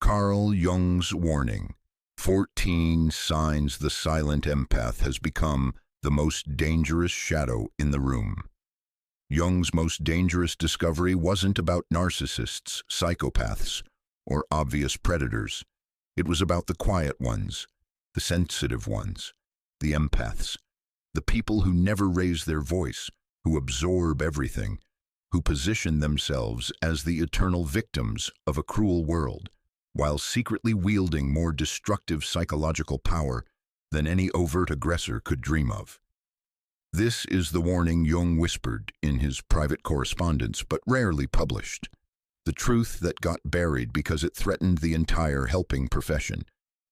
Carl Jung's warning, 14 signs the silent empath has become the most dangerous shadow in the room. Jung's most dangerous discovery wasn't about narcissists, psychopaths, or obvious predators. It was about the quiet ones, the sensitive ones, the empaths, the people who never raise their voice, who absorb everything, who position themselves as the eternal victims of a cruel world, while secretly wielding more destructive psychological power than any overt aggressor could dream of. This is the warning Jung whispered in his private correspondence, but rarely published. The truth that got buried because it threatened the entire helping profession,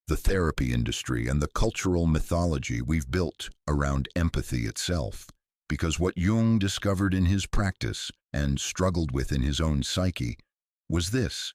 the therapy industry, and the cultural mythology we've built around empathy itself. Because what Jung discovered in his practice and struggled with in his own psyche was this: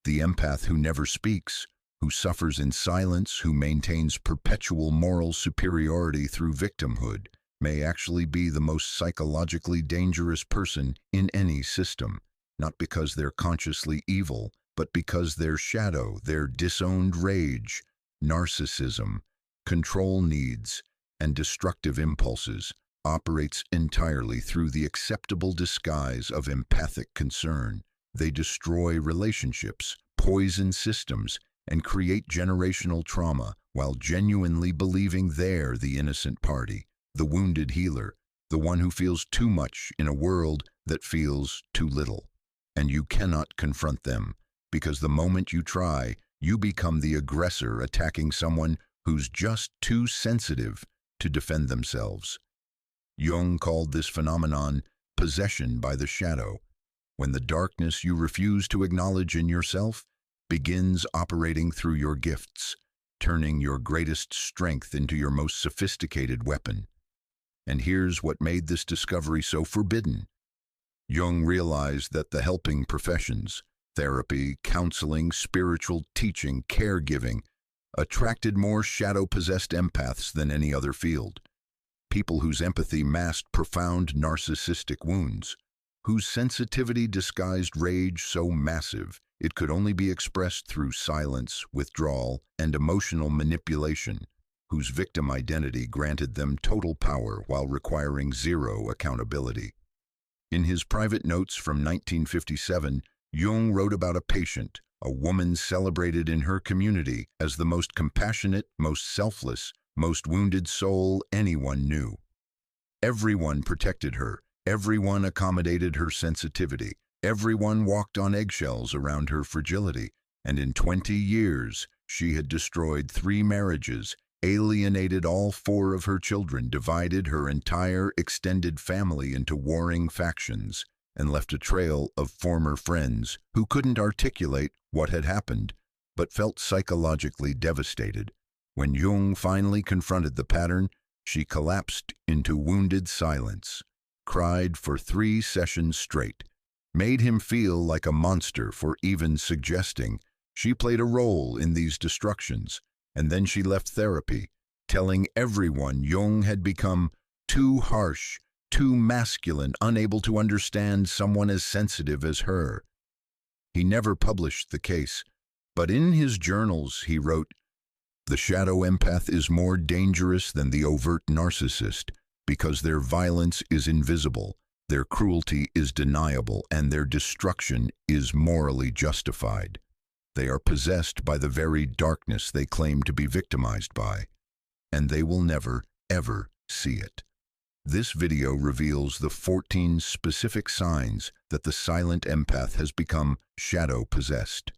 the empath who never speaks, who suffers in silence, who maintains perpetual moral superiority through victimhood, may actually be the most psychologically dangerous person in any system, not because they're consciously evil, but because their shadow, their disowned rage, narcissism, control needs, and destructive impulses operates entirely through the acceptable disguise of empathic concern. They destroy relationships, poison systems, and create generational trauma while genuinely believing they're the innocent party, the wounded healer, the one who feels too much in a world that feels too little. And you cannot confront them, because the moment you try, you become the aggressor attacking someone who's just too sensitive to defend themselves. Jung called this phenomenon possession by the shadow, when the darkness you refuse to acknowledge in yourself begins operating through your gifts, turning your greatest strength into your most sophisticated weapon. And here's what made this discovery so forbidden. Jung realized that the helping professions, therapy, counseling, spiritual teaching, caregiving, attracted more shadow-possessed empaths than any other field. People whose empathy masked profound narcissistic wounds, whose sensitivity disguised rage so massive it could only be expressed through silence, withdrawal, and emotional manipulation, whose victim identity granted them total power while requiring zero accountability. In his private notes from 1957, Jung wrote about a patient, a woman celebrated in her community as the most compassionate, most selfless, most wounded soul anyone knew. Everyone protected her, everyone accommodated her sensitivity, everyone walked on eggshells around her fragility, and in 20 years she had destroyed 3 marriages, alienated all 4 of her children, divided her entire extended family into warring factions, and left a trail of former friends who couldn't articulate what had happened, but felt psychologically devastated. When Jung finally confronted the pattern, she collapsed into wounded silence, cried for 3 sessions straight, made him feel like a monster for even suggesting she played a role in these destructions, and then she left therapy, telling everyone Jung had become too harsh, too masculine, unable to understand someone as sensitive as her. He never published the case, but in his journals he wrote, "The shadow empath is more dangerous than the overt narcissist because their violence is invisible, their cruelty is deniable, and their destruction is morally justified. They are possessed by the very darkness they claim to be victimized by, and they will never, ever see it." This video reveals the 14 specific signs that the silent empath has become shadow-possessed.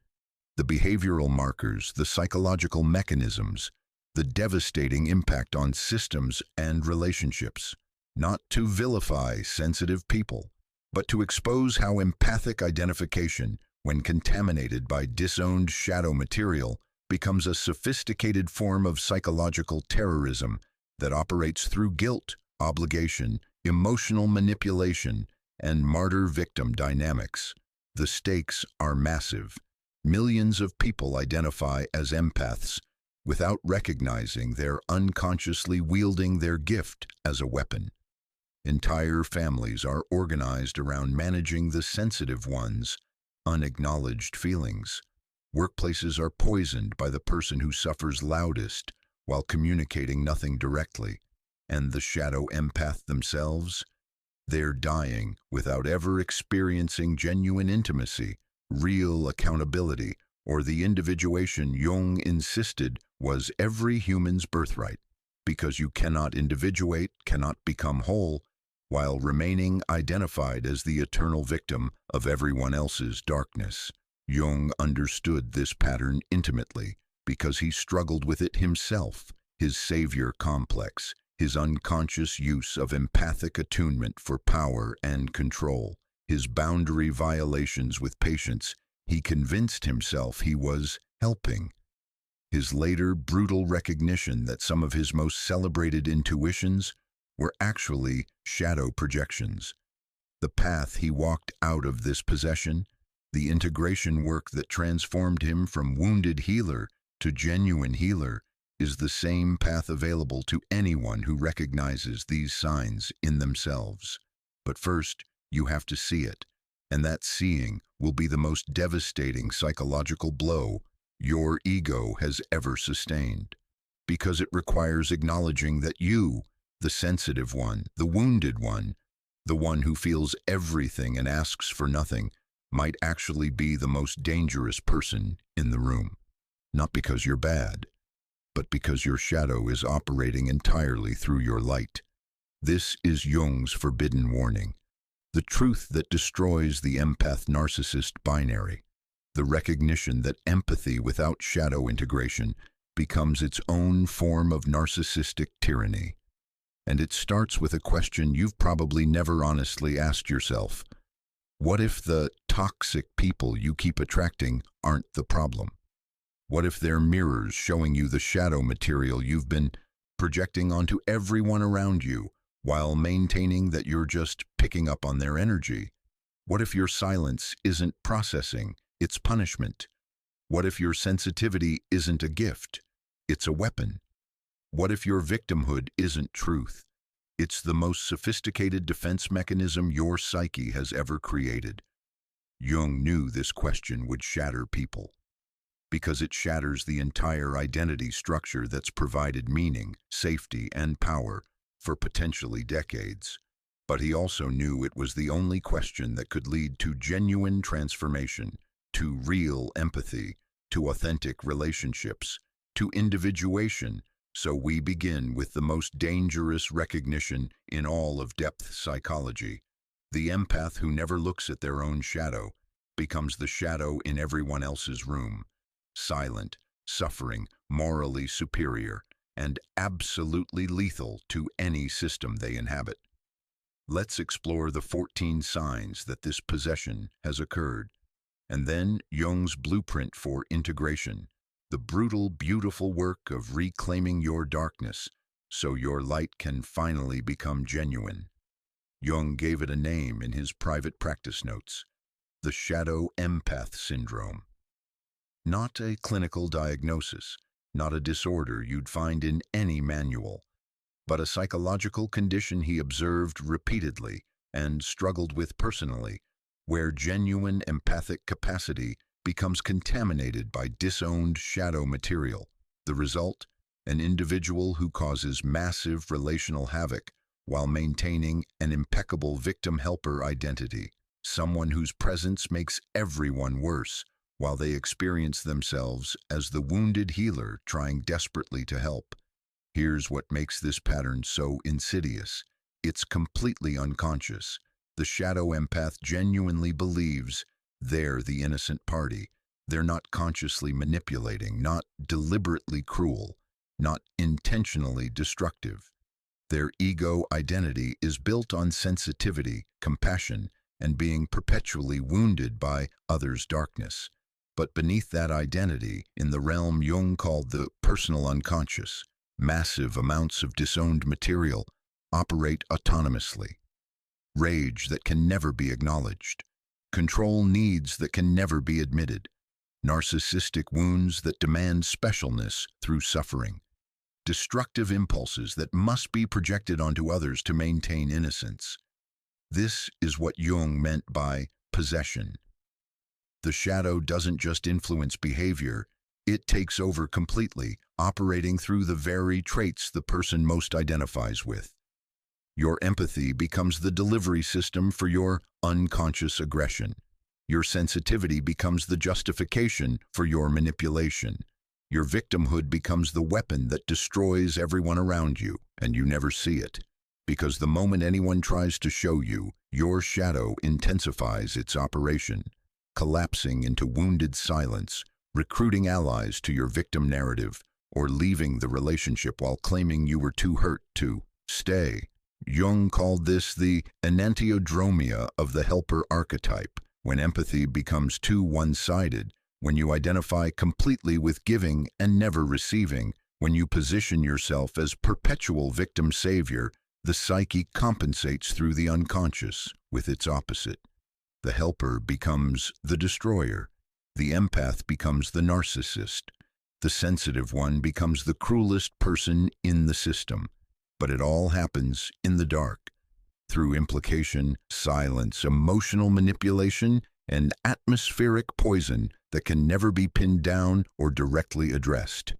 The behavioral markers, the psychological mechanisms, the devastating impact on systems and relationships. Not to vilify sensitive people, but to expose how empathic identification, when contaminated by disowned shadow material, becomes a sophisticated form of psychological terrorism that operates through guilt, obligation, emotional manipulation, and martyr-victim dynamics. The stakes are massive. Millions of people identify as empaths without recognizing they're unconsciously wielding their gift as a weapon. Entire families are organized around managing the sensitive one's unacknowledged feelings, Workplaces are poisoned by the person who suffers loudest while communicating nothing directly. And the shadow empath themselves? They're dying without ever experiencing genuine intimacy, real accountability, or the individuation Jung insisted was every human's birthright. Because you cannot individuate, cannot become whole, while remaining identified as the eternal victim of everyone else's darkness. Jung understood this pattern intimately because he struggled with it himself, his savior complex, his unconscious use of empathic attunement for power and control, his boundary violations with patience. He convinced himself he was helping. His later brutal recognition that some of his most celebrated intuitions were actually shadow projections. The path he walked out of this possession, the integration work that transformed him from wounded healer to genuine healer, is the same path available to anyone who recognizes these signs in themselves. But first, you have to see it, and that seeing will be the most devastating psychological blow your ego has ever sustained, because it requires acknowledging that you, the sensitive one, the wounded one, the one who feels everything and asks for nothing, might actually be the most dangerous person in the room. Not because you're bad, but because your shadow is operating entirely through your light. This is Jung's forbidden warning, the truth that destroys the empath-narcissist binary, the recognition that empathy without shadow integration becomes its own form of narcissistic tyranny. And it starts with a question you've probably never honestly asked yourself. What if the toxic people you keep attracting aren't the problem? What if they're mirrors showing you the shadow material you've been projecting onto everyone around you while maintaining that you're just picking up on their energy? What if your silence isn't processing, it's punishment? What if your sensitivity isn't a gift, it's a weapon? What if your victimhood isn't truth? It's the most sophisticated defense mechanism your psyche has ever created. Jung knew this question would shatter people, because it shatters the entire identity structure that's provided meaning, safety, and power for potentially decades. But he also knew it was the only question that could lead to genuine transformation, to real empathy, to authentic relationships, to individuation. So we begin with the most dangerous recognition in all of depth psychology. The empath who never looks at their own shadow becomes the shadow in everyone else's room. Silent, suffering, morally superior, and absolutely lethal to any system they inhabit. Let's explore the 14 signs that this possession has occurred, and then Jung's blueprint for integration, the brutal, beautiful work of reclaiming your darkness so your light can finally become genuine. Jung gave it a name in his private practice notes, the Shadow Empath Syndrome. Not a clinical diagnosis, not a disorder you'd find in any manual, but a psychological condition he observed repeatedly and struggled with personally, where genuine empathic capacity becomes contaminated by disowned shadow material. The result? An individual who causes massive relational havoc while maintaining an impeccable victim-helper identity, someone whose presence makes everyone worse, while they experience themselves as the wounded healer trying desperately to help. Here's what makes this pattern so insidious. It's completely unconscious. The shadow empath genuinely believes they're the innocent party. They're not consciously manipulating, not deliberately cruel, not intentionally destructive. Their ego identity is built on sensitivity, compassion, and being perpetually wounded by others' darkness. But beneath that identity, in the realm Jung called the personal unconscious, massive amounts of disowned material operate autonomously. Rage that can never be acknowledged, control needs that can never be admitted, narcissistic wounds that demand specialness through suffering, destructive impulses that must be projected onto others to maintain innocence. This is what Jung meant by possession. The shadow doesn't just influence behavior, it takes over completely, operating through the very traits the person most identifies with. Your empathy becomes the delivery system for your unconscious aggression. Your sensitivity becomes the justification for your manipulation. Your victimhood becomes the weapon that destroys everyone around you, and you never see it. Because the moment anyone tries to show you, your shadow intensifies its operation, collapsing into wounded silence, recruiting allies to your victim narrative, or leaving the relationship while claiming you were too hurt to stay. Jung called this the enantiodromia of the helper archetype, when empathy becomes too one-sided, when you identify completely with giving and never receiving, when you position yourself as perpetual victim savior. The psyche compensates through the unconscious with its opposite. The helper becomes the destroyer. The empath becomes the narcissist. The sensitive one becomes the cruelest person in the system. But it all happens in the dark, through implication, silence, emotional manipulation, and atmospheric poison that can never be pinned down or directly addressed.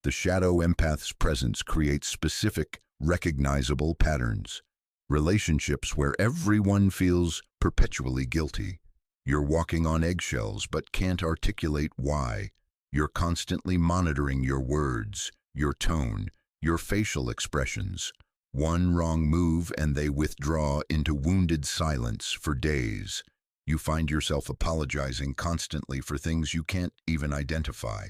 The shadow empath's presence creates specific, recognizable patterns. Relationships where everyone feels perpetually guilty. You're walking on eggshells but can't articulate why. You're constantly monitoring your words, your tone, your facial expressions. One wrong move and they withdraw into wounded silence for days. You find yourself apologizing constantly for things you can't even identify.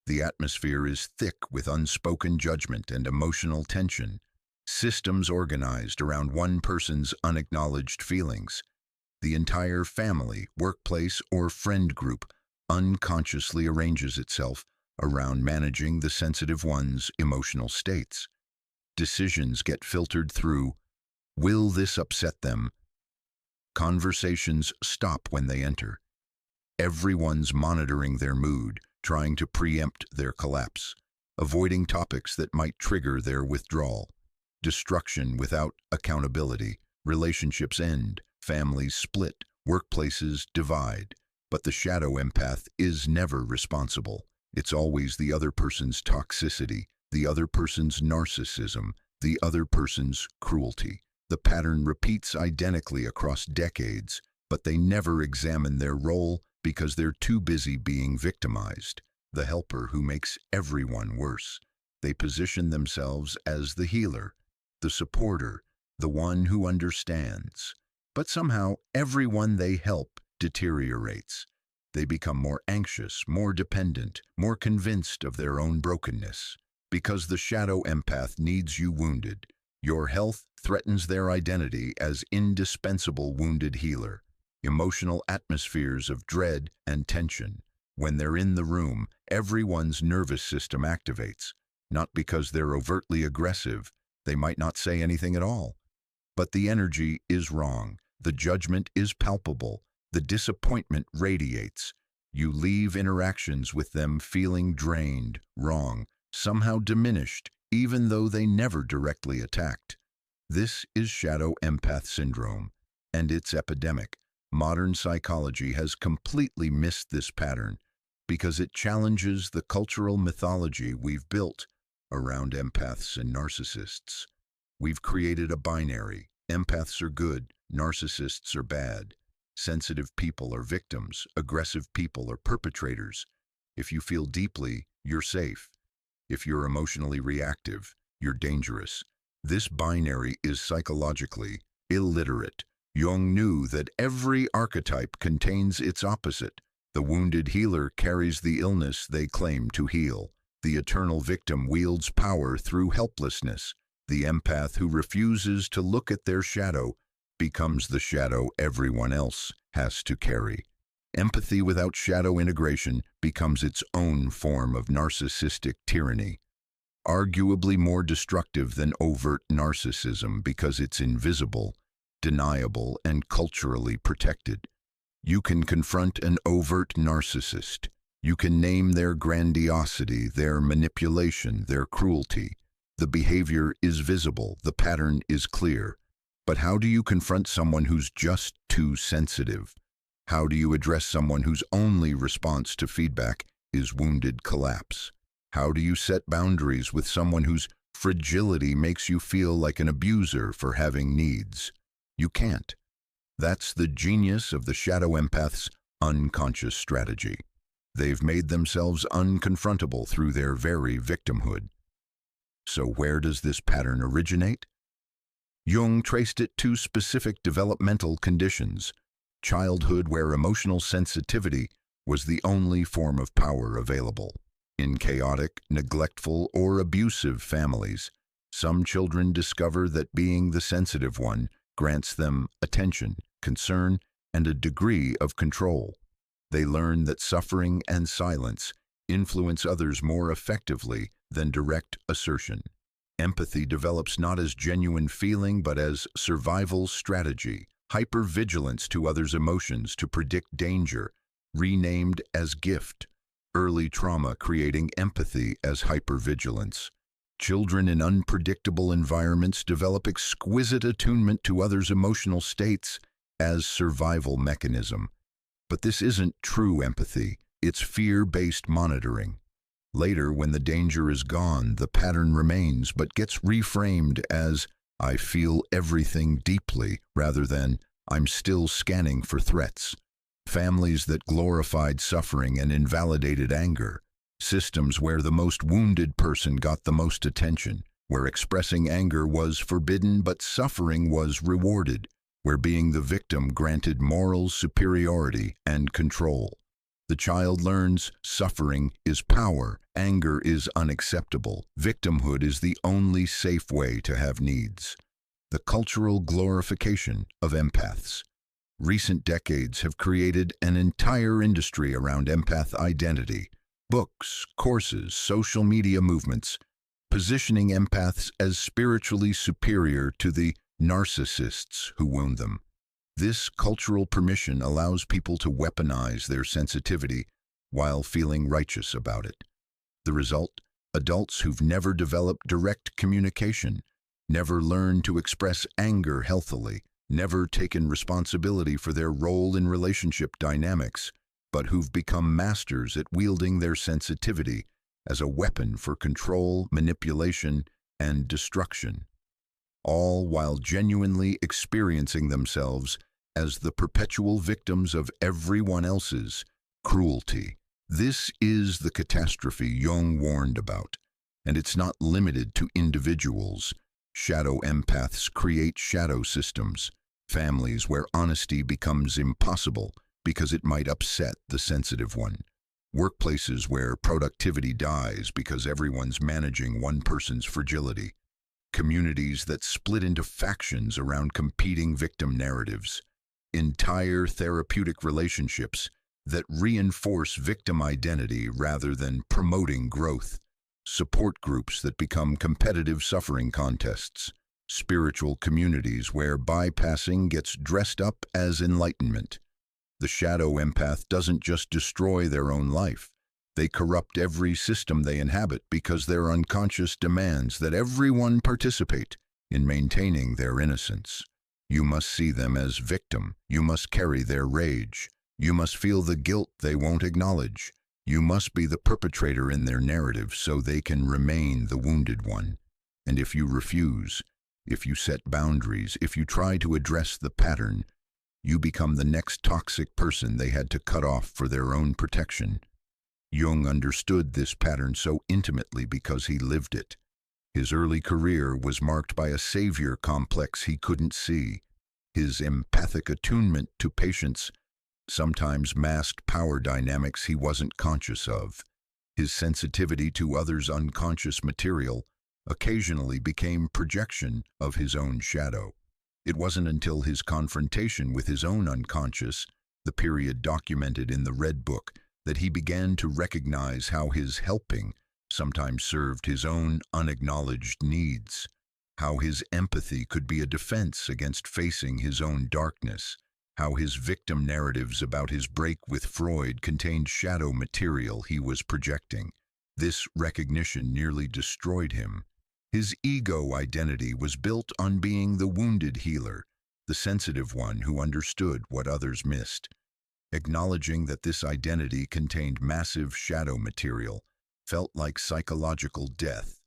The atmosphere is thick with unspoken judgment and emotional tension. Systems organized around one person's unacknowledged feelings. The entire family, workplace, or friend group unconsciously arranges itself around managing the sensitive one's emotional states. Decisions get filtered through, will this upset them? Conversations stop when they enter. Everyone's monitoring their mood, trying to preempt their collapse, avoiding topics that might trigger their withdrawal. Destruction without accountability. Relationships end, families split, workplaces divide. But the shadow empath is never responsible. It's always the other person's toxicity, the other person's narcissism, the other person's cruelty. The pattern repeats identically across decades, but they never examine their role because they're too busy being victimized, the helper who makes everyone worse. They position themselves as the healer, the supporter, the one who understands. But somehow, everyone they help deteriorates. They become more anxious, more dependent, more convinced of their own brokenness. Because the shadow empath needs you wounded, your health threatens their identity as indispensable wounded healer. Emotional atmospheres of dread and tension. When they're in the room, everyone's nervous system activates. Not because they're overtly aggressive, they might not say anything at all. But the energy is wrong, the judgment is palpable, the disappointment radiates. You leave interactions with them feeling drained, wrong, somehow diminished, even though they never directly attacked. This is Shadow Empath Syndrome, and it's epidemic. Modern psychology has completely missed this pattern because it challenges the cultural mythology we've built around empaths and narcissists. We've created a binary. Empaths are good, narcissists are bad. Sensitive people are victims, aggressive people are perpetrators. If you feel deeply, you're safe. If you're emotionally reactive, you're dangerous. This binary is psychologically illiterate. Jung knew that every archetype contains its opposite. The wounded healer carries the illness they claim to heal. The eternal victim wields power through helplessness. The empath who refuses to look at their shadow becomes the shadow everyone else has to carry. Empathy without shadow integration becomes its own form of narcissistic tyranny, arguably more destructive than overt narcissism because it's invisible, deniable, and culturally protected. You can confront an overt narcissist. You can name their grandiosity, their manipulation, their cruelty. The behavior is visible, the pattern is clear. But how do you confront someone who's just too sensitive? How do you address someone whose only response to feedback is wounded collapse? How do you set boundaries with someone whose fragility makes you feel like an abuser for having needs? You can't. That's the genius of the shadow empath's unconscious strategy. They've made themselves unconfrontable through their very victimhood. So where does this pattern originate? Jung traced it to specific developmental conditions: childhood where emotional sensitivity was the only form of power available. In chaotic, neglectful, or abusive families, some children discover that being the sensitive one grants them attention, concern, and a degree of control. They learn that suffering and silence influence others more effectively than direct assertion. Empathy develops not as genuine feeling but as survival strategy, hypervigilance to others' emotions to predict danger, renamed as gift. Early trauma creating empathy as hypervigilance. Children in unpredictable environments develop exquisite attunement to others' emotional states as survival mechanism. But this isn't true empathy, it's fear-based monitoring. Later, when the danger is gone, the pattern remains but gets reframed as "I feel everything deeply" rather than "I'm still scanning for threats." Families that glorified suffering and invalidated anger. Systems where the most wounded person got the most attention, where expressing anger was forbidden but suffering was rewarded, where being the victim granted moral superiority and control. The child learns suffering is power, anger is unacceptable, victimhood is the only safe way to have needs. The cultural glorification of empaths. Recent decades have created an entire industry around empath identity. Books, courses, social media movements, positioning empaths as spiritually superior to the narcissists who wound them. This cultural permission allows people to weaponize their sensitivity while feeling righteous about it. The result? Adults who've never developed direct communication, never learned to express anger healthily, never taken responsibility for their role in relationship dynamics, but who've become masters at wielding their sensitivity as a weapon for control, manipulation, and destruction, all while genuinely experiencing themselves as the perpetual victims of everyone else's cruelty. This is the catastrophe Jung warned about, and it's not limited to individuals. Shadow empaths create shadow systems, families where honesty becomes impossible because it might upset the sensitive one. Workplaces where productivity dies because everyone's managing one person's fragility. Communities that split into factions around competing victim narratives. Entire therapeutic relationships that reinforce victim identity rather than promoting growth. Support groups that become competitive suffering contests. Spiritual communities where bypassing gets dressed up as enlightenment. The shadow empath doesn't just destroy their own life. They corrupt every system they inhabit because their unconscious demands that everyone participate in maintaining their innocence. You must see them as victim. You must carry their rage. You must feel the guilt they won't acknowledge. You must be the perpetrator in their narrative so they can remain the wounded one. And if you refuse, if you set boundaries, if you try to address the pattern, you become the next toxic person they had to cut off for their own protection. Jung understood this pattern so intimately because he lived it. His early career was marked by a savior complex he couldn't see. His empathic attunement to patients sometimes masked power dynamics he wasn't conscious of. His sensitivity to others' unconscious material occasionally became projection of his own shadow. It wasn't until his confrontation with his own unconscious, the period documented in the Red Book, that he began to recognize how his helping sometimes served his own unacknowledged needs, how his empathy could be a defense against facing his own darkness, how his victim narratives about his break with Freud contained shadow material he was projecting. This recognition nearly destroyed him. His ego identity was built on being the wounded healer, the sensitive one who understood what others missed. Acknowledging that this identity contained massive shadow material felt like psychological death,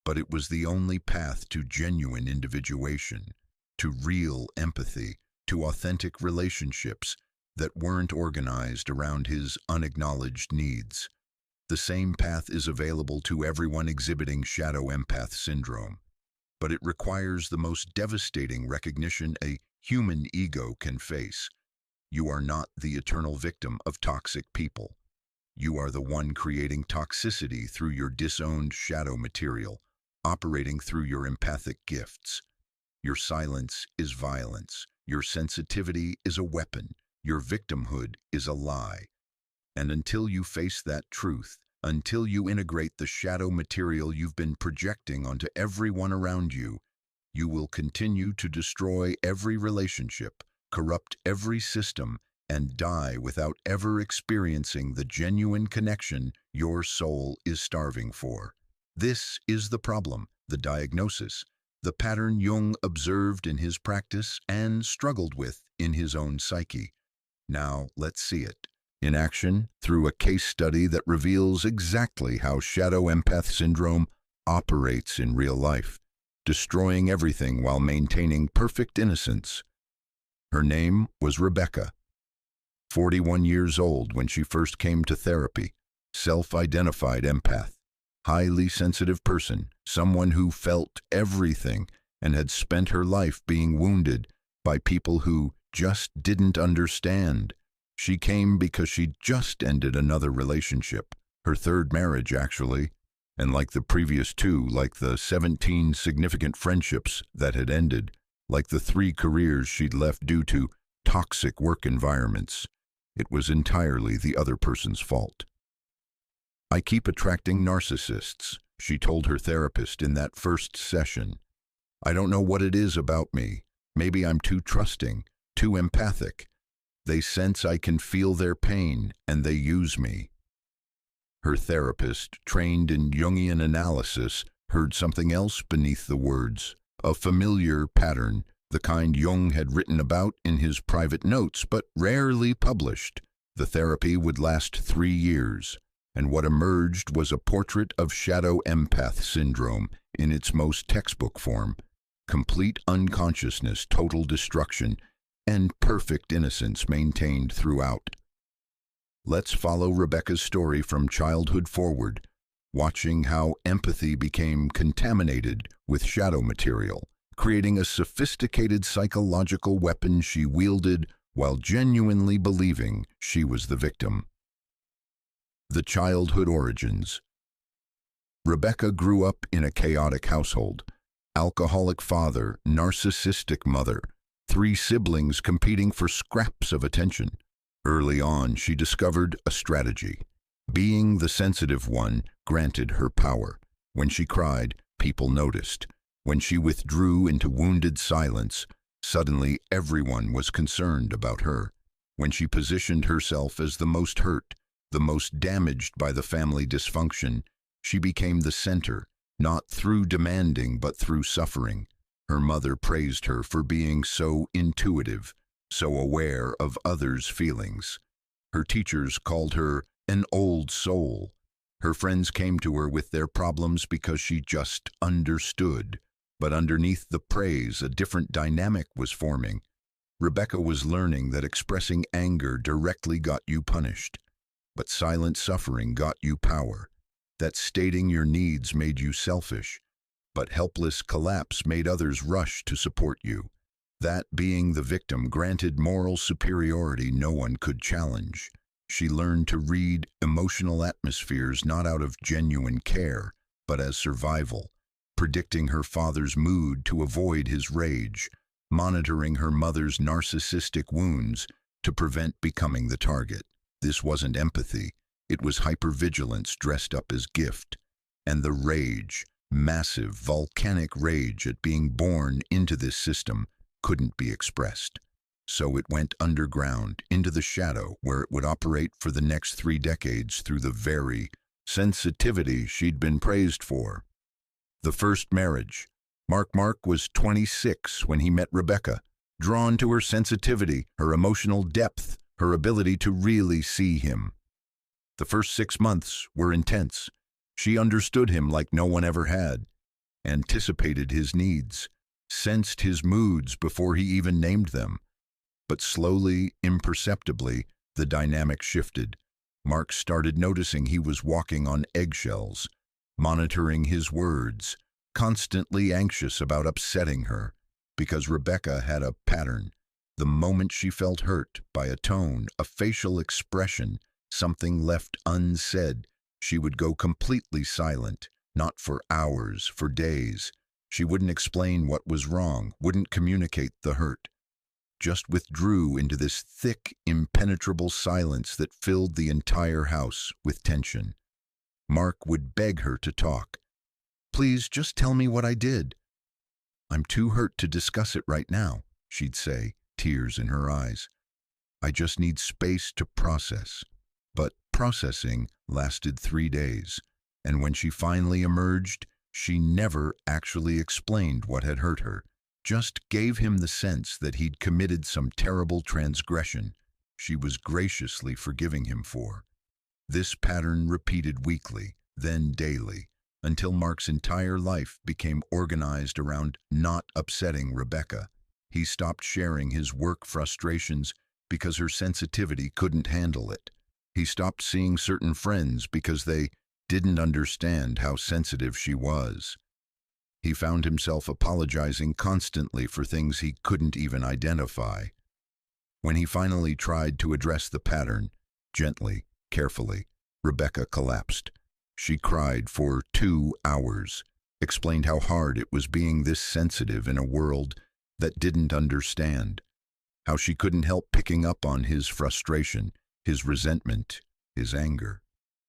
but it was the only path to genuine individuation, to real empathy, to authentic relationships that weren't organized around his unacknowledged needs. The same path is available to everyone exhibiting Shadow Empath Syndrome, but it requires the most devastating recognition a human ego can face. You are not the eternal victim of toxic people. You are the one creating toxicity through your disowned shadow material, operating through your empathic gifts. Your silence is violence. Your sensitivity is a weapon. Your victimhood is a lie. And until you face that truth, until you integrate the shadow material you've been projecting onto everyone around you, you will continue to destroy every relationship, corrupt every system, and die without ever experiencing the genuine connection your soul is starving for. This is the problem, the diagnosis, the pattern Jung observed in his practice and struggled with in his own psyche. Now let's see it in action through a case study that reveals exactly how Shadow Empath Syndrome operates in real life, destroying everything while maintaining perfect innocence. Her name was Rebecca, 41 years old when she first came to therapy, self-identified empath, highly sensitive person, someone who felt everything and had spent her life being wounded by people who just didn't understand. She came because she'd just ended another relationship, her third marriage actually, and like the previous two, like the 17 significant friendships that had ended, like the 3 careers she'd left due to toxic work environments, it was entirely the other person's fault. "I keep attracting narcissists," she told her therapist in that first session. "I don't know what it is about me. Maybe I'm too trusting, too empathic. They sense I can feel their pain, and they use me." Her therapist, trained in Jungian analysis, heard something else beneath the words, a familiar pattern, the kind Jung had written about in his private notes, but rarely published. The therapy would last 3 years, and what emerged was a portrait of Shadow Empath Syndrome in its most textbook form: complete unconsciousness, total destruction, and perfect innocence maintained throughout. Let's follow Rebecca's story from childhood forward, watching how empathy became contaminated with shadow material, creating a sophisticated psychological weapon she wielded while genuinely believing she was the victim. The childhood origins. Rebecca grew up in a chaotic household: alcoholic father, narcissistic mother, 3 siblings competing for scraps of attention. Early on, she discovered a strategy. Being the sensitive one granted her power. When she cried, people noticed. When she withdrew into wounded silence, suddenly everyone was concerned about her. When she positioned herself as the most hurt, the most damaged by the family dysfunction, she became the center, not through demanding but through suffering. Her mother praised her for being so intuitive, so aware of others' feelings. Her teachers called her an old soul. Her friends came to her with their problems because she just understood. But underneath the praise, a different dynamic was forming. Rebecca was learning that expressing anger directly got you punished, but silent suffering got you power. That stating your needs made you selfish, but helpless collapse made others rush to support you. That being the victim granted moral superiority no one could challenge. She learned to read emotional atmospheres not out of genuine care, but as survival, predicting her father's mood to avoid his rage, monitoring her mother's narcissistic wounds to prevent becoming the target. This wasn't empathy, it was hypervigilance dressed up as gift. And the rage, massive, volcanic rage at being born into this system, couldn't be expressed. So it went underground, into the shadow, where it would operate for the next 3 decades through the very sensitivity she'd been praised for. The first marriage. Mark was 26 when he met Rebecca. Drawn to her sensitivity, her emotional depth, her ability to really see him. The first 6 months were intense. She understood him like no one ever had, anticipated his needs, sensed his moods before he even named them. But slowly, imperceptibly, the dynamic shifted. Mark started noticing he was walking on eggshells, monitoring his words, constantly anxious about upsetting her, because Rebecca had a pattern. The moment she felt hurt by a tone, a facial expression, something left unsaid, she would go completely silent, not for hours, for days. She wouldn't explain what was wrong, wouldn't communicate the hurt. Just withdrew into this thick, impenetrable silence that filled the entire house with tension. Mark would beg her to talk. "Please, just tell me what I did." "I'm too hurt to discuss it right now," she'd say, tears in her eyes. "I just need space to process." But processing lasted 3 days, and when she finally emerged, she never actually explained what had hurt her, just gave him the sense that he'd committed some terrible transgression she was graciously forgiving him for. This pattern repeated weekly, then daily, until Mark's entire life became organized around not upsetting Rebecca. He stopped sharing his work frustrations because her sensitivity couldn't handle it. He stopped seeing certain friends because they didn't understand how sensitive she was. He found himself apologizing constantly for things he couldn't even identify. When he finally tried to address the pattern, gently, carefully, Rebecca collapsed. She cried for 2 hours, explained how hard it was being this sensitive in a world that didn't understand, how she couldn't help picking up on his frustration, his resentment, his anger.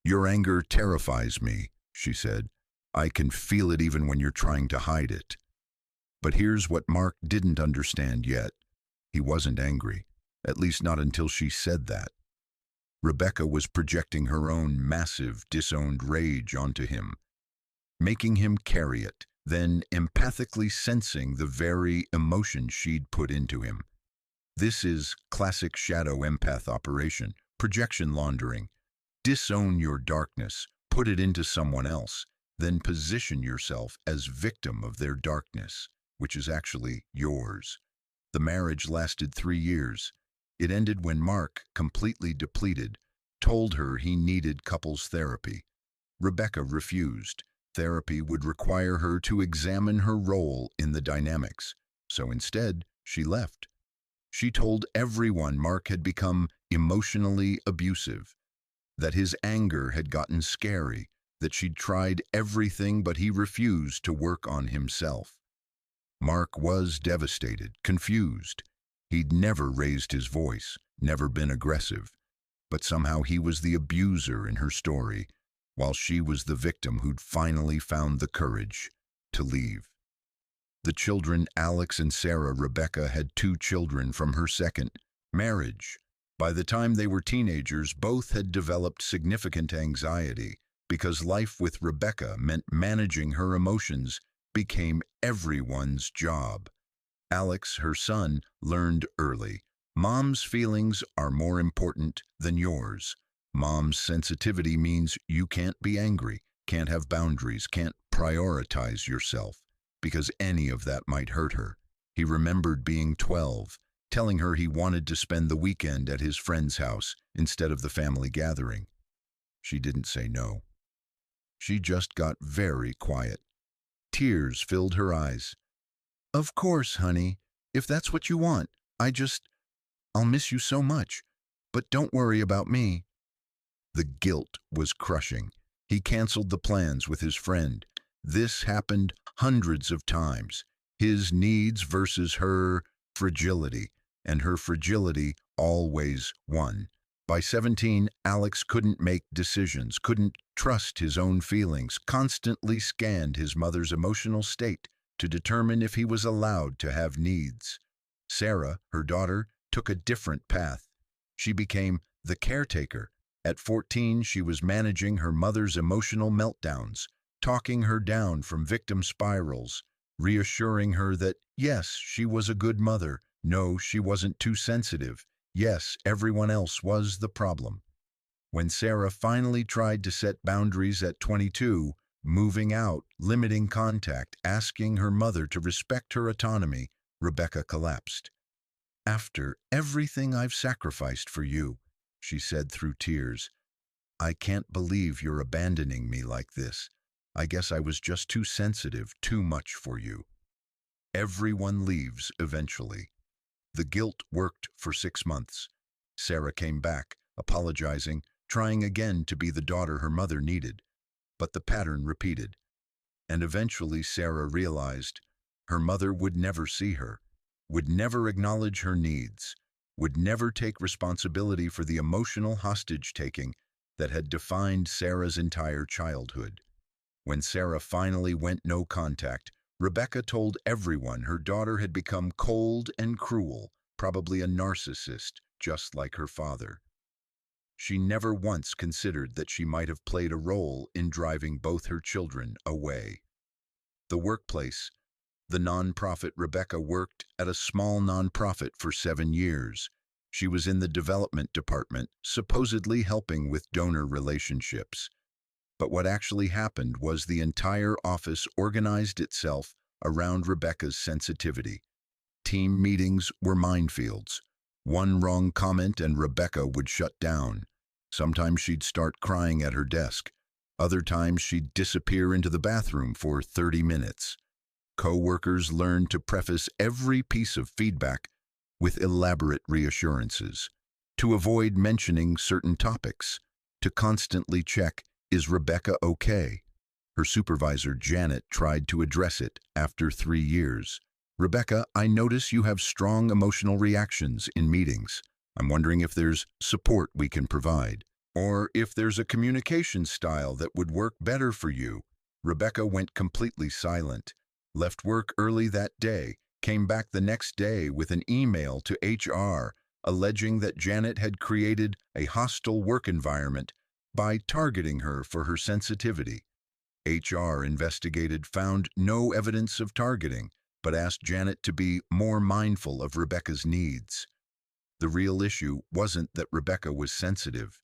"Your anger terrifies me," she said. "I can feel it even when you're trying to hide it." But here's what Mark didn't understand yet. He wasn't angry, at least not until she said that. Rebecca was projecting her own massive, disowned rage onto him, making him carry it, then empathically sensing the very emotion she'd put into him. This is classic shadow empath operation, projection laundering. Disown your darkness, put it into someone else, then position yourself as victim of their darkness, which is actually yours. The marriage lasted 3 years. It ended when Mark, completely depleted, told her he needed couples therapy. Rebecca refused. Therapy would require her to examine her role in the dynamics, so instead, she left. She told everyone Mark had become emotionally abusive, that his anger had gotten scary, that she'd tried everything but he refused to work on himself. Mark was devastated, confused. He'd never raised his voice, never been aggressive, but somehow he was the abuser in her story, while she was the victim who'd finally found the courage to leave. The children, Alex and Sarah, Rebecca had 2 children from her second marriage. By the time they were teenagers, both had developed significant anxiety because life with Rebecca meant managing her emotions became everyone's job. Alex, her son, learned early, Mom's feelings are more important than yours. Mom's sensitivity means you can't be angry, can't have boundaries, can't prioritize yourself, because any of that might hurt her. He remembered being 12, telling her he wanted to spend the weekend at his friend's house instead of the family gathering. She didn't say no. She just got very quiet. Tears filled her eyes. "Of course, honey, if that's what you want. I'll miss you so much, but don't worry about me." The guilt was crushing. He canceled the plans with his friend. This happened hundreds of times. His needs versus her fragility, and her fragility always won. By 17, Alex couldn't make decisions, couldn't trust his own feelings, constantly scanned his mother's emotional state to determine if he was allowed to have needs. Sarah, her daughter, took a different path. She became the caretaker. At 14, she was managing her mother's emotional meltdowns, talking her down from victim spirals, reassuring her that, yes, she was a good mother, no, she wasn't too sensitive, Yes, everyone else was the problem. When Sarah finally tried to set boundaries at 22, moving out, limiting contact, asking her mother to respect her autonomy, Rebecca collapsed. "After everything I've sacrificed for you," she said through tears, "I can't believe you're abandoning me like this. I guess I was just too sensitive, too much for you." Everyone leaves eventually. The guilt worked for 6 months. Sarah came back, apologizing, trying again to be the daughter her mother needed. But the pattern repeated. And eventually Sarah realized her mother would never see her, would never acknowledge her needs, would never take responsibility for the emotional hostage-taking that had defined Sarah's entire childhood. When Sarah finally went no contact, Rebecca told everyone her daughter had become cold and cruel, probably a narcissist, just like her father. She never once considered that she might have played a role in driving both her children away. The workplace. The nonprofit. Rebecca worked at a small nonprofit for 7 years. She was in the development department, supposedly helping with donor relationships. But what actually happened was the entire office organized itself around Rebecca's sensitivity. Team meetings were minefields. One wrong comment and Rebecca would shut down. Sometimes she'd start crying at her desk. Other times she'd disappear into the bathroom for 30 minutes. Co-workers learned to preface every piece of feedback with elaborate reassurances, to avoid mentioning certain topics, to constantly check, "Is Rebecca okay?" Her supervisor, Janet, tried to address it after 3 years. "Rebecca, I notice you have strong emotional reactions in meetings. I'm wondering if there's support we can provide, or if there's a communication style that would work better for you." Rebecca went completely silent, left work early that day, came back the next day with an email to HR alleging that Janet had created a hostile work environment by targeting her for her sensitivity. HR investigated, found no evidence of targeting, but asked Janet to be more mindful of Rebecca's needs. The real issue wasn't that Rebecca was sensitive.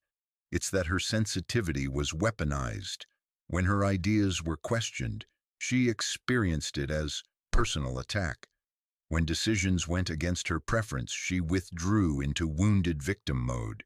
It's that her sensitivity was weaponized. When her ideas were questioned, she experienced it as personal attack. When decisions went against her preference, she withdrew into wounded victim mode.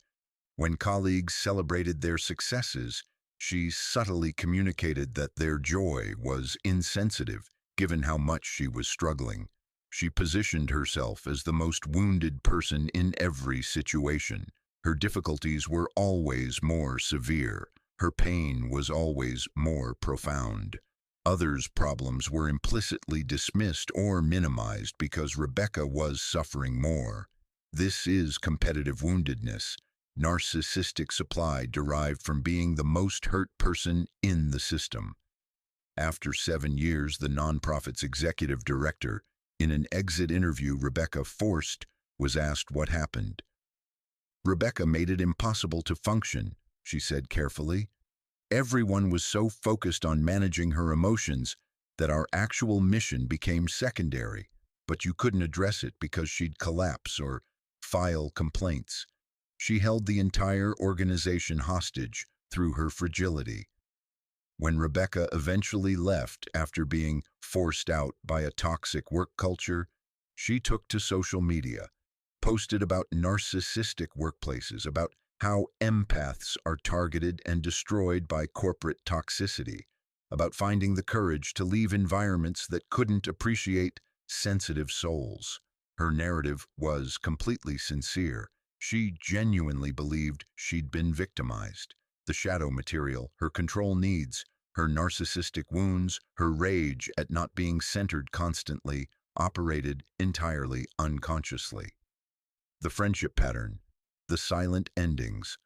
When colleagues celebrated their successes, she subtly communicated that their joy was insensitive, given how much she was struggling. She positioned herself as the most wounded person in every situation. Her difficulties were always more severe. Her pain was always more profound. Others' problems were implicitly dismissed or minimized because Rebecca was suffering more. This is competitive woundedness, narcissistic supply derived from being the most hurt person in the system. After 7 years, the nonprofit's executive director, in an exit interview Rebecca forced, was asked what happened. "Rebecca made it impossible to function," she said carefully. "Everyone was so focused on managing her emotions that our actual mission became secondary, but you couldn't address it because she'd collapse or file complaints. She held the entire organization hostage through her fragility." When Rebecca eventually left after being forced out by a toxic work culture, she took to social media, posted about narcissistic workplaces, about how empaths are targeted and destroyed by corporate toxicity, about finding the courage to leave environments that couldn't appreciate sensitive souls. Her narrative was completely sincere. She genuinely believed she'd been victimized. The shadow material, her control needs, her narcissistic wounds, her rage at not being centered constantly, operated entirely unconsciously. The friendship pattern, the silent endings.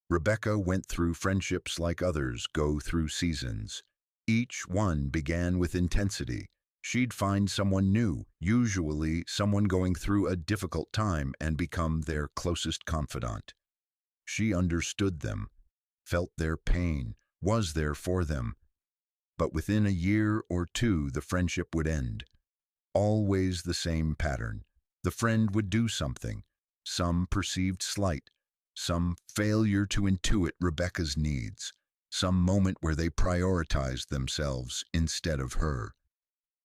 Rebecca went through friendships like others go through seasons. Each one began with intensity. She'd find someone new, usually someone going through a difficult time, and become their closest confidant. She understood them, felt their pain, was there for them. But within a year or two, the friendship would end. Always the same pattern. The friend would do something, some perceived slight, some failure to intuit Rebecca's needs, some moment where they prioritized themselves instead of her.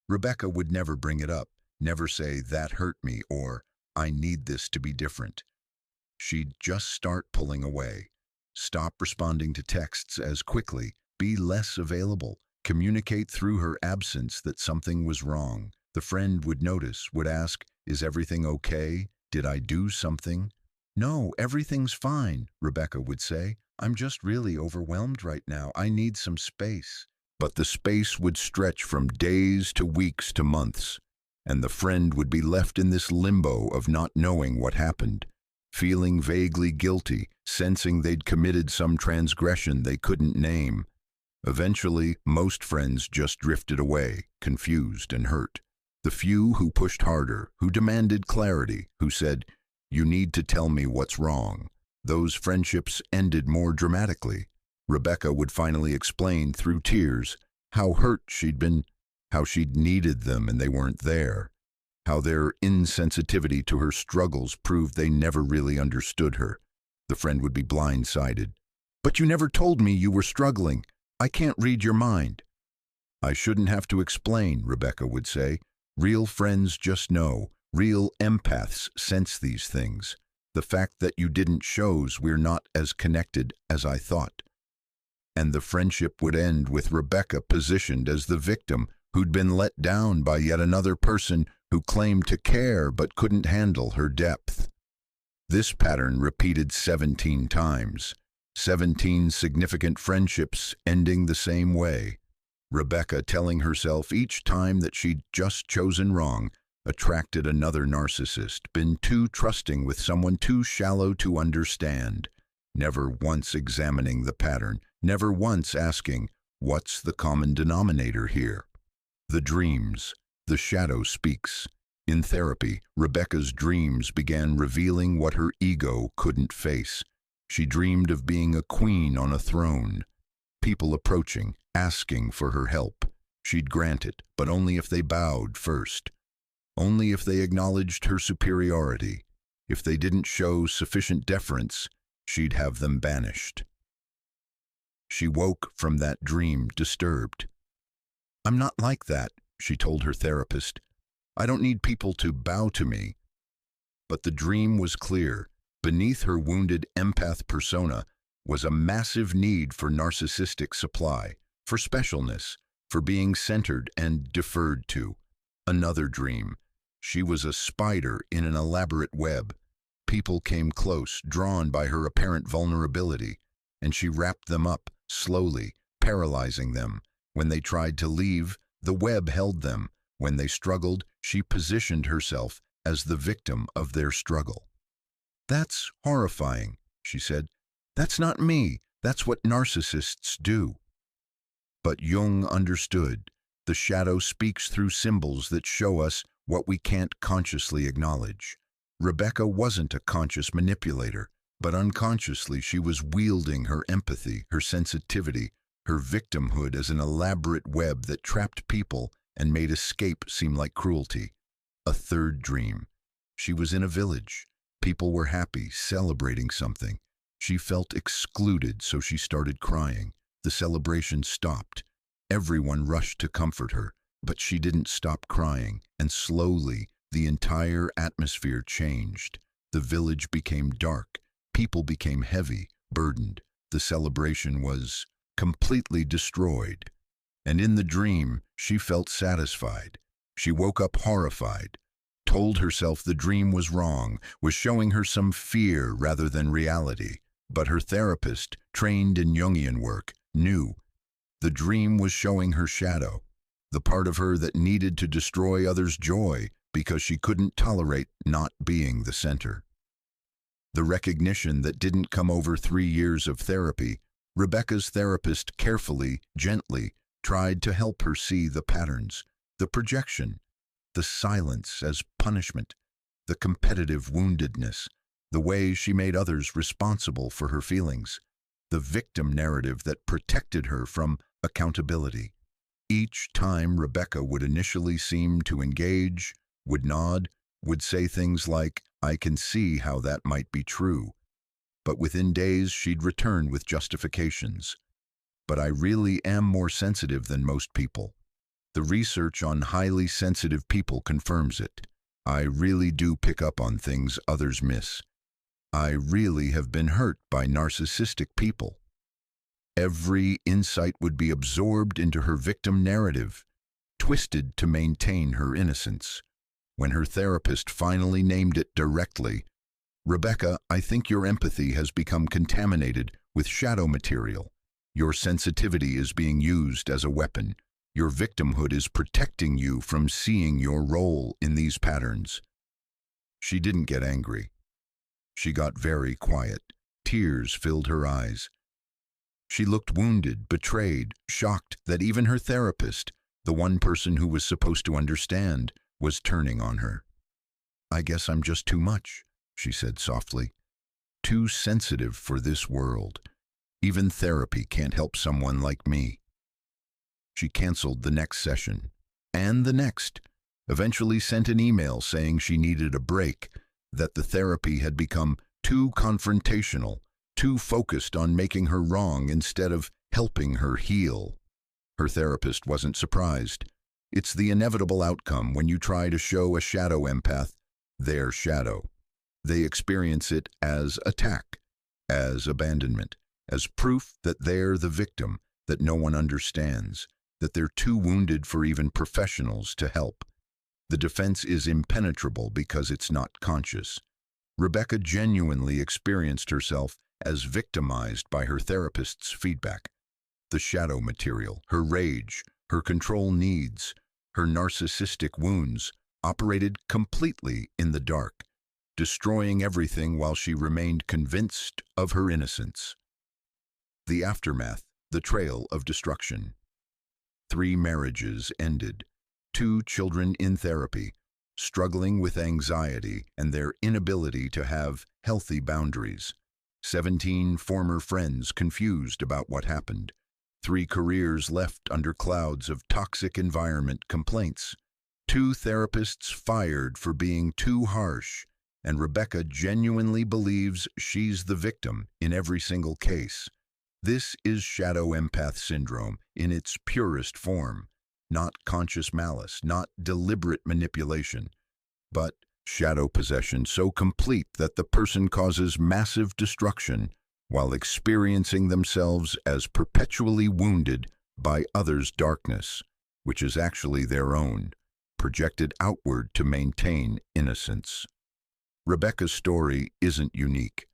Rebecca would never bring it up, never say, "That hurt me," or "I need this to be different." She'd just start pulling away, stop responding to texts as quickly, be less available, communicate through her absence that something was wrong. The friend would notice, would ask, "Is everything okay? Did I do something?" "No, everything's fine," Rebecca would say. "I'm just really overwhelmed right now. I need some space." But the space would stretch from days to weeks to months, and the friend would be left in this limbo of not knowing what happened, feeling vaguely guilty, sensing they'd committed some transgression they couldn't name. Eventually, most friends just drifted away, confused and hurt. The few who pushed harder, who demanded clarity, who said, "You need to tell me what's wrong," those friendships ended more dramatically. Rebecca would finally explain through tears how hurt she'd been, how she'd needed them and they weren't there, how their insensitivity to her struggles proved they never really understood her. The friend would be blindsided. "But you never told me you were struggling. I can't read your mind." "I shouldn't have to explain," Rebecca would say. "Real friends just know. Real empaths sense these things. The fact that you didn't shows we're not as connected as I thought." And the friendship would end with Rebecca positioned as the victim who'd been let down by yet another person who claimed to care but couldn't handle her depth. This pattern repeated 17 times, 17 significant friendships ending the same way. Rebecca telling herself each time that she'd just chosen wrong, attracted another narcissist, been too trusting with someone too shallow to understand, never once examining the pattern, never once asking, "What's the common denominator here?" The dreams. The shadow speaks. In therapy, Rebecca's dreams began revealing what her ego couldn't face. She dreamed of being a queen on a throne, people approaching, asking for her help. She'd grant it, but only if they bowed first. Only if they acknowledged her superiority. If they didn't show sufficient deference, she'd have them banished. She woke from that dream disturbed. "I'm not like that," she told her therapist. "I don't need people to bow to me." But the dream was clear. Beneath her wounded empath persona was a massive need for narcissistic supply, for specialness, for being centered and deferred to. Another dream. She was a spider in an elaborate web. People came close, drawn by her apparent vulnerability, and she wrapped them up, slowly, paralyzing them. When they tried to leave, the web held them. When they struggled, she positioned herself as the victim of their struggle. "That's horrifying," she said. "That's not me. That's what narcissists do." But Jung understood. The shadow speaks through symbols that show us what we can't consciously acknowledge. Rebecca wasn't a conscious manipulator, but unconsciously she was wielding her empathy, her sensitivity, her victimhood as an elaborate web that trapped people and made escape seem like cruelty. A third dream. She was in a village. People were happy, celebrating something. She felt excluded, so she started crying. The celebration stopped. Everyone rushed to comfort her, but she didn't stop crying, and slowly the entire atmosphere changed. The village became dark. People became heavy, burdened. The celebration was completely destroyed. And in the dream, she felt satisfied. She woke up horrified, told herself the dream was wrong, was showing her some fear rather than reality. But her therapist, trained in Jungian work, knew the dream was showing her shadow, the part of her that needed to destroy others' joy because she couldn't tolerate not being the center. The recognition that didn't come over 3 years of therapy, Rebecca's therapist carefully, gently, tried to help her see the patterns, the projection, the silence as punishment, the competitive woundedness, the way she made others responsible for her feelings, the victim narrative that protected her from accountability. Each time Rebecca would initially seem to engage, would nod, would say things like, I can see how that might be true. But within days, she'd return with justifications. But I really am more sensitive than most people. The research on highly sensitive people confirms it. I really do pick up on things others miss. I really have been hurt by narcissistic people. Every insight would be absorbed into her victim narrative, twisted to maintain her innocence. When her therapist finally named it directly, "Rebecca, I think your empathy has become contaminated with shadow material. Your sensitivity is being used as a weapon. Your victimhood is protecting you from seeing your role in these patterns." She didn't get angry. She got very quiet. Tears filled her eyes. She looked wounded, betrayed, shocked that even her therapist, the one person who was supposed to understand, was turning on her. "I guess I'm just too much," she said softly. "Too sensitive for this world. Even therapy can't help someone like me." She canceled the next session, and the next, eventually sent an email saying she needed a break, that the therapy had become too confrontational, too focused on making her wrong instead of helping her heal. Her therapist wasn't surprised. It's the inevitable outcome when you try to show a shadow empath their shadow. They experience it as attack, as abandonment, as proof that they're the victim, that no one understands, that they're too wounded for even professionals to help. The defense is impenetrable because it's not conscious. Rebecca genuinely experienced herself as victimized by her therapist's feedback. The shadow material, her rage, her control needs, her narcissistic wounds operated completely in the dark, destroying everything while she remained convinced of her innocence. The aftermath, the trail of destruction. 3 marriages ended, 2 children in therapy, struggling with anxiety and their inability to have healthy boundaries. 17 former friends confused about what happened. 3 careers left under clouds of toxic environment complaints. 2 therapists fired for being too harsh, and Rebecca genuinely believes she's the victim in every single case. This is Shadow Empath Syndrome in its purest form. Not conscious malice, not deliberate manipulation, but shadow possession so complete that the person causes massive destruction while experiencing themselves as perpetually wounded by others' darkness, which is actually their own, projected outward to maintain innocence. Rebecca's story isn't unique.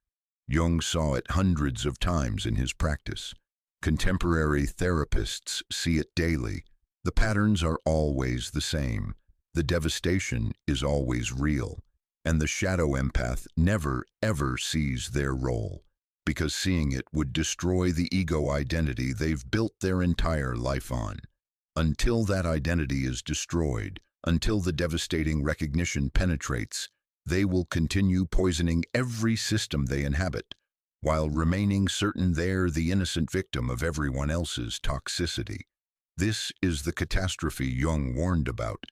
Jung saw it hundreds of times in his practice. Contemporary therapists see it daily. The patterns are always the same. The devastation is always real. And the shadow empath never, ever sees their role, because seeing it would destroy the ego identity they've built their entire life on. Until that identity is destroyed, until the devastating recognition penetrates, they will continue poisoning every system they inhabit, while remaining certain they're the innocent victim of everyone else's toxicity. This is the catastrophe Jung warned about,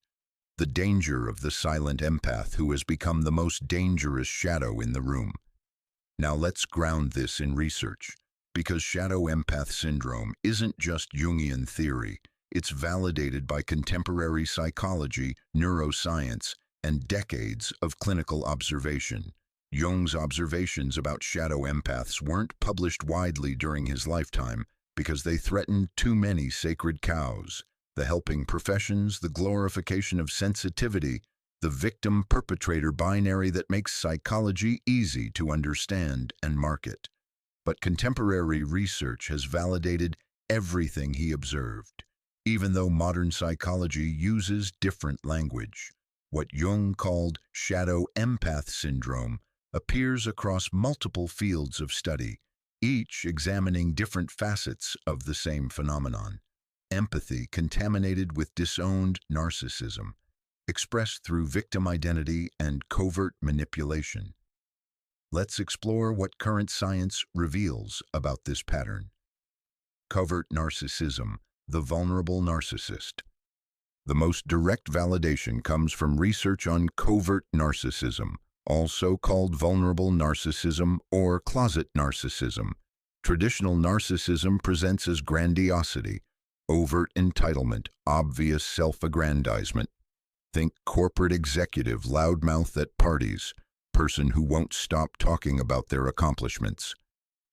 the danger of the silent empath who has become the most dangerous shadow in the room. Now let's ground this in research, because Shadow Empath Syndrome isn't just Jungian theory, it's validated by contemporary psychology, neuroscience, and decades of clinical observation. Jung's observations about shadow empaths weren't published widely during his lifetime because they threatened too many sacred cows, the helping professions, the glorification of sensitivity, the victim-perpetrator binary that makes psychology easy to understand and market. But contemporary research has validated everything he observed, even though modern psychology uses different language. What Jung called Shadow Empath Syndrome appears across multiple fields of study, each examining different facets of the same phenomenon. Empathy contaminated with disowned narcissism, expressed through victim identity and covert manipulation. Let's explore what current science reveals about this pattern. Covert narcissism, the vulnerable narcissist. The most direct validation comes from research on covert narcissism, also called vulnerable narcissism or closet narcissism. Traditional narcissism presents as grandiosity, overt entitlement, obvious self-aggrandizement. Think corporate executive, loudmouth at parties, person who won't stop talking about their accomplishments.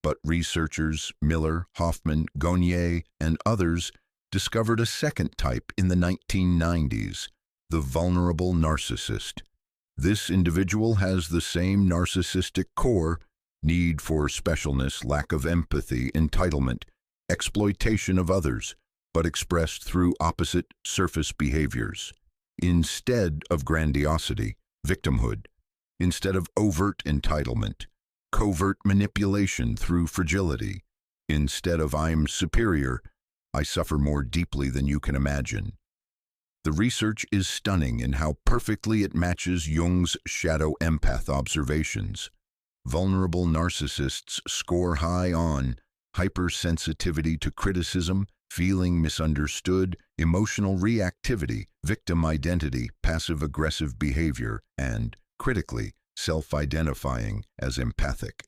But researchers Miller, Hoffman, Gonier, and others discovered a second type in the 1990s, the vulnerable narcissist. This individual has the same narcissistic core, need for specialness, lack of empathy, entitlement, exploitation of others, but expressed through opposite surface behaviors. Instead of grandiosity, victimhood. Instead of overt entitlement, covert manipulation through fragility. Instead of I'm superior, I suffer more deeply than you can imagine. The research is stunning in how perfectly it matches Jung's shadow empath observations. Vulnerable narcissists score high on hypersensitivity to criticism, feeling misunderstood, emotional reactivity, victim identity, passive-aggressive behavior, and, critically, self-identifying as empathic.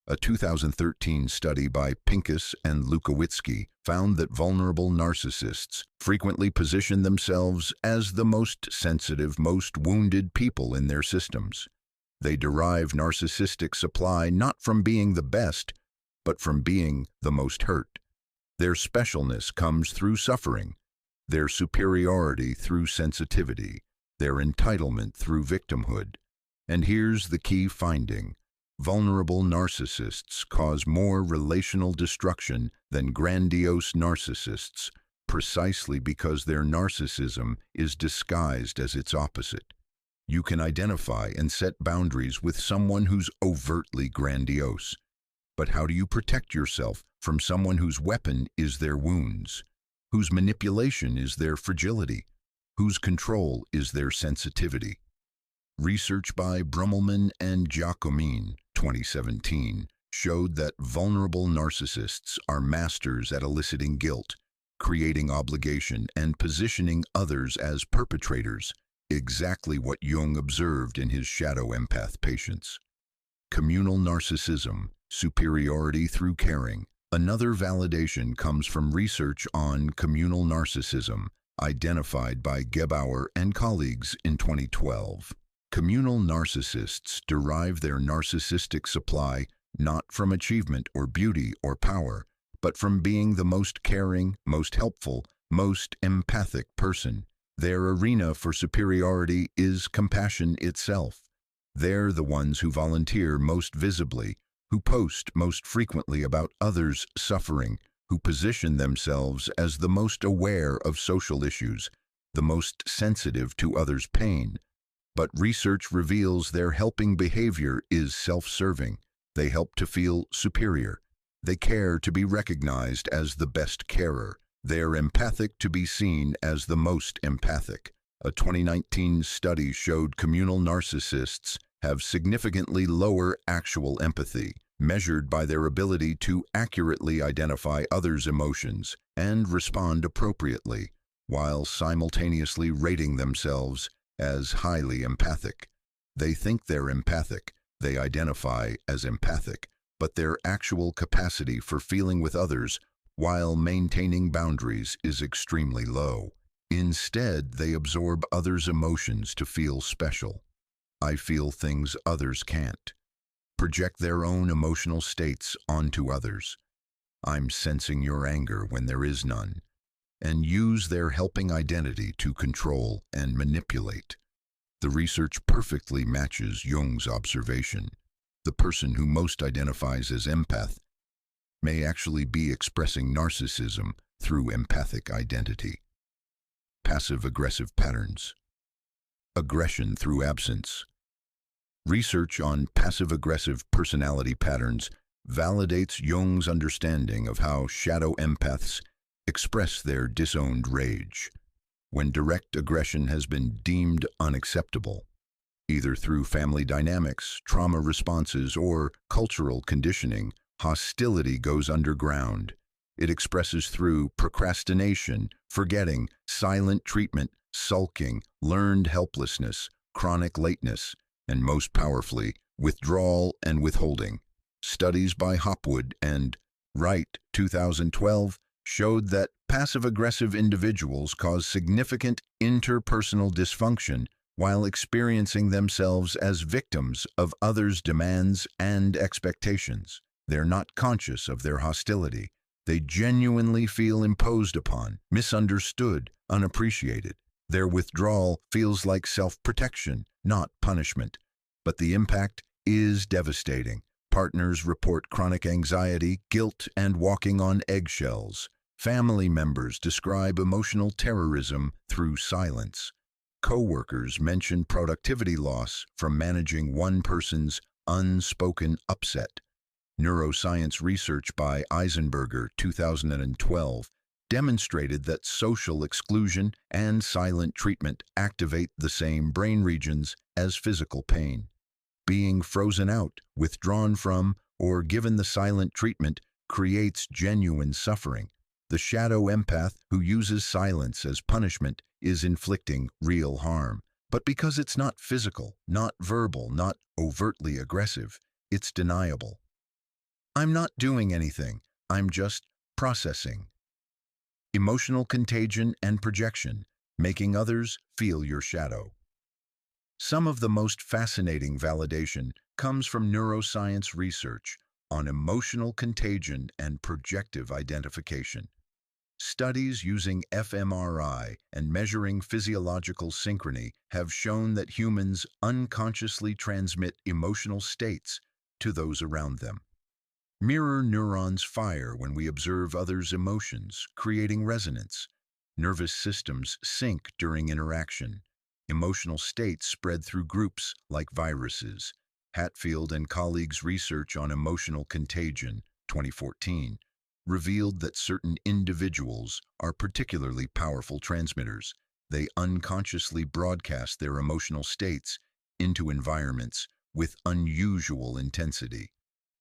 A 2013 study by Pincus and Lukowitsky found that vulnerable narcissists frequently position themselves as the most sensitive, most wounded people in their systems. They derive narcissistic supply not from being the best, but from being the most hurt. Their specialness comes through suffering, their superiority through sensitivity, their entitlement through victimhood. And here's the key finding. Vulnerable narcissists cause more relational destruction than grandiose narcissists, precisely because their narcissism is disguised as its opposite. You can identify and set boundaries with someone who's overtly grandiose. But how do you protect yourself from someone whose weapon is their wounds, whose manipulation is their fragility, whose control is their sensitivity? Research by Brummelman and Giacomini, 2017, showed that vulnerable narcissists are masters at eliciting guilt, creating obligation, and positioning others as perpetrators, exactly what Jung observed in his shadow empath patients. Communal narcissism, superiority through caring. Another validation comes from research on communal narcissism, identified by Gebauer and colleagues in 2012. Communal narcissists derive their narcissistic supply not from achievement or beauty or power, but from being the most caring, most helpful, most empathic person. Their arena for superiority is compassion itself. They're the ones who volunteer most visibly, who post most frequently about others' suffering, who position themselves as the most aware of social issues, the most sensitive to others' pain. But research reveals their helping behavior is self-serving. They help to feel superior. They care to be recognized as the best carer. They're empathic to be seen as the most empathic. A 2019 study showed communal narcissists have significantly lower actual empathy, measured by their ability to accurately identify others' emotions and respond appropriately, while simultaneously rating themselves as highly empathic. They think they're empathic, they identify as empathic, but their actual capacity for feeling with others while maintaining boundaries is extremely low. Instead, they absorb others' emotions to feel special. I feel things others can't. Project their own emotional states onto others. I'm sensing your anger when there is none. And use their helping identity to control and manipulate. The research perfectly matches Jung's observation. The person who most identifies as empath may actually be expressing narcissism through empathic identity. Passive-aggressive patterns. Aggression through absence. Research on passive-aggressive personality patterns validates Jung's understanding of how shadow empaths express their disowned rage, when direct aggression has been deemed unacceptable, either through family dynamics, trauma responses, or cultural conditioning. Hostility goes underground. It expresses through procrastination, forgetting, silent treatment, sulking, learned helplessness, chronic lateness, and most powerfully, withdrawal and withholding. Studies by Hopwood and Wright, 2012, showed that passive-aggressive individuals cause significant interpersonal dysfunction while experiencing themselves as victims of others' demands and expectations. They're not conscious of their hostility. They genuinely feel imposed upon, misunderstood, unappreciated. Their withdrawal feels like self-protection, not punishment. But the impact is devastating. Partners report chronic anxiety, guilt, and walking on eggshells. Family members describe emotional terrorism through silence. Co-workers mention productivity loss from managing one person's unspoken upset. Neuroscience research by Eisenberger, 2012, demonstrated that social exclusion and silent treatment activate the same brain regions as physical pain. Being frozen out, withdrawn from, or given the silent treatment creates genuine suffering. The shadow empath who uses silence as punishment is inflicting real harm. But because it's not physical, not verbal, not overtly aggressive, it's deniable. I'm not doing anything, I'm just processing. Emotional contagion and projection, making others feel your shadow. Some of the most fascinating validation comes from neuroscience research on emotional contagion and projective identification. Studies using fMRI and measuring physiological synchrony have shown that humans unconsciously transmit emotional states to those around them. Mirror neurons fire when we observe others' emotions, creating resonance. Nervous systems sync during interaction. Emotional states spread through groups like viruses. Hatfield and colleagues' research on emotional contagion, 2014, revealed that certain individuals are particularly powerful transmitters. They unconsciously broadcast their emotional states into environments with unusual intensity.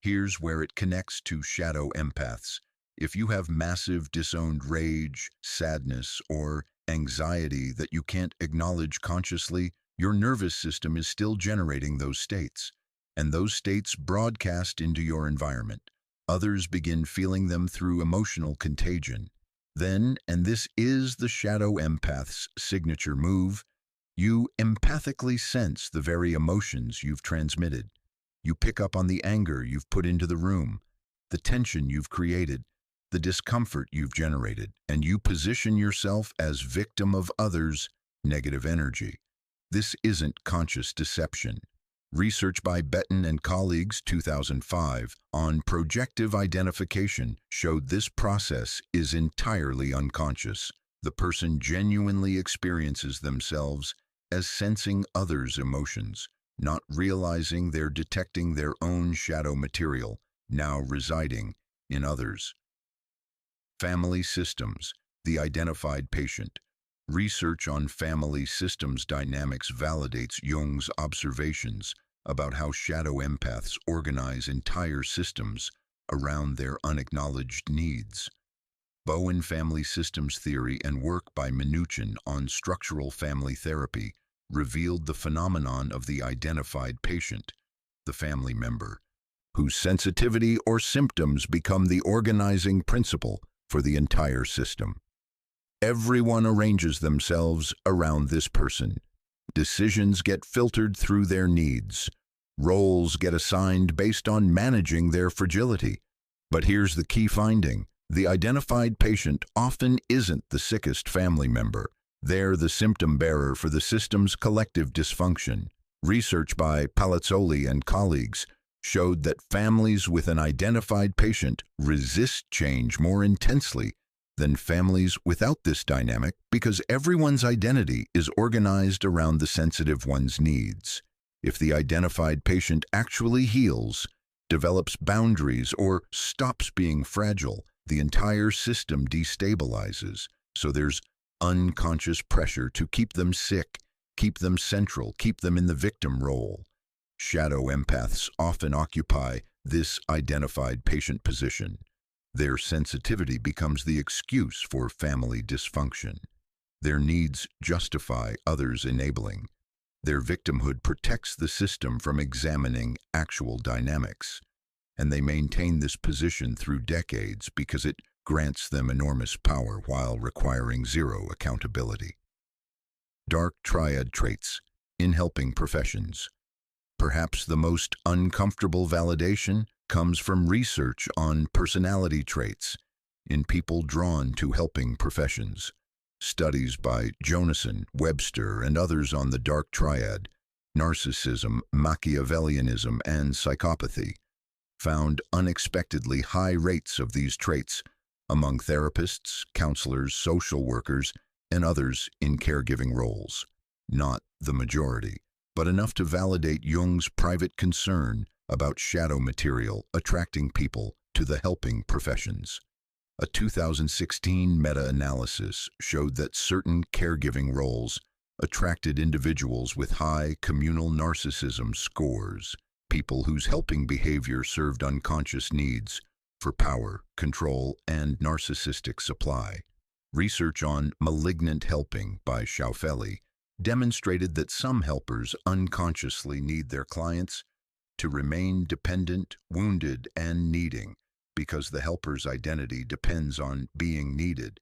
Here's where it connects to shadow empaths. If you have massive disowned rage, sadness, or anxiety that you can't acknowledge consciously, your nervous system is still generating those states, and those states broadcast into your environment. Others begin feeling them through emotional contagion. Then, and this is the shadow empath's signature move, you empathically sense the very emotions you've transmitted. You pick up on the anger you've put into the room, the tension you've created, the discomfort you've generated, and you position yourself as victim of others' negative energy. This isn't conscious deception. Research by Betten and colleagues, 2005, on projective identification showed this process is entirely unconscious. The person genuinely experiences themselves as sensing others' emotions, not realizing they're detecting their own shadow material, now residing in others. Family systems, the identified patient. Research on family systems dynamics validates Jung's observations about how shadow empaths organize entire systems around their unacknowledged needs. Bowen family systems theory and work by Minuchin on structural family therapy revealed the phenomenon of the identified patient, the family member, whose sensitivity or symptoms become the organizing principle for the entire system. Everyone arranges themselves around this person. Decisions get filtered through their needs. Roles get assigned based on managing their fragility. But here's the key finding. The identified patient often isn't the sickest family member. They're the symptom bearer for the system's collective dysfunction. Research by Palazzoli and colleagues showed that families with an identified patient resist change more intensely than families without this dynamic because everyone's identity is organized around the sensitive one's needs. If the identified patient actually heals, develops boundaries, or stops being fragile, the entire system destabilizes. So there's unconscious pressure to keep them sick, keep them central, keep them in the victim role. Shadow empaths often occupy this identified patient position. Their sensitivity becomes the excuse for family dysfunction. Their needs justify others' enabling. Their victimhood protects the system from examining actual dynamics, and they maintain this position through decades because it grants them enormous power while requiring zero accountability. Dark triad traits in helping professions. Perhaps the most uncomfortable validation comes from research on personality traits in people drawn to helping professions. Studies by Jonason, Webster, and others on the dark triad, narcissism, Machiavellianism, and psychopathy, found unexpectedly high rates of these traits among therapists, counselors, social workers, and others in caregiving roles. Not the majority, but enough to validate Jung's private concern about shadow material attracting people to the helping professions. A 2016 meta-analysis showed that certain caregiving roles attracted individuals with high communal narcissism scores, people whose helping behavior served unconscious needs for power, control, and narcissistic supply. Research on malignant helping by Schaufeli demonstrated that some helpers unconsciously need their clients to remain dependent, wounded, and needing, because the helper's identity depends on being needed.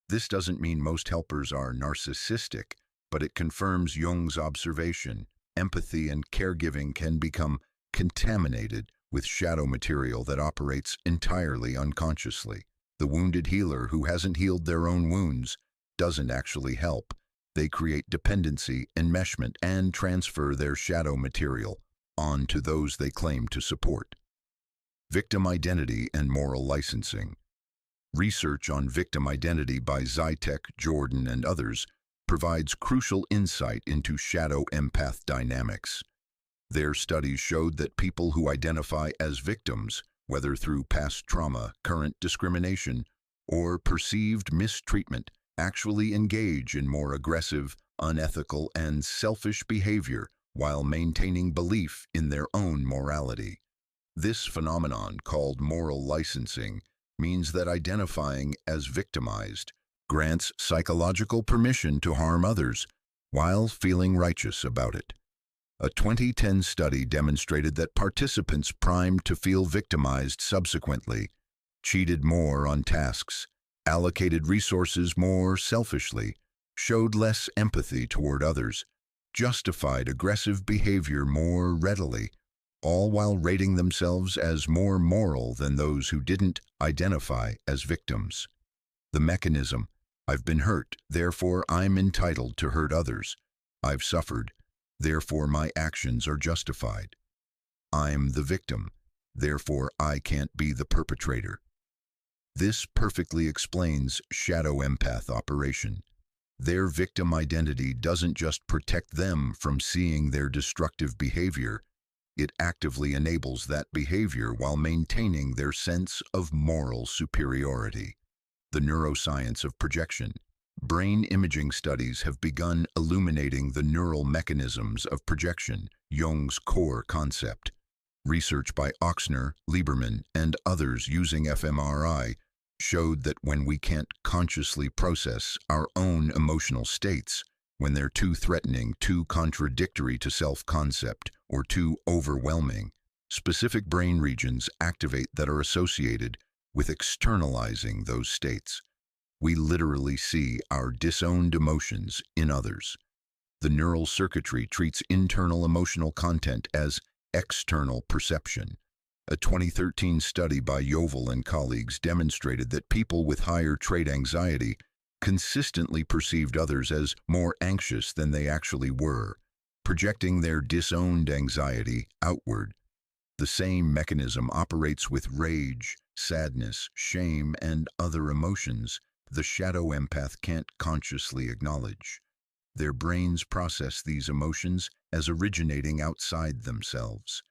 This doesn't mean most helpers are narcissistic, but it confirms Jung's observation. Empathy and caregiving can become contaminated with shadow material that operates entirely unconsciously. The wounded healer who hasn't healed their own wounds doesn't actually help. They create dependency, enmeshment, and transfer their shadow material onto those they claim to support. Victim identity and moral licensing. Research on victim identity by Zytek, Jordan, and others provides crucial insight into shadow empath dynamics. Their studies showed that people who identify as victims, whether through past trauma, current discrimination, or perceived mistreatment, actually engage in more aggressive, unethical, and selfish behavior while maintaining belief in their own morality. This phenomenon, called moral licensing, means that identifying as victimized grants psychological permission to harm others while feeling righteous about it. A 2010 study demonstrated that participants primed to feel victimized subsequently cheated more on tasks, allocated resources more selfishly, showed less empathy toward others, justified aggressive behavior more readily, all while rating themselves as more moral than those who didn't identify as victims. The mechanism: I've been hurt, therefore I'm entitled to hurt others. I've suffered, therefore my actions are justified. I'm the victim, therefore I can't be the perpetrator. This perfectly explains shadow empath operation. Their victim identity doesn't just protect them from seeing their destructive behavior, it actively enables that behavior while maintaining their sense of moral superiority. The neuroscience of projection. Brain imaging studies have begun illuminating the neural mechanisms of projection, Jung's core concept. Research by Ochsner, Lieberman, and others using fMRI showed that when we can't consciously process our own emotional states, when they're too threatening, too contradictory to self-concept, or too overwhelming, specific brain regions activate that are associated with externalizing those states. We literally see our disowned emotions in others. The neural circuitry treats internal emotional content as external perception. A 2013 study by Yovel and colleagues demonstrated that people with higher trait anxiety consistently perceived others as more anxious than they actually were, projecting their disowned anxiety outward. The same mechanism operates with rage, sadness, shame, and other emotions the shadow empath can't consciously acknowledge. Their brains process these emotions as originating outside themselves.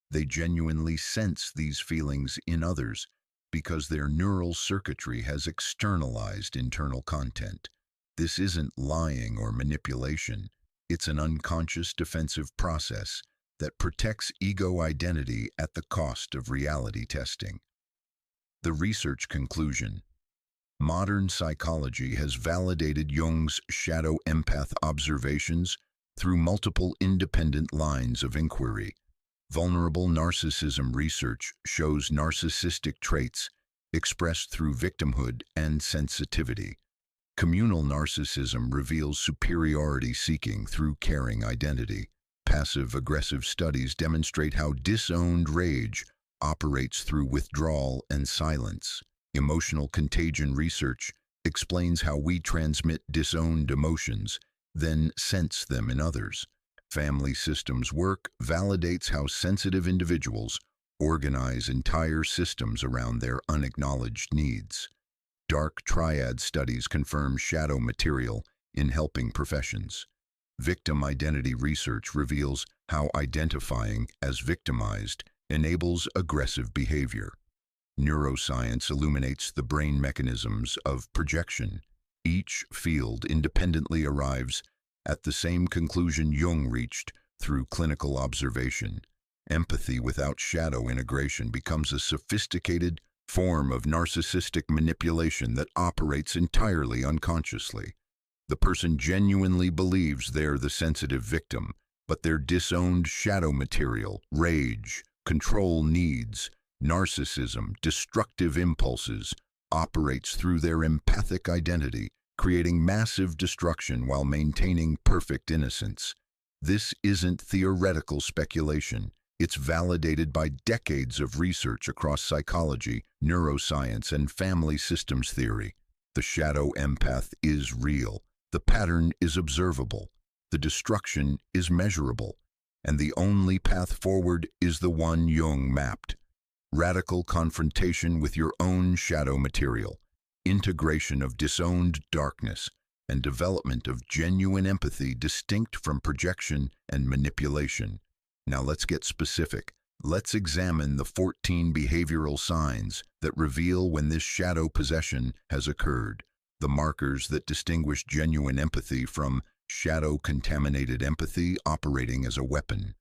They genuinely sense these feelings in others because their neural circuitry has externalized internal content. This isn't lying or manipulation. It's an unconscious defensive process that protects ego identity at the cost of reality testing. The research conclusion. Modern psychology has validated Jung's shadow empath observations through multiple independent lines of inquiry. Vulnerable narcissism research shows narcissistic traits expressed through victimhood and sensitivity. Communal narcissism reveals superiority seeking through caring identity. Passive-aggressive studies demonstrate how disowned rage operates through withdrawal and silence. Emotional contagion research explains how we transmit disowned emotions, then sense them in others. Family systems work validates how sensitive individuals organize entire systems around their unacknowledged needs. Dark triad studies confirm shadow material in helping professions. Victim identity research reveals how identifying as victimized enables aggressive behavior. Neuroscience illuminates the brain mechanisms of projection. Each field independently arrives at the same conclusion Jung reached through clinical observation. Empathy without shadow integration becomes a sophisticated form of narcissistic manipulation that operates entirely unconsciously. The person genuinely believes they're the sensitive victim, but their disowned shadow material, rage, control needs, narcissism, destructive impulses, operates through their empathic identity, creating massive destruction while maintaining perfect innocence. This isn't theoretical speculation. It's validated by decades of research across psychology, neuroscience, and family systems theory. The shadow empath is real. The pattern is observable. The destruction is measurable. And the only path forward is the one Jung mapped. Radical confrontation with your own shadow material, integration of disowned darkness, and development of genuine empathy distinct from projection and manipulation. Now let's get specific. Let's examine the 14 behavioral signs that reveal when this shadow possession has occurred, the markers that distinguish genuine empathy from shadow-contaminated empathy operating as a weapon.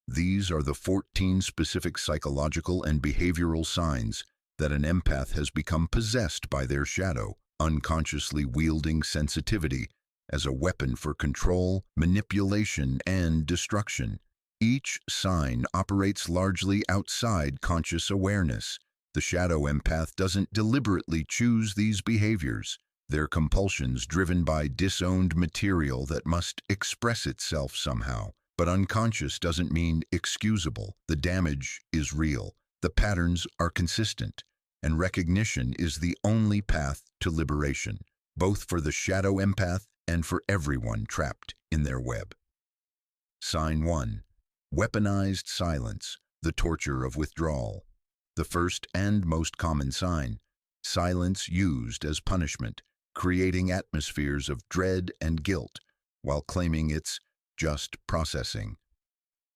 These are the 14 specific psychological and behavioral signs that an empath has become possessed by their shadow, unconsciously wielding sensitivity as a weapon for control, manipulation, and destruction. Each sign operates largely outside conscious awareness. The shadow empath doesn't deliberately choose these behaviors. They're compulsions driven by disowned material that must express itself somehow. But unconscious doesn't mean excusable. The damage is real. The patterns are consistent. And recognition is the only path to liberation, both for the shadow empath and for everyone trapped in their web. Sign 1. Weaponized silence, the torture of withdrawal. The first and most common sign, silence used as punishment, creating atmospheres of dread and guilt while claiming it's just processing.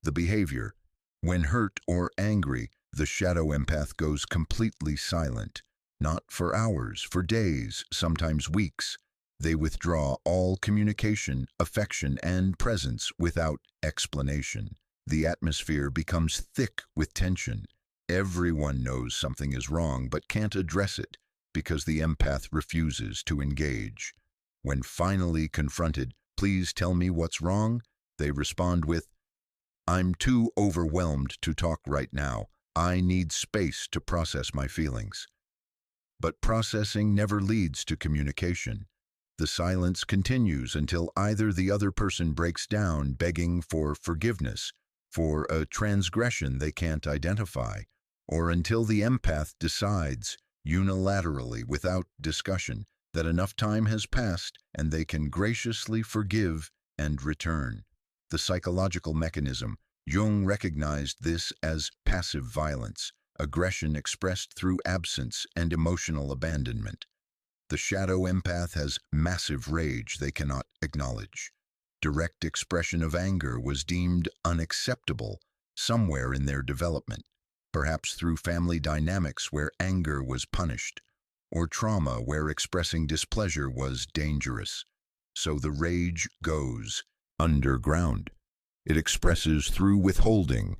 The behavior, when hurt or angry, the shadow empath goes completely silent, not for hours, for days, sometimes weeks. They withdraw all communication, affection, and presence without explanation. The atmosphere becomes thick with tension. Everyone knows something is wrong but can't address it because the empath refuses to engage. When finally confronted, "Please tell me what's wrong," they respond with, "I'm too overwhelmed to talk right now. I need space to process my feelings." But processing never leads to communication. The silence continues until either the other person breaks down, begging for forgiveness for a transgression they can't identify, or until the empath decides, unilaterally, without discussion, that enough time has passed and they can graciously forgive and return. The psychological mechanism, Jung recognized this as passive violence, aggression expressed through absence and emotional abandonment. The shadow empath has massive rage they cannot acknowledge. Direct expression of anger was deemed unacceptable somewhere in their development, perhaps through family dynamics where anger was punished, or trauma where expressing displeasure was dangerous. So the rage goes underground. It expresses through withholding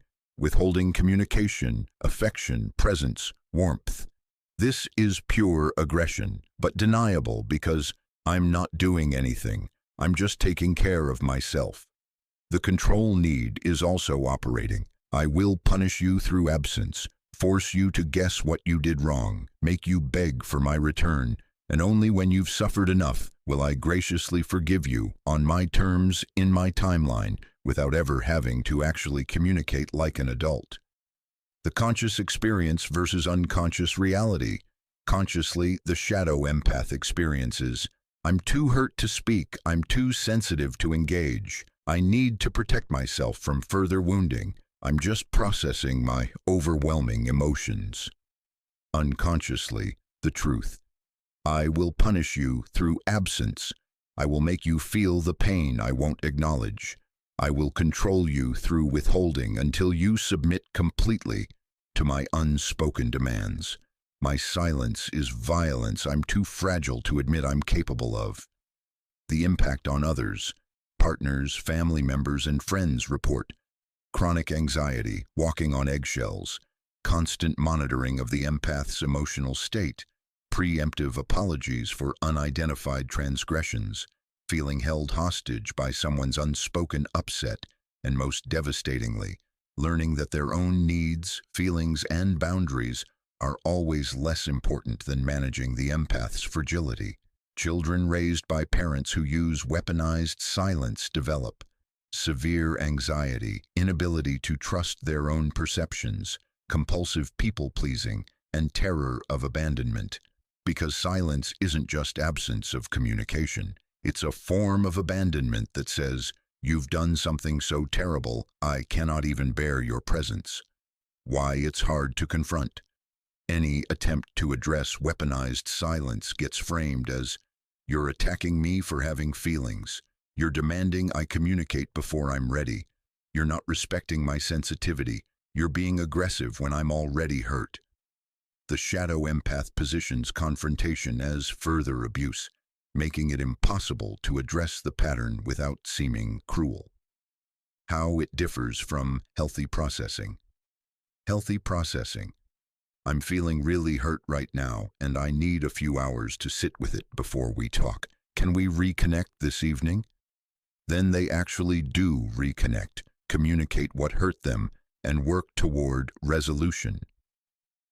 communication, affection, presence, warmth. This is pure aggression, but deniable because I'm not doing anything. I'm just taking care of myself. The control need is also operating. I will punish you through absence, force you to guess what you did wrong, make you beg for my return, and only when you've suffered enough will I graciously forgive you on my terms in my timeline without ever having to actually communicate like an adult. The conscious experience versus unconscious reality. Consciously, the shadow empath experiences, I'm too hurt to speak, I'm too sensitive to engage, I need to protect myself from further wounding, I'm just processing my overwhelming emotions. Unconsciously, the truth. I will punish you through absence. I will make you feel the pain I won't acknowledge. I will control you through withholding until you submit completely to my unspoken demands. My silence is violence I'm too fragile to admit I'm capable of. The impact on others, partners, family members, and friends report chronic anxiety, walking on eggshells, constant monitoring of the empath's emotional state, preemptive apologies for unidentified transgressions, feeling held hostage by someone's unspoken upset, and most devastatingly, learning that their own needs, feelings, and boundaries are always less important than managing the empath's fragility. Children raised by parents who use weaponized silence develop severe anxiety, inability to trust their own perceptions, compulsive people-pleasing, and terror of abandonment. Because silence isn't just absence of communication, it's a form of abandonment that says, you've done something so terrible, I cannot even bear your presence. Why it's hard to confront. Any attempt to address weaponized silence gets framed as, you're attacking me for having feelings. You're demanding I communicate before I'm ready. You're not respecting my sensitivity. You're being aggressive when I'm already hurt. The shadow empath positions confrontation as further abuse, making it impossible to address the pattern without seeming cruel. How it differs from healthy processing. Healthy processing. I'm feeling really hurt right now, and I need a few hours to sit with it before we talk. Can we reconnect this evening? Then they actually do reconnect, communicate what hurt them, and work toward resolution.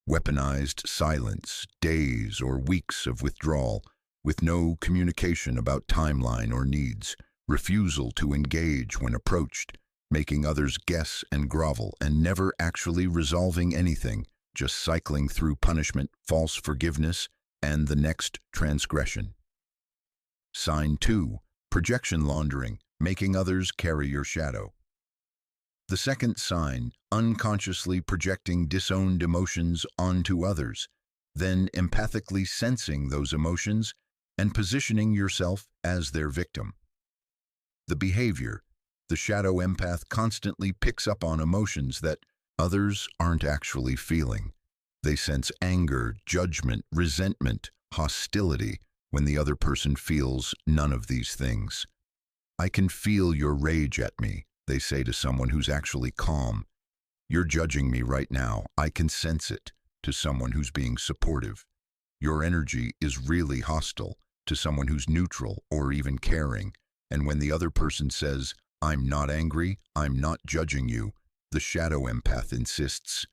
Weaponized silence, days or weeks of withdrawal, with no communication about timeline or needs, refusal to engage when approached, making others guess and grovel, and never actually resolving anything, just cycling through punishment, false forgiveness, and the next transgression. Sign 2. Projection laundering, making others carry your shadow. The second sign, unconsciously projecting disowned emotions onto others, then empathically sensing those emotions and positioning yourself as their victim. The behavior, the shadow empath constantly picks up on emotions that others aren't actually feeling. They sense anger, judgment, resentment, hostility when the other person feels none of these things. I can feel your rage at me, they say to someone who's actually calm. You're judging me right now. I can sense it, to someone who's being supportive. Your energy is really hostile, to someone who's neutral or even caring. And when the other person says, I'm not angry, I'm not judging you, the shadow empath insists,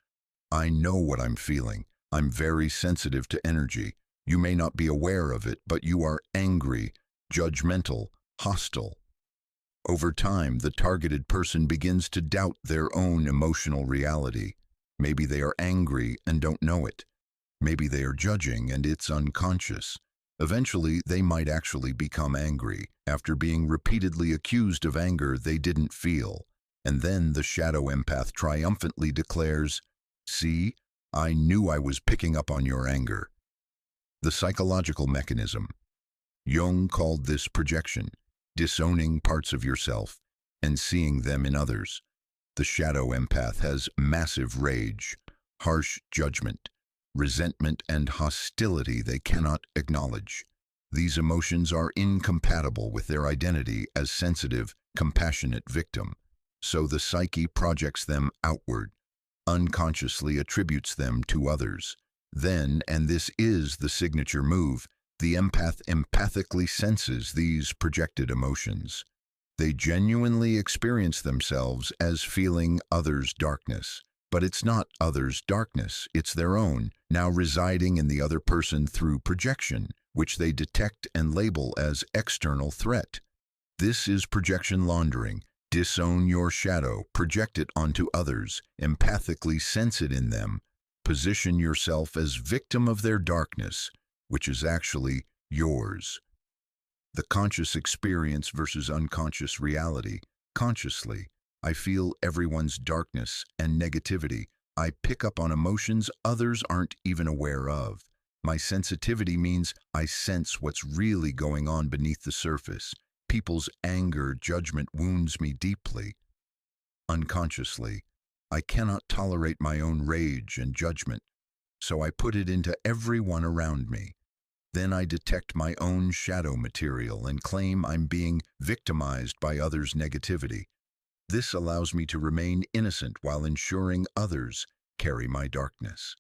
I know what I'm feeling. I'm very sensitive to energy. You may not be aware of it, but you are angry, judgmental, hostile. Over time, the targeted person begins to doubt their own emotional reality. Maybe they are angry and don't know it. Maybe they are judging and it's unconscious. Eventually, they might actually become angry after being repeatedly accused of anger they didn't feel. And then the shadow empath triumphantly declares, see, I knew I was picking up on your anger. The psychological mechanism. Jung called this projection, disowning parts of yourself and seeing them in others. The shadow empath has massive rage, harsh judgment, resentment, and hostility they cannot acknowledge. These emotions are incompatible with their identity as sensitive, compassionate victim. So the psyche projects them outward, unconsciously attributes them to others. Then, and this is the signature move, the empath empathically senses these projected emotions. They genuinely experience themselves as feeling others' darkness. But it's not others' darkness, it's their own, now residing in the other person through projection, which they detect and label as external threat. This is projection laundering. Disown your shadow, project it onto others, empathically sense it in them. Position yourself as victim of their darkness, which is actually yours. The conscious experience versus unconscious reality. Consciously, I feel everyone's darkness and negativity. I pick up on emotions others aren't even aware of. My sensitivity means I sense what's really going on beneath the surface. People's anger, judgment wounds me deeply. Unconsciously, I cannot tolerate my own rage and judgment, so I put it into everyone around me. Then I detect my own shadow material and claim I'm being victimized by others' negativity. This allows me to remain innocent while ensuring others carry my darkness.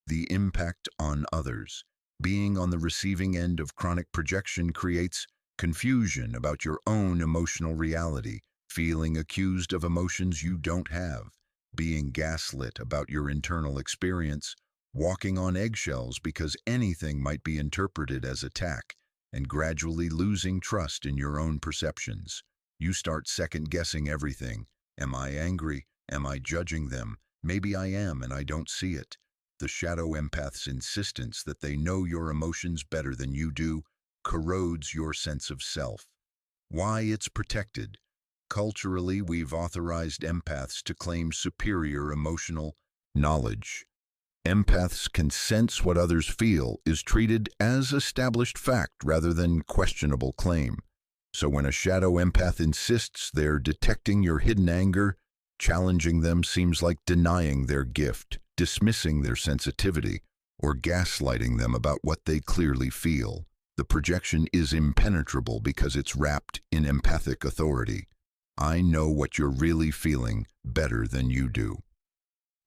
The impact on others. Being on the receiving end of chronic projection creates confusion about your own emotional reality, feeling accused of emotions you don't have, being gaslit about your internal experience, walking on eggshells because anything might be interpreted as attack, and gradually losing trust in your own perceptions. You start second-guessing everything. Am I angry? Am I judging them? Maybe I am and I don't see it. The shadow empath's insistence that they know your emotions better than you do corrodes your sense of self. Why it's protected. Culturally, we've authorized empaths to claim superior emotional knowledge. Empaths can sense what others feel is treated as established fact rather than questionable claim. So when a shadow empath insists they're detecting your hidden anger, challenging them seems like denying their gift, dismissing their sensitivity, or gaslighting them about what they clearly feel. The projection is impenetrable because it's wrapped in empathic authority. I know what you're really feeling better than you do.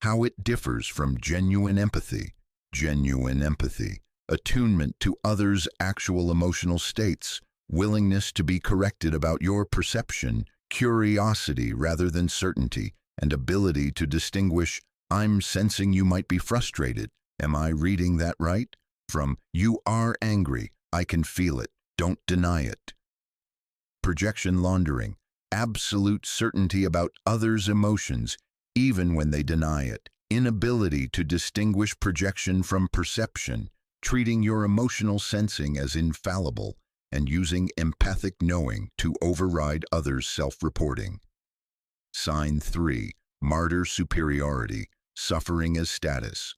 How it differs from genuine empathy. Genuine empathy. Attunement to others' actual emotional states. Willingness to be corrected about your perception. Curiosity rather than certainty. And ability to distinguish, I'm sensing you might be frustrated. Am I reading that right? From, you are angry. I can feel it. Don't deny it. Projection laundering. Absolute certainty about others' emotions, even when they deny it. Inability to distinguish projection from perception, treating your emotional sensing as infallible, and using empathic knowing to override others' self-reporting. Sign 3. Martyr superiority, suffering as status.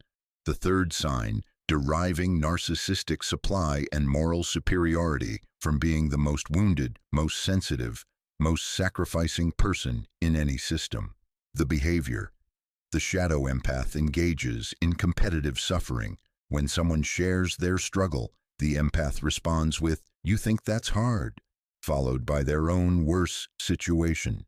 The third sign, deriving narcissistic supply and moral superiority from being the most wounded, most sensitive, most sacrificing person in any system. The behavior. The shadow empath engages in competitive suffering. When someone shares their struggle, the empath responds with, "You think that's hard," followed by their own worse situation.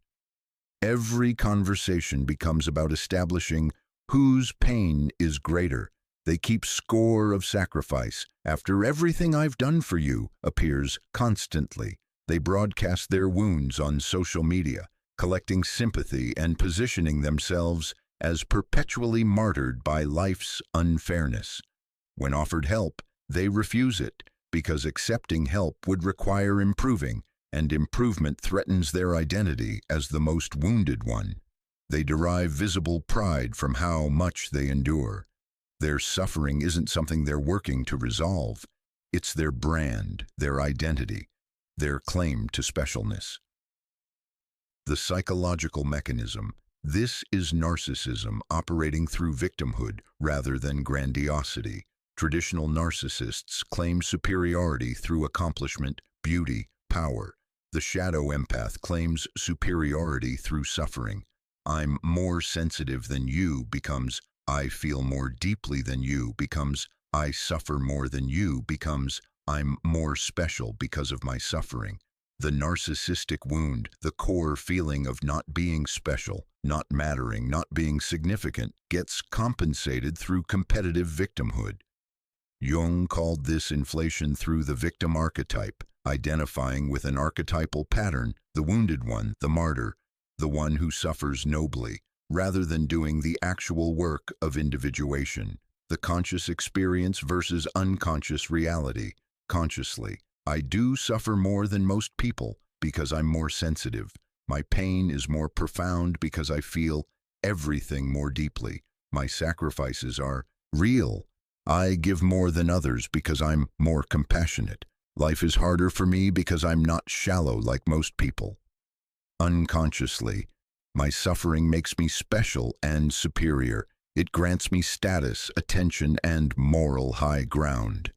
Every conversation becomes about establishing whose pain is greater. They keep score of sacrifice. After everything I've done for you appears constantly. They broadcast their wounds on social media, collecting sympathy and positioning themselves as perpetually martyred by life's unfairness. When offered help, they refuse it because accepting help would require improving, and improvement threatens their identity as the most wounded one. They derive visible pride from how much they endure. Their suffering isn't something they're working to resolve. It's their brand, their identity, their claim to specialness. The psychological mechanism. This is narcissism operating through victimhood rather than grandiosity. Traditional narcissists claim superiority through accomplishment, beauty, power. The shadow empath claims superiority through suffering. I'm more sensitive than you becomes I feel more deeply than you becomes I suffer more than you becomes I'm more special because of my suffering. The narcissistic wound, the core feeling of not being special, not mattering, not being significant, gets compensated through competitive victimhood. Jung called this inflation through the victim archetype. identifying with an archetypal pattern, the wounded one, the martyr, the one who suffers nobly, rather than doing the actual work of individuation. The conscious experience versus unconscious reality. Consciously, I do suffer more than most people because I'm more sensitive. My pain is more profound because I feel everything more deeply. My sacrifices are real. I give more than others because I'm more compassionate. Life is harder for me because I'm not shallow like most people. Unconsciously, my suffering makes me special and superior. It grants me status, attention, and moral high ground.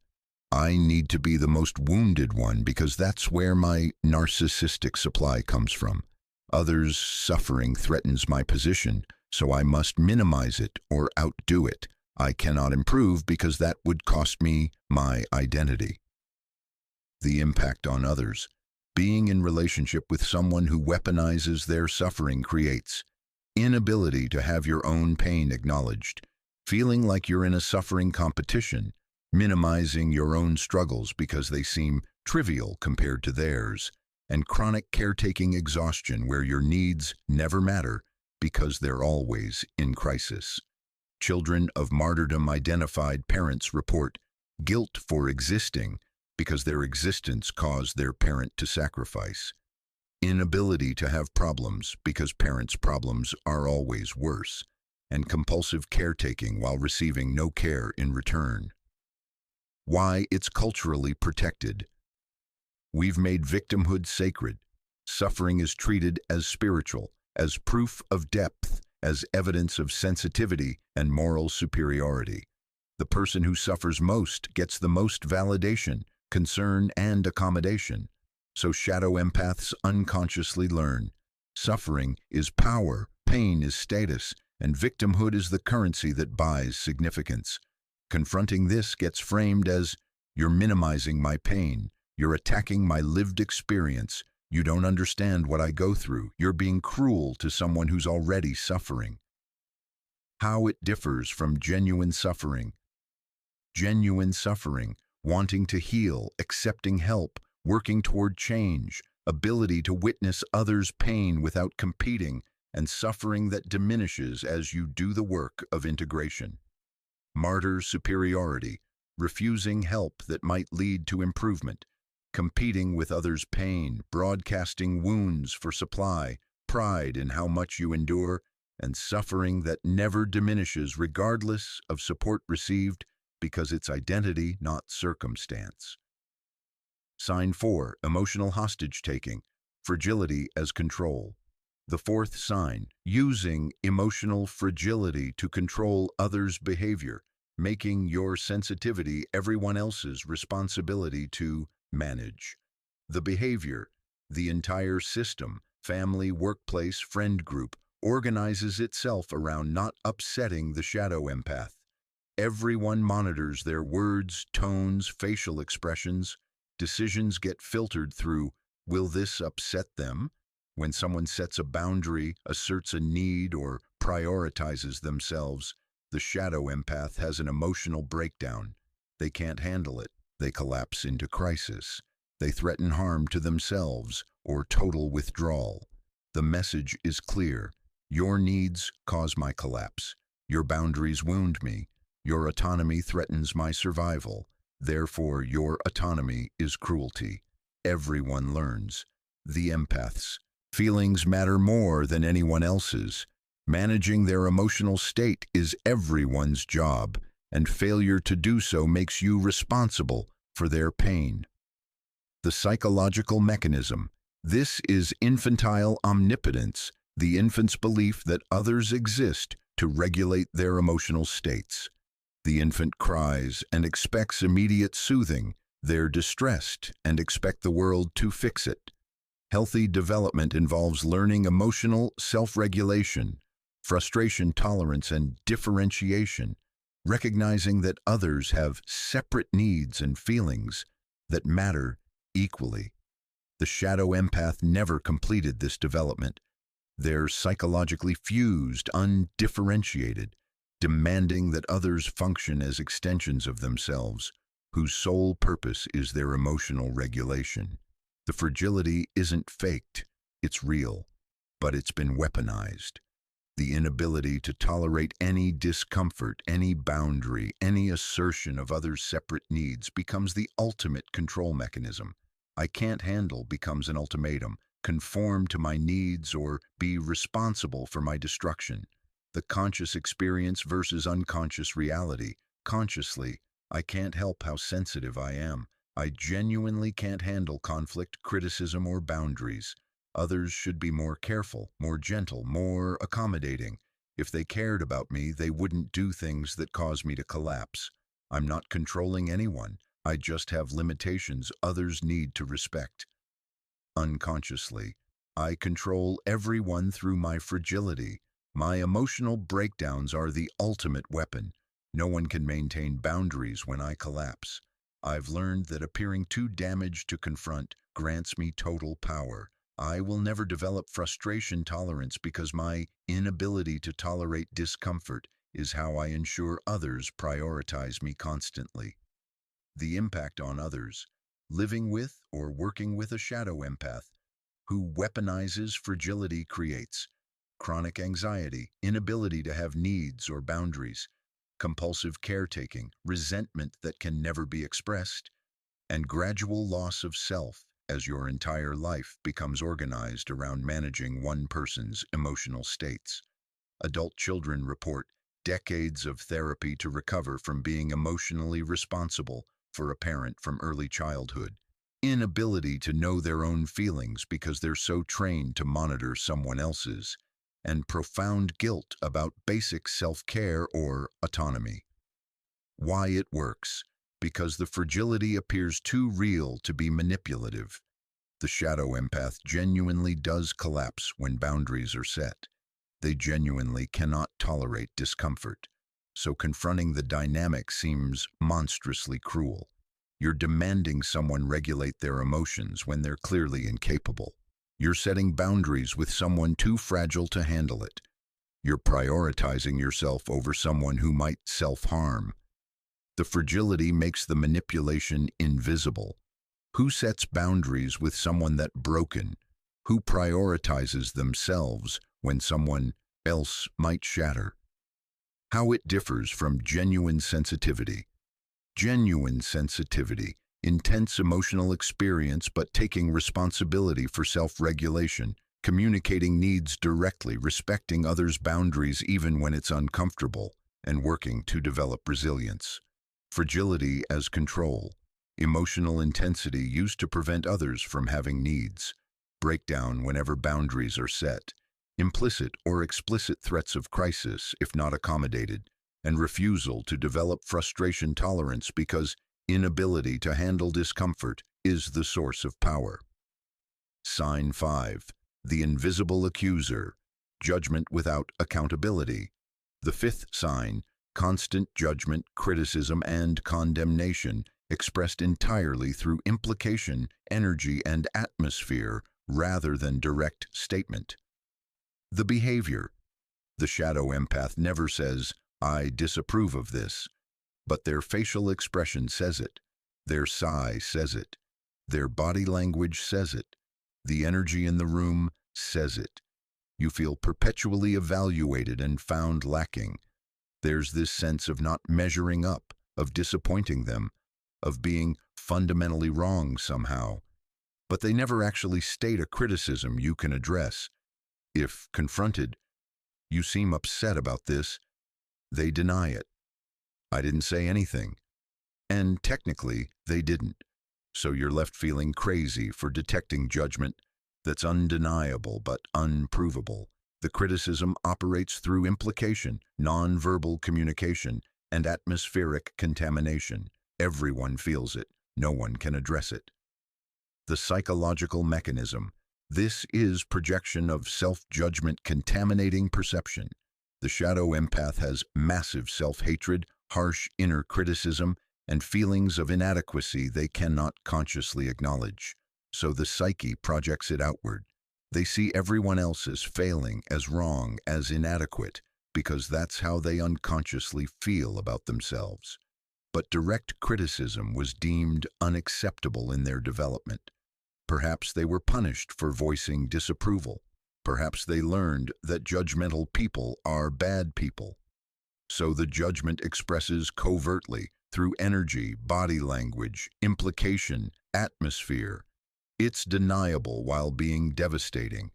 I need to be the most wounded one because that's where my narcissistic supply comes from. Others' suffering threatens my position, so I must minimize it or outdo it. I cannot improve because that would cost me my identity. The impact on others. Being in relationship with someone who weaponizes their suffering creates inability to have your own pain acknowledged, feeling like you're in a suffering competition, minimizing your own struggles because they seem trivial compared to theirs, and chronic caretaking exhaustion where your needs never matter because they're always in crisis. Children of martyrdom-identified parents report guilt for existing because their existence caused their parent to sacrifice. Inability to have problems because parents' problems are always worse, and compulsive caretaking while receiving no care in return. Why it's culturally protected. We've made victimhood sacred. Suffering is treated as spiritual, as proof of depth, as evidence of sensitivity and moral superiority. The person who suffers most gets the most validation, concern, and accommodation. So shadow empaths unconsciously learn. Suffering is power, pain is status, and victimhood is the currency that buys significance. Confronting this gets framed as, you're minimizing my pain, you're attacking my lived experience, you don't understand what I go through, you're being cruel to someone who's already suffering. How it differs from genuine suffering. Genuine suffering, wanting to heal, accepting help, working toward change, ability to witness others' pain without competing, and suffering that diminishes as you do the work of integration. Martyr superiority, refusing help that might lead to improvement, competing with others' pain, broadcasting wounds for supply, pride in how much you endure, and suffering that never diminishes regardless of support received because it's identity, not circumstance. Sign 4, emotional hostage-taking, fragility as control. The fourth sign, using emotional fragility to control others' behavior, making your sensitivity everyone else's responsibility to manage. The behavior, the entire system, family, workplace, friend group, organizes itself around not upsetting the shadow empath. Everyone monitors their words, tones, facial expressions. Decisions get filtered through, will this upset them? When someone sets a boundary, asserts a need, or prioritizes themselves, the shadow empath has an emotional breakdown. They can't handle it. They collapse into crisis. They threaten harm to themselves or total withdrawal. The message is clear. Your needs cause my collapse. Your boundaries wound me. Your autonomy threatens my survival. Therefore, your autonomy is cruelty. Everyone learns. The empaths. Feelings matter more than anyone else's. Managing their emotional state is everyone's job, and failure to do so makes you responsible for their pain. The psychological mechanism. This is infantile omnipotence, the infant's belief that others exist to regulate their emotional states. The infant cries and expects immediate soothing. They're distressed and expect the world to fix it. Healthy development involves learning emotional self-regulation, frustration tolerance, and differentiation, recognizing that others have separate needs and feelings that matter equally. The shadow empath never completed this development. They're psychologically fused, undifferentiated, demanding that others function as extensions of themselves, whose sole purpose is their emotional regulation. The fragility isn't faked, it's real, but it's been weaponized. The inability to tolerate any discomfort, any boundary, any assertion of others' separate needs becomes the ultimate control mechanism. I can't handle becomes an ultimatum: conform to my needs or be responsible for my destruction. The conscious experience versus unconscious reality. Consciously, I can't help how sensitive I am. I genuinely can't handle conflict, criticism, or boundaries. Others should be more careful, more gentle, more accommodating. If they cared about me, they wouldn't do things that cause me to collapse. I'm not controlling anyone. I just have limitations others need to respect. Unconsciously, I control everyone through my fragility. My emotional breakdowns are the ultimate weapon. No one can maintain boundaries when I collapse. I've learned that appearing too damaged to confront grants me total power. I will never develop frustration tolerance because my inability to tolerate discomfort is how I ensure others prioritize me constantly. The impact on others. Living with or working with a shadow empath who weaponizes fragility creates chronic anxiety, inability to have needs or boundaries, compulsive caretaking, resentment that can never be expressed, and gradual loss of self as your entire life becomes organized around managing one person's emotional states. Adult children report decades of therapy to recover from being emotionally responsible for a parent from early childhood. Inability to know their own feelings because they're so trained to monitor someone else's, and profound guilt about basic self-care or autonomy. Why it works? Because the fragility appears too real to be manipulative. The shadow empath genuinely does collapse when boundaries are set. They genuinely cannot tolerate discomfort. So confronting the dynamic seems monstrously cruel. You're demanding someone regulate their emotions when they're clearly incapable. You're setting boundaries with someone too fragile to handle it. You're prioritizing yourself over someone who might self-harm. The fragility makes the manipulation invisible. Who sets boundaries with someone that's broken? Who prioritizes themselves when someone else might shatter? How it differs from genuine sensitivity. Genuine sensitivity, intense emotional experience but taking responsibility for self-regulation, communicating needs directly, respecting others' boundaries even when it's uncomfortable, and working to develop resilience. Fragility as control. Emotional intensity used to prevent others from having needs. Breakdown whenever boundaries are set. Implicit or explicit threats of crisis if not accommodated, and refusal to develop frustration tolerance because inability to handle discomfort is the source of power. Sign 5. The invisible accuser. Judgment without accountability. The fifth sign, constant judgment, criticism, and condemnation, expressed entirely through implication, energy, and atmosphere rather than direct statement. The behavior. The shadow empath never says, "I disapprove of this," but their facial expression says it. Their sigh says it. Their body language says it. The energy in the room says it. You feel perpetually evaluated and found lacking. There's this sense of not measuring up, of disappointing them, of being fundamentally wrong somehow. But they never actually state a criticism you can address. If confronted, "You seem upset about this," they deny it. "I didn't say anything." And technically, they didn't. So you're left feeling crazy for detecting judgment that's undeniable but unprovable. The criticism operates through implication, nonverbal communication, and atmospheric contamination. Everyone feels it. No one can address it. The psychological mechanism. This is projection of self-judgment contaminating perception. The shadow empath has massive self-hatred, harsh inner criticism, and feelings of inadequacy they cannot consciously acknowledge. So the psyche projects it outward. They see everyone else as failing, as wrong, as inadequate, because that's how they unconsciously feel about themselves. but direct criticism was deemed unacceptable in their development. Perhaps they were punished for voicing disapproval. Perhaps they learned that judgmental people are bad people. So the judgment expresses covertly through energy, body language, implication, atmosphere. It's deniable while being devastating.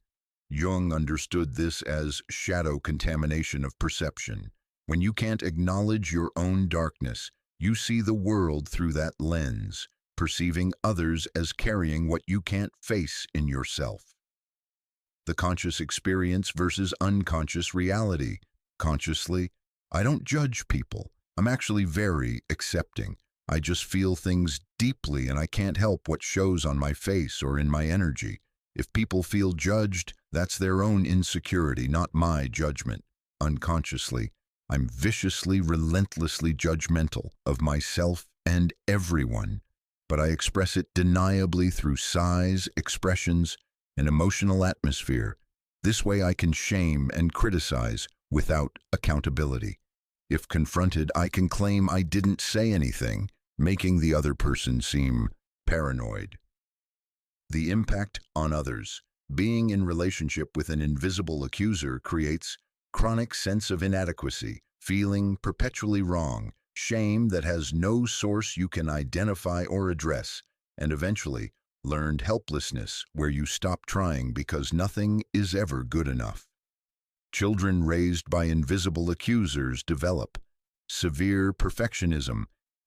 Jung understood this as shadow contamination of perception. When you can't acknowledge your own darkness, you see the world through that lens, perceiving others as carrying what you can't face in yourself. The conscious experience versus unconscious reality. Consciously, I don't judge people. I'm actually very accepting. I just feel things deeply and I can't help what shows on my face or in my energy. If people feel judged, that's their own insecurity, not my judgment. Unconsciously, I'm viciously, relentlessly judgmental of myself and everyone, but I express it deniably through size, expressions, and emotional atmosphere. This way I can shame and criticize without accountability. If confronted, I can claim I didn't say anything, making the other person seem paranoid. The impact on others. Being in relationship with an invisible accuser creates chronic sense of inadequacy, feeling perpetually wrong, shame that has no source you can identify or address, and eventually learned helplessness where you stop trying because nothing is ever good enough. Children raised by invisible accusers develop severe perfectionism,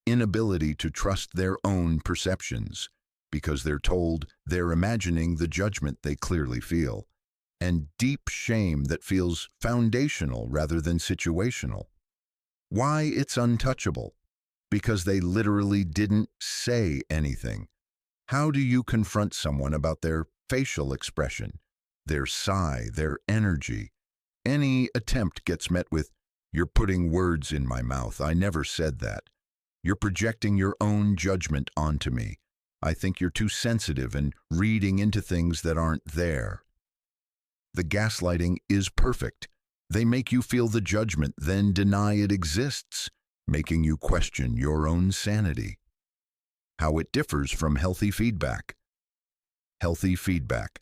inability to trust their own perceptions, because they're told they're imagining the judgment they clearly feel, and deep shame that feels foundational rather than situational. Why it's untouchable? Because they literally didn't say anything. How do you confront someone about their facial expression, their sigh, their energy? Any attempt gets met with, "You're putting words in my mouth. I never said that. You're projecting your own judgment onto me. I think you're too sensitive and reading into things that aren't there." The gaslighting is perfect. They make you feel the judgment, then deny it exists, making you question your own sanity. How it differs from healthy feedback. Healthy feedback.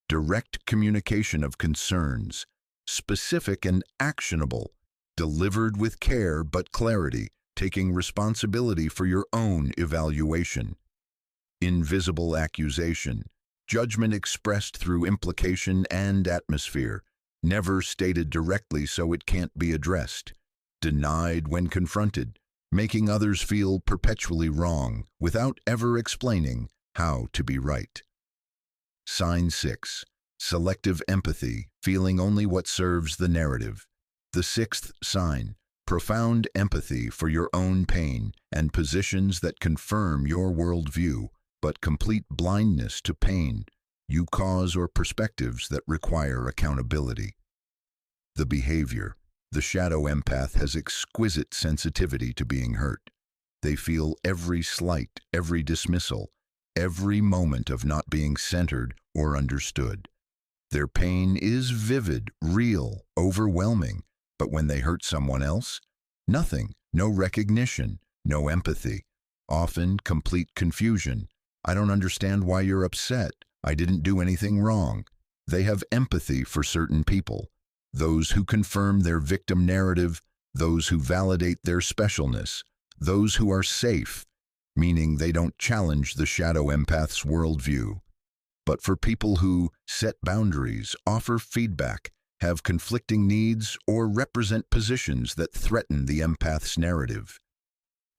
Direct communication of concerns. Specific and actionable. Delivered with care but clarity, taking responsibility for your own evaluation. Invisible accusation. Judgment expressed through implication and atmosphere, never stated directly so it can't be addressed. Denied when confronted, making others feel perpetually wrong without ever explaining how to be right. Sign 6. Selective empathy, feeling only what serves the narrative. The 6th sign, profound empathy for your own pain and positions that confirm your worldview, but complete blindness to pain you cause or perspectives that require accountability. The behavior. The shadow empath has exquisite sensitivity to being hurt. They feel every slight, every dismissal, every moment of not being centered or understood. Their pain is vivid, real, overwhelming, but when they hurt someone else, nothing, no recognition, no empathy, often complete confusion. I don't understand why you're upset. I didn't do anything wrong. They have empathy for certain people, those who confirm their victim narrative, those who validate their specialness, those who are safe, meaning they don't challenge the shadow empath's worldview. But for people who set boundaries, offer feedback, have conflicting needs, or represent positions that threaten the empath's narrative.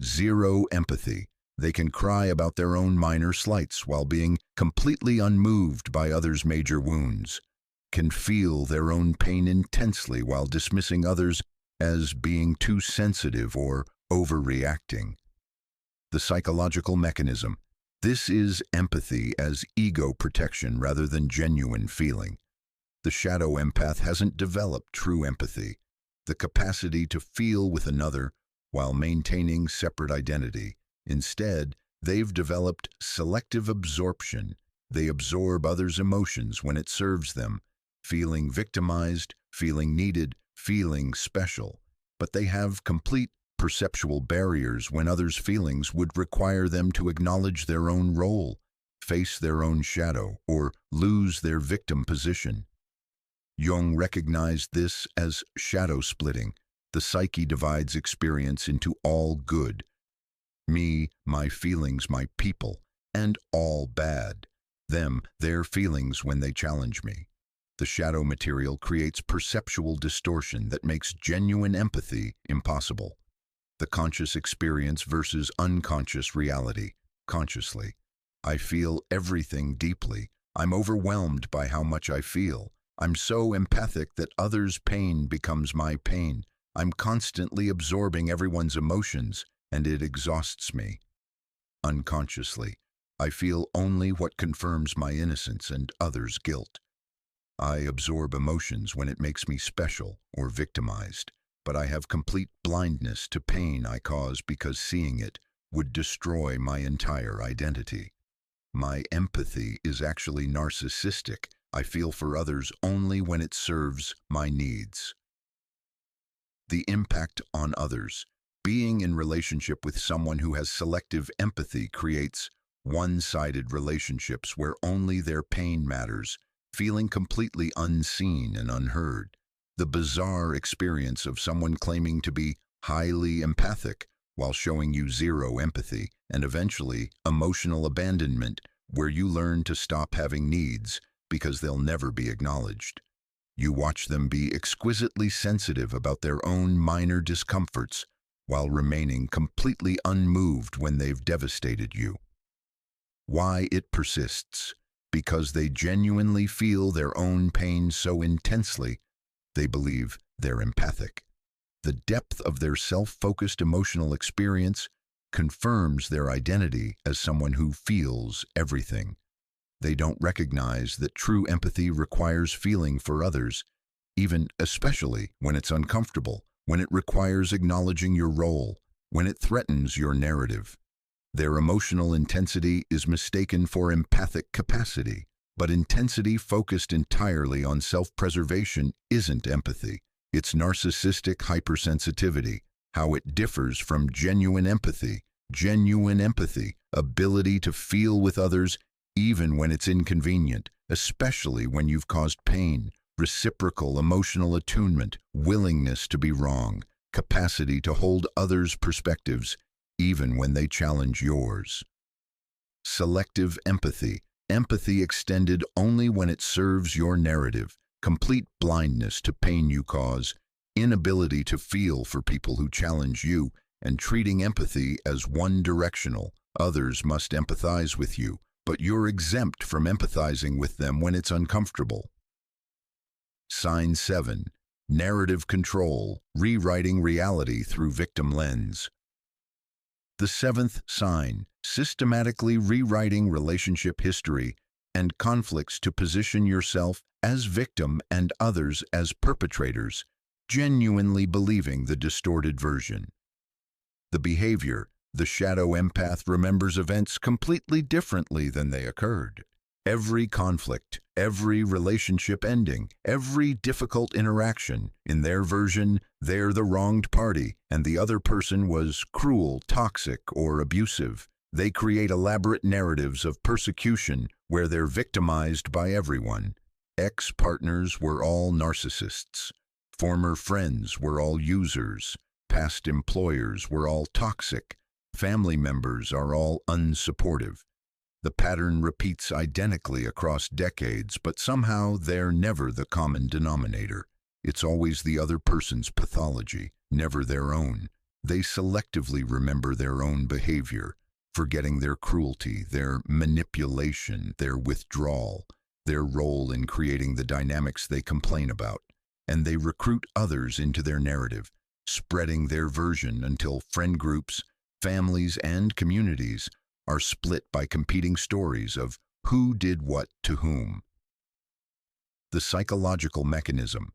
Zero empathy. They can cry about their own minor slights while being completely unmoved by others' major wounds, can feel their own pain intensely while dismissing others as being too sensitive or overreacting. The psychological mechanism. This is empathy as ego protection rather than genuine feeling. The shadow empath hasn't developed true empathy, the capacity to feel with another while maintaining separate identity. Instead, they've developed selective absorption. They absorb others' emotions when it serves them, feeling victimized, feeling needed, feeling special. But they have complete perceptual barriers when others' feelings would require them to acknowledge their own role, face their own shadow, or lose their victim position. Jung recognized this as shadow splitting. The psyche divides experience into all good, me, my feelings, my people, and all bad, them, their feelings when they challenge me. The shadow material creates perceptual distortion that makes genuine empathy impossible. The conscious experience versus unconscious reality. Consciously, I feel everything deeply. I'm overwhelmed by how much I feel. I'm so empathic that others' pain becomes my pain. I'm constantly absorbing everyone's emotions, and it exhausts me. Unconsciously, I feel only what confirms my innocence and others' guilt. I absorb emotions when it makes me special or victimized, but I have complete blindness to pain I cause because seeing it would destroy my entire identity. My empathy is actually narcissistic. I feel for others only when it serves my needs. The impact on others. Being in relationship with someone who has selective empathy creates one-sided relationships where only their pain matters, feeling completely unseen and unheard. The bizarre experience of someone claiming to be highly empathic while showing you zero empathy, and eventually emotional abandonment, where you learn to stop having needs because they'll never be acknowledged. You watch them be exquisitely sensitive about their own minor discomforts while remaining completely unmoved when they've devastated you. Why it persists? Because they genuinely feel their own pain so intensely, they believe they're empathic. The depth of their self-focused emotional experience confirms their identity as someone who feels everything. They don't recognize that true empathy requires feeling for others, especially when it's uncomfortable, when it requires acknowledging your role, when it threatens your narrative. Their emotional intensity is mistaken for empathic capacity, but intensity focused entirely on self-preservation isn't empathy. It's narcissistic hypersensitivity. How it differs from genuine empathy. Genuine empathy, ability to feel with others even when it's inconvenient, especially when you've caused pain, reciprocal emotional attunement, willingness to be wrong, capacity to hold others' perspectives even when they challenge yours. Selective empathy, empathy extended only when it serves your narrative, complete blindness to pain you cause, inability to feel for people who challenge you, and treating empathy as one-directional. Others must empathize with you, but you're exempt from empathizing with them when it's uncomfortable. Sign 7. Narrative control, rewriting reality through victim lens. The 7th sign, systematically rewriting relationship history and conflicts to position yourself as victim and others as perpetrators, genuinely believing the distorted version. The behavior, the shadow empath remembers events completely differently than they occurred. Every conflict, every relationship ending, every difficult interaction, in their version, they're the wronged party, and the other person was cruel, toxic, or abusive. They create elaborate narratives of persecution where they're victimized by everyone. Ex-partners were all narcissists. Former friends were all users. Past employers were all toxic. Family members are all unsupportive. The pattern repeats identically across decades, but somehow they're never the common denominator. It's always the other person's pathology, never their own. They selectively remember their own behavior, forgetting their cruelty, their manipulation, their withdrawal, their role in creating the dynamics they complain about. And they recruit others into their narrative, spreading their version until friend groups, families, and communities are split by competing stories of who did what to whom. The psychological mechanism.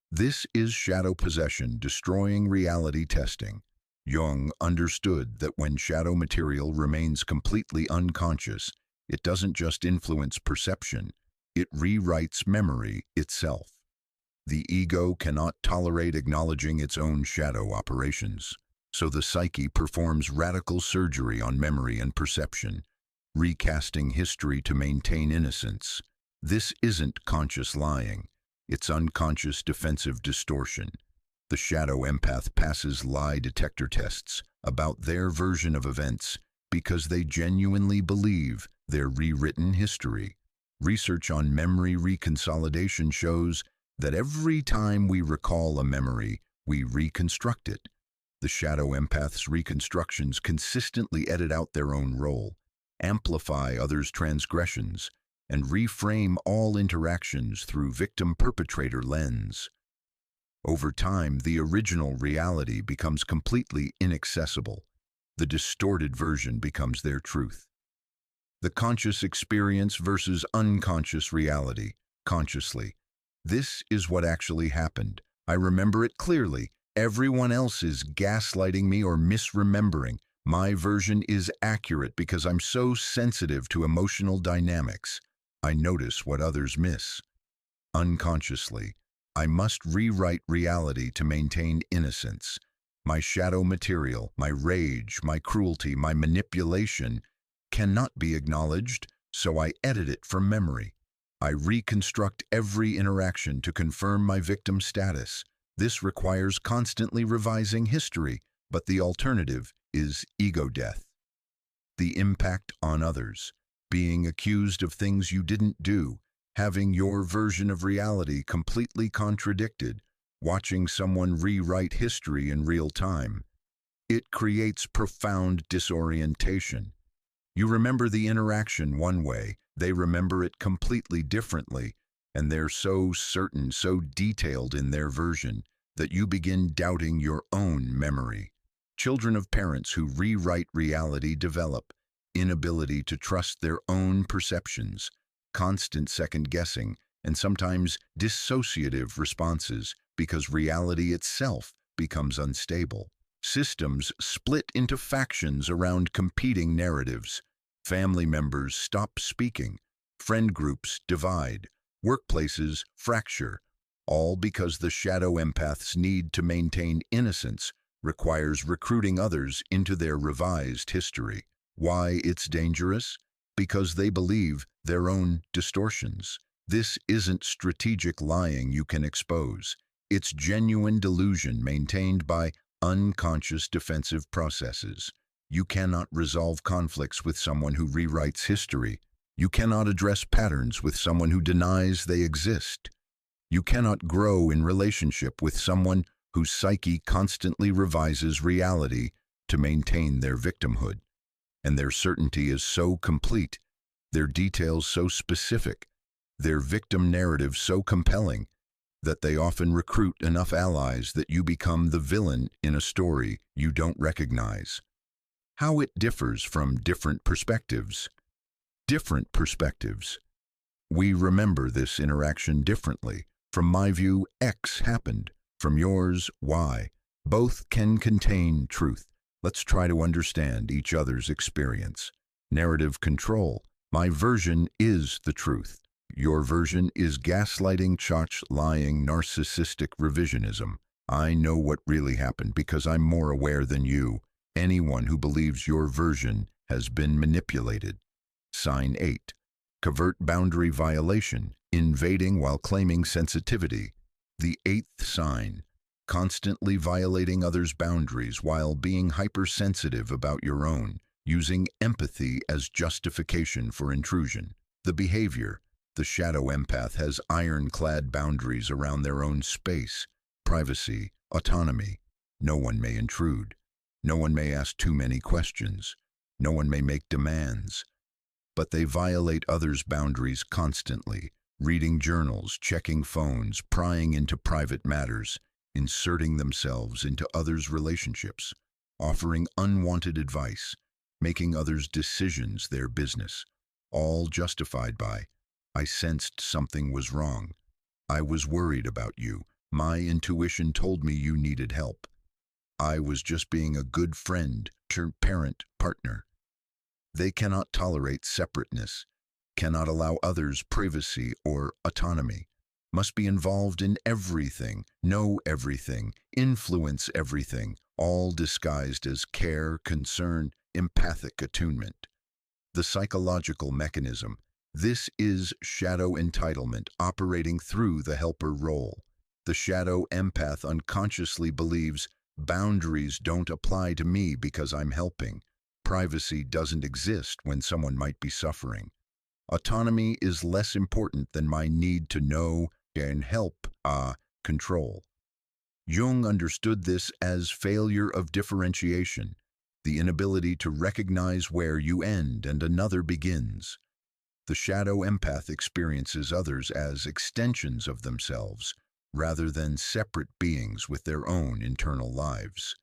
This is shadow possession destroying reality testing. Jung understood that when shadow material remains completely unconscious, it doesn't just influence perception, it rewrites memory itself. The ego cannot tolerate acknowledging its own shadow operations. So the psyche performs radical surgery on memory and perception, recasting history to maintain innocence. This isn't conscious lying. It's unconscious defensive distortion. The shadow empath passes lie detector tests about their version of events because they genuinely believe they're rewritten history. Research on memory reconsolidation shows that every time we recall a memory, we reconstruct it. The shadow empath's reconstructions consistently edit out their own role, amplify others' transgressions, and reframe all interactions through victim-perpetrator lens. Over time, the original reality becomes completely inaccessible. The distorted version becomes their truth. The conscious experience versus unconscious reality, consciously. This is what actually happened. I remember it clearly. Everyone else is gaslighting me or misremembering. My version is accurate because I'm so sensitive to emotional dynamics. I notice what others miss. Unconsciously, I must rewrite reality to maintain innocence. My shadow material, my rage, my cruelty, my manipulation cannot be acknowledged, so I edit it from memory. I reconstruct every interaction to confirm my victim status. This requires constantly revising history, but the alternative is ego death. The impact on others, being accused of things you didn't do, having your version of reality completely contradicted, watching someone rewrite history in real time. It creates profound disorientation. You remember the interaction one way, they remember it completely differently, and they're so certain, so detailed in their version, that you begin doubting your own memory. Children of parents who rewrite reality develop inability to trust their own perceptions, constant second-guessing, and sometimes dissociative responses because reality itself becomes unstable. Systems split into factions around competing narratives. Family members stop speaking. Friend groups divide. Workplaces fracture. All because the shadow empath's need to maintain innocence requires recruiting others into their revised history. Why it's dangerous? Because they believe their own distortions. This isn't strategic lying you can expose. It's genuine delusion maintained by unconscious defensive processes. You cannot resolve conflicts with someone who rewrites history. You cannot address patterns with someone who denies they exist. You cannot grow in relationship with someone whose psyche constantly revises reality to maintain their victimhood. And their certainty is so complete, their details so specific, their victim narrative so compelling, that they often recruit enough allies that you become the villain in a story you don't recognize. How it differs from different perspectives. Different perspectives. We remember this interaction differently. From my view, X happened. From yours, Y. Both can contain truth. Let's try to understand each other's experience. Narrative control. My version is the truth. Your version is gaslighting, lying, narcissistic revisionism. I know what really happened because I'm more aware than you. Anyone who believes your version has been manipulated. Sign 8. Covert boundary violation, invading while claiming sensitivity. The 8th sign. Constantly violating others' boundaries while being hypersensitive about your own, using empathy as justification for intrusion. The behavior. The shadow empath has ironclad boundaries around their own space, privacy, autonomy. No one may intrude. No one may ask too many questions. No one may make demands. But they violate others' boundaries constantly, reading journals, checking phones, prying into private matters, inserting themselves into others' relationships, offering unwanted advice, making others' decisions their business, all justified by, I sensed something was wrong. I was worried about you. My intuition told me you needed help. I was just being a good friend, parent, partner. They cannot tolerate separateness, cannot allow others privacy or autonomy. must be involved in everything, know everything, influence everything, all disguised as care, concern, empathic attunement. The psychological mechanism. This is shadow entitlement operating through the helper role. The shadow empath unconsciously believes boundaries don't apply to me because I'm helping. Privacy doesn't exist when someone might be suffering. Autonomy is less important than my need to know and help, control. Jung understood this as failure of differentiation, the inability to recognize where you end and another begins. The shadow empath experiences others as extensions of themselves, rather than separate beings with their own internal lives.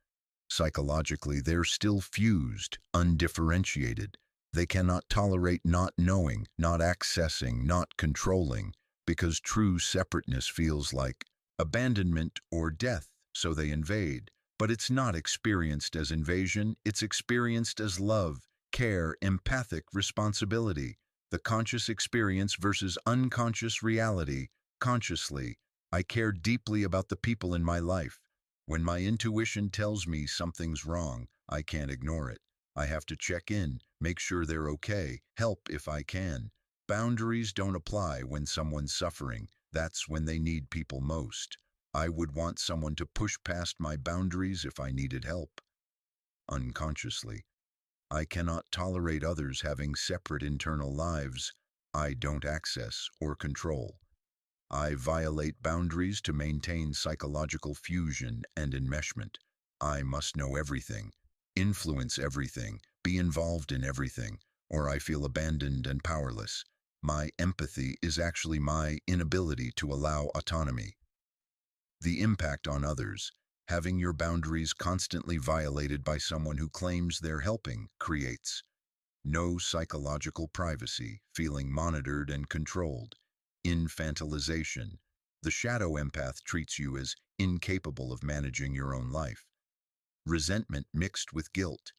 Psychologically, they're still fused, undifferentiated. They cannot tolerate not knowing, not accessing, not controlling, because true separateness feels like abandonment or death, so they invade. But it's not experienced as invasion, it's experienced as love, care, empathic responsibility. The conscious experience versus unconscious reality. Consciously, I care deeply about the people in my life. When my intuition tells me something's wrong, I can't ignore it. I have to check in, make sure they're okay, help if I can. Boundaries don't apply when someone's suffering. That's when they need people most. I would want someone to push past my boundaries if I needed help. Unconsciously, I cannot tolerate others having separate internal lives I don't access or control. I violate boundaries to maintain psychological fusion and enmeshment. I must know everything, influence everything, be involved in everything, or I feel abandoned and powerless. My empathy is actually my inability to allow autonomy. The impact on others. Having your boundaries constantly violated by someone who claims they're helping creates no psychological privacy, feeling monitored and controlled. Infantilization. The shadow empath treats you as incapable of managing your own life. Resentment mixed with guilt.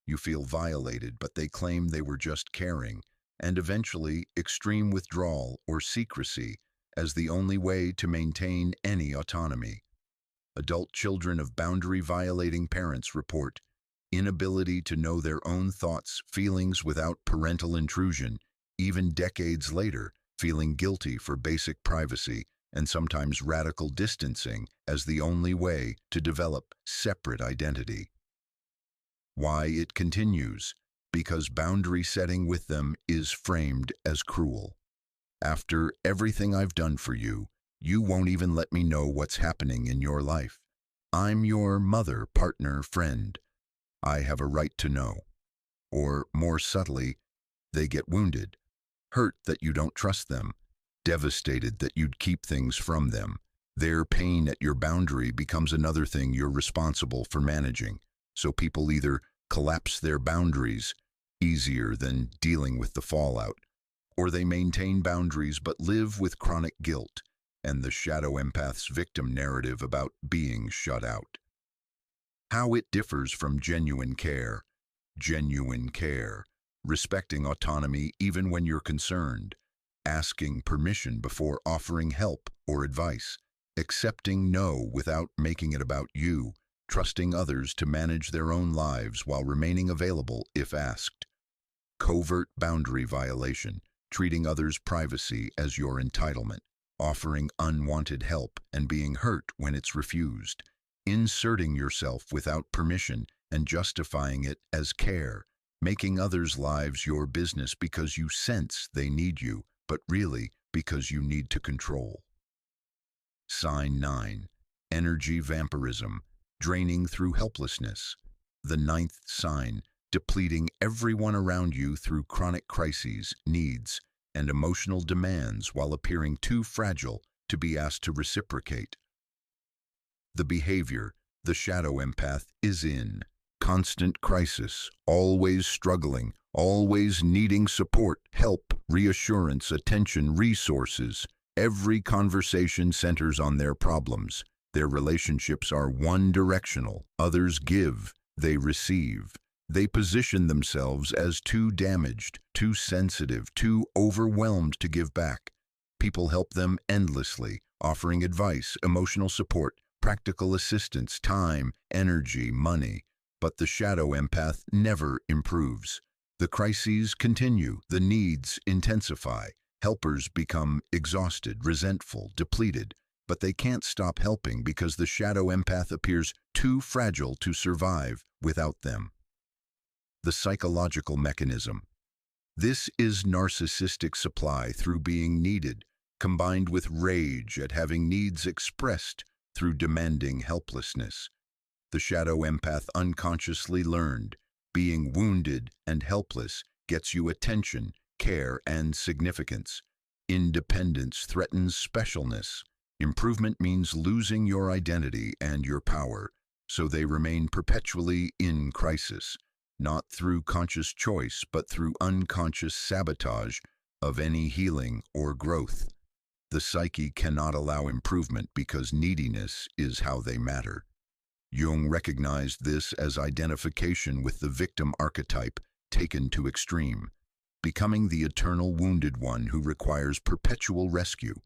You feel violated, but they claim they were just caring, and eventually extreme withdrawal or secrecy as the only way to maintain any autonomy. Adult children of boundary-violating parents report inability to know their own thoughts, feelings without parental intrusion, even decades later, feeling guilty for basic privacy and sometimes radical distancing as the only way to develop separate identity. Why it continues? Because boundary setting with them is framed as cruel. After everything I've done for you, you won't even let me know what's happening in your life. I'm your mother, partner, friend. I have a right to know. Or, more subtly, they get wounded, hurt that you don't trust them, devastated that you'd keep things from them. Their pain at your boundary becomes another thing you're responsible for managing. So people either collapse their boundaries, easier than dealing with the fallout, or they maintain boundaries but live with chronic guilt and the shadow empath's victim narrative about being shut out. How it differs from genuine care. Genuine care. Respecting autonomy even when you're concerned. Asking permission before offering help or advice. Accepting no without making it about you. Trusting others to manage their own lives while remaining available if asked. Covert boundary violation. Treating others' privacy as your entitlement. Offering unwanted help and being hurt when it's refused. Inserting yourself without permission and justifying it as care. Making others' lives your business because you sense they need you, but really because you need to control. Sign 9. Energy vampirism. Draining through helplessness. The 9th sign. Depleting everyone around you through chronic crises, needs, and emotional demands while appearing too fragile to be asked to reciprocate. The behavior the shadow empath is in. Constant crisis, always struggling, always needing support, help, reassurance, attention, resources. Every conversation centers on their problems. Their relationships are one-directional. Others give, they receive. They position themselves as too damaged, too sensitive, too overwhelmed to give back. People help them endlessly, offering advice, emotional support, practical assistance, time, energy, money. But the shadow empath never improves. The crises continue, the needs intensify. Helpers become exhausted, resentful, depleted, but they can't stop helping because the shadow empath appears too fragile to survive without them. The psychological mechanism. This is narcissistic supply through being needed, combined with rage at having needs expressed through demanding helplessness. The shadow empath unconsciously learned, being wounded and helpless gets you attention, care, and significance. Independence threatens specialness. Improvement means losing your identity and your power, so they remain perpetually in crisis, not through conscious choice, but through unconscious sabotage of any healing or growth. The psyche cannot allow improvement because neediness is how they matter. Jung recognized this as identification with the victim archetype taken to extreme, becoming the eternal wounded one who requires perpetual rescue,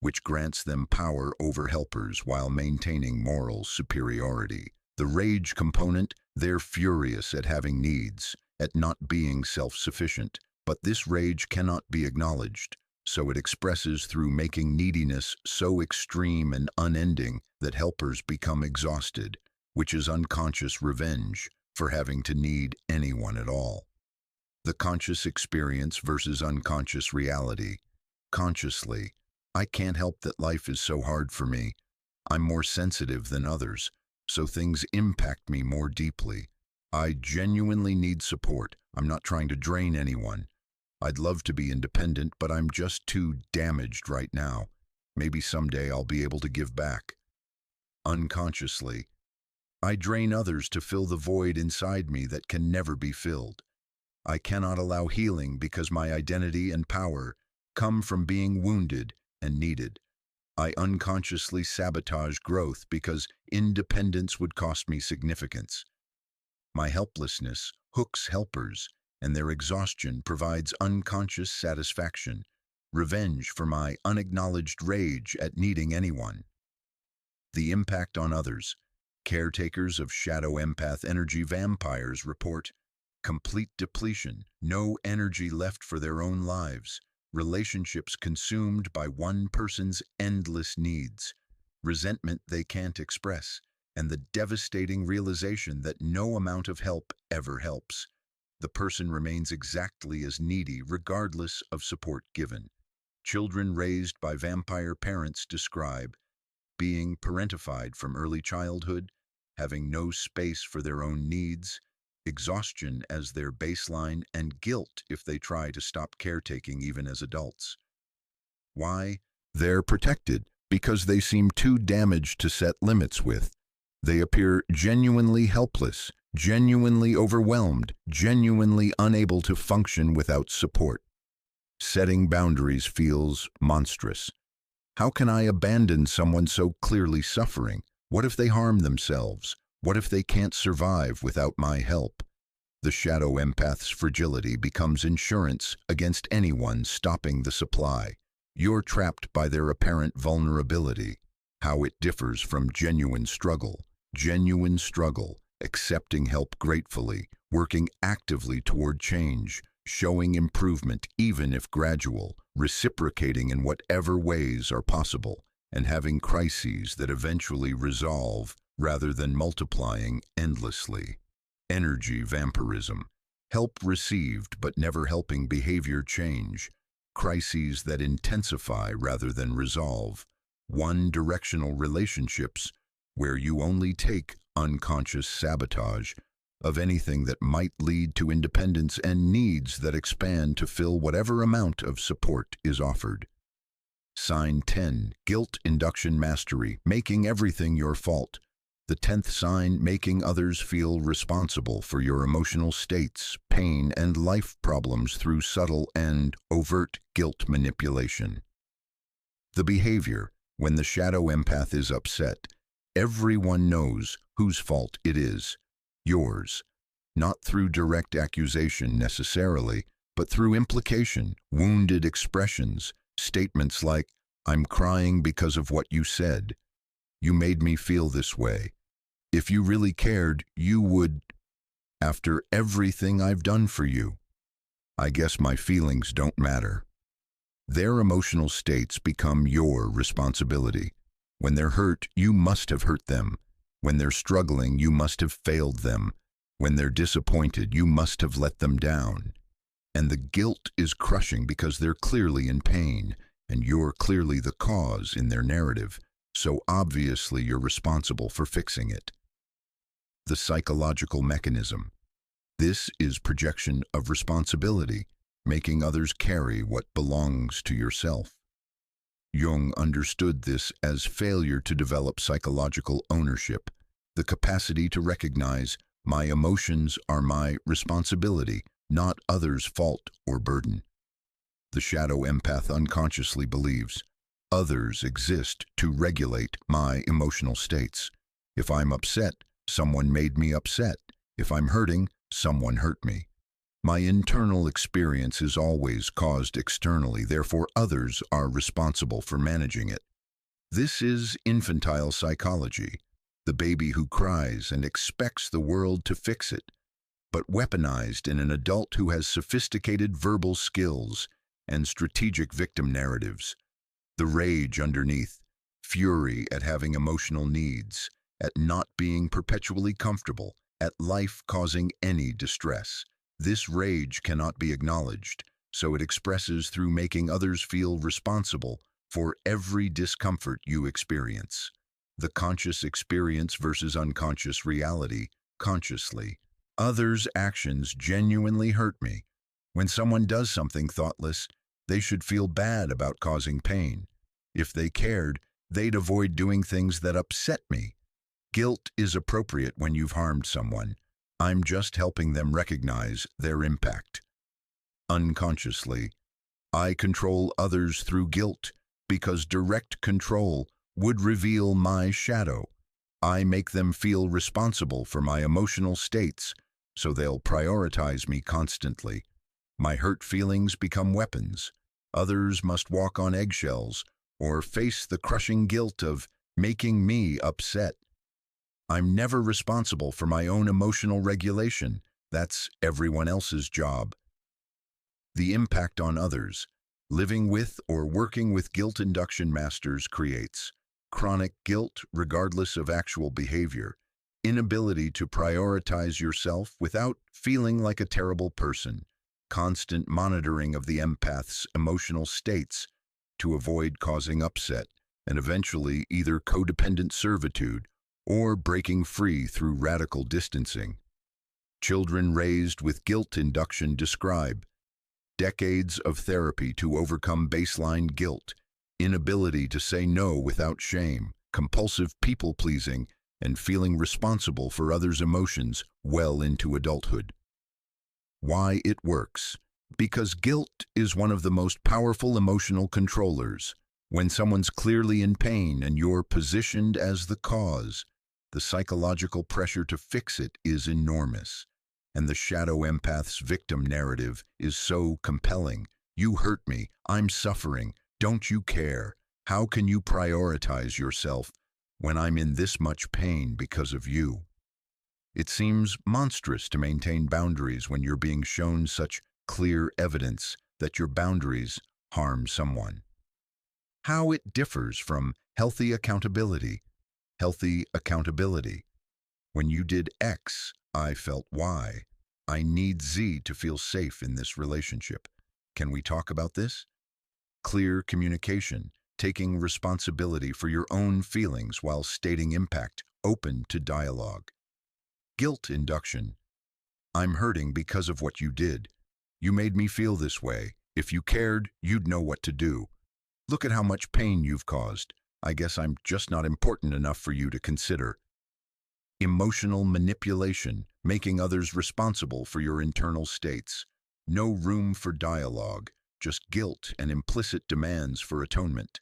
which grants them power over helpers while maintaining moral superiority. The rage component, they're furious at having needs, at not being self-sufficient, but this rage cannot be acknowledged, so it expresses through making neediness so extreme and unending that helpers become exhausted, which is unconscious revenge for having to need anyone at all. The conscious experience versus unconscious reality. Consciously, I can't help that life is so hard for me. I'm more sensitive than others, so things impact me more deeply. I genuinely need support. I'm not trying to drain anyone. I'd love to be independent, but I'm just too damaged right now. Maybe someday I'll be able to give back. Unconsciously, I drain others to fill the void inside me that can never be filled. I cannot allow healing because my identity and power come from being wounded and needed. I unconsciously sabotage growth because independence would cost me significance. My helplessness hooks helpers, and their exhaustion provides unconscious satisfaction, revenge for my unacknowledged rage at needing anyone. The impact on others. Caretakers of shadow empath energy vampires report complete depletion, no energy left for their own lives, relationships consumed by one person's endless needs, resentment they can't express, and the devastating realization that no amount of help ever helps. The person remains exactly as needy regardless of support given. Children raised by vampire parents describe being parentified from early childhood, having no space for their own needs, exhaustion as their baseline, and guilt if they try to stop caretaking even as adults. Why? They're protected because they seem too damaged to set limits with. They appear genuinely helpless, genuinely overwhelmed, genuinely unable to function without support. Setting boundaries feels monstrous. How can I abandon someone so clearly suffering? What if they harm themselves? What if they can't survive without my help? The shadow empath's fragility becomes insurance against anyone stopping the supply. You're trapped by their apparent vulnerability. How it differs from genuine struggle. Genuine struggle, accepting help gratefully, working actively toward change, showing improvement even if gradual, reciprocating in whatever ways are possible, and having crises that eventually resolve rather than multiplying endlessly. Energy vampirism. Help received but never helping behavior change. Crises that intensify rather than resolve. One-directional relationships where you only take unconscious sabotage of anything that might lead to independence and needs that expand to fill whatever amount of support is offered. Sign 10, guilt induction mastery, making everything your fault. The 10th sign, making others feel responsible for your emotional states, pain, and life problems through subtle and overt guilt manipulation. The behavior, when the shadow empath is upset, everyone knows whose fault it is. Yours. Not through direct accusation necessarily, but through implication, wounded expressions, Statements like, "I'm crying because of what you said. You made me feel this way. If you really cared, you would, after everything I've done for you. I guess my feelings don't matter." Their emotional states become your responsibility. When they're hurt, you must have hurt them. When they're struggling, you must have failed them. When they're disappointed, you must have let them down. And the guilt is crushing because they're clearly in pain, and you're clearly the cause in their narrative, so obviously you're responsible for fixing it. The psychological mechanism. This is projection of responsibility, making others carry what belongs to yourself. Jung understood this as failure to develop psychological ownership, the capacity to recognize my emotions are my responsibility, not others' fault or burden. The shadow empath unconsciously believes others exist to regulate my emotional states. If I'm upset, someone made me upset. If I'm hurting, someone hurt me. My internal experience is always caused externally, therefore others are responsible for managing it. This is infantile psychology, the baby who cries and expects the world to fix it, but weaponized in an adult who has sophisticated verbal skills and strategic victim narratives. The rage underneath, fury at having emotional needs, at not being perpetually comfortable, at life causing any distress. This rage cannot be acknowledged, so it expresses through making others feel responsible for every discomfort you experience. The conscious experience versus unconscious reality, consciously. Others' actions genuinely hurt me. When someone does something thoughtless, they should feel bad about causing pain. If they cared, they'd avoid doing things that upset me. Guilt is appropriate when you've harmed someone. I'm just helping them recognize their impact. Unconsciously, I control others through guilt because direct control would reveal my shadow. I make them feel responsible for my emotional states, so they'll prioritize me constantly. My hurt feelings become weapons. Others must walk on eggshells or face the crushing guilt of making me upset. I'm never responsible for my own emotional regulation. That's everyone else's job. The impact on others. Living with or working with guilt induction masters creates chronic guilt regardless of actual behavior, inability to prioritize yourself without feeling like a terrible person, constant monitoring of the empath's emotional states to avoid causing upset, and eventually either codependent servitude or breaking free through radical distancing. Children raised with guilt induction describe decades of therapy to overcome baseline guilt, inability to say no without shame, compulsive people-pleasing, and feeling responsible for others' emotions well into adulthood. Why it works? Because guilt is one of the most powerful emotional controllers. When someone's clearly in pain and you're positioned as the cause, the psychological pressure to fix it is enormous. And the shadow empath's victim narrative is so compelling. You hurt me. I'm suffering. Don't you care? How can you prioritize yourself when I'm in this much pain because of you? It seems monstrous to maintain boundaries when you're being shown such clear evidence that your boundaries harm someone. How it differs from healthy accountability. Healthy accountability. When you did X, I felt Y. I need Z to feel safe in this relationship. Can we talk about this? Clear communication, taking responsibility for your own feelings while stating impact, open to dialogue. Guilt induction. I'm hurting because of what you did. You made me feel this way. If you cared, you'd know what to do. Look at how much pain you've caused. I guess I'm just not important enough for you to consider. Emotional manipulation, making others responsible for your internal states. No room for dialogue, just guilt and implicit demands for atonement.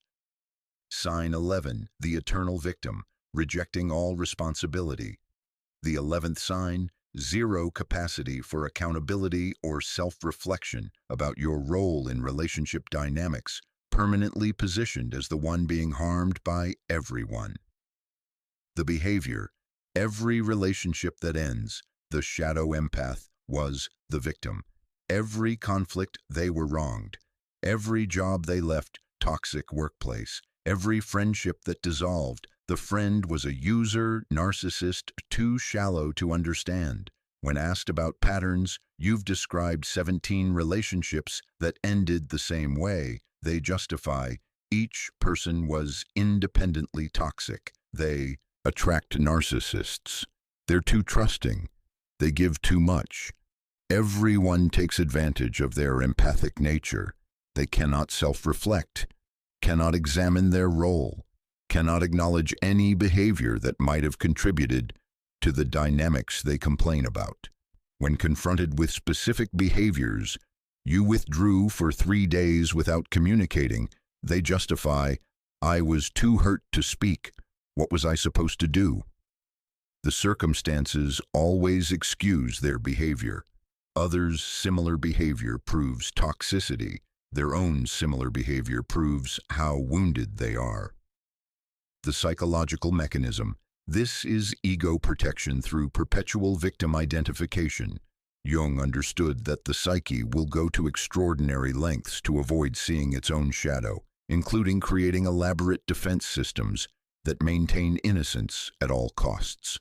Sign 11, the eternal victim, rejecting all responsibility. The 11th sign, zero capacity for accountability or self-reflection about your role in relationship dynamics, permanently positioned as the one being harmed by everyone. The behavior, every relationship that ends, the shadow empath was the victim. Every conflict, they were wronged. Every job they left, toxic workplace. Every friendship that dissolved, the friend was a user, narcissist, too shallow to understand. When asked about patterns, you've described 17 relationships that ended the same way. They justify each person was independently toxic. They attract narcissists. They're too trusting. They give too much. Everyone takes advantage of their empathic nature. They cannot self-reflect, cannot examine their role, cannot acknowledge any behavior that might have contributed to the dynamics they complain about. When confronted with specific behaviors, you withdrew for 3 days without communicating. They justify, I was too hurt to speak. What was I supposed to do? The circumstances always excuse their behavior. Others' similar behavior proves toxicity. Their own similar behavior proves how wounded they are. The psychological mechanism. This is ego protection through perpetual victim identification. Jung understood that the psyche will go to extraordinary lengths to avoid seeing its own shadow, including creating elaborate defense systems that maintain innocence at all costs.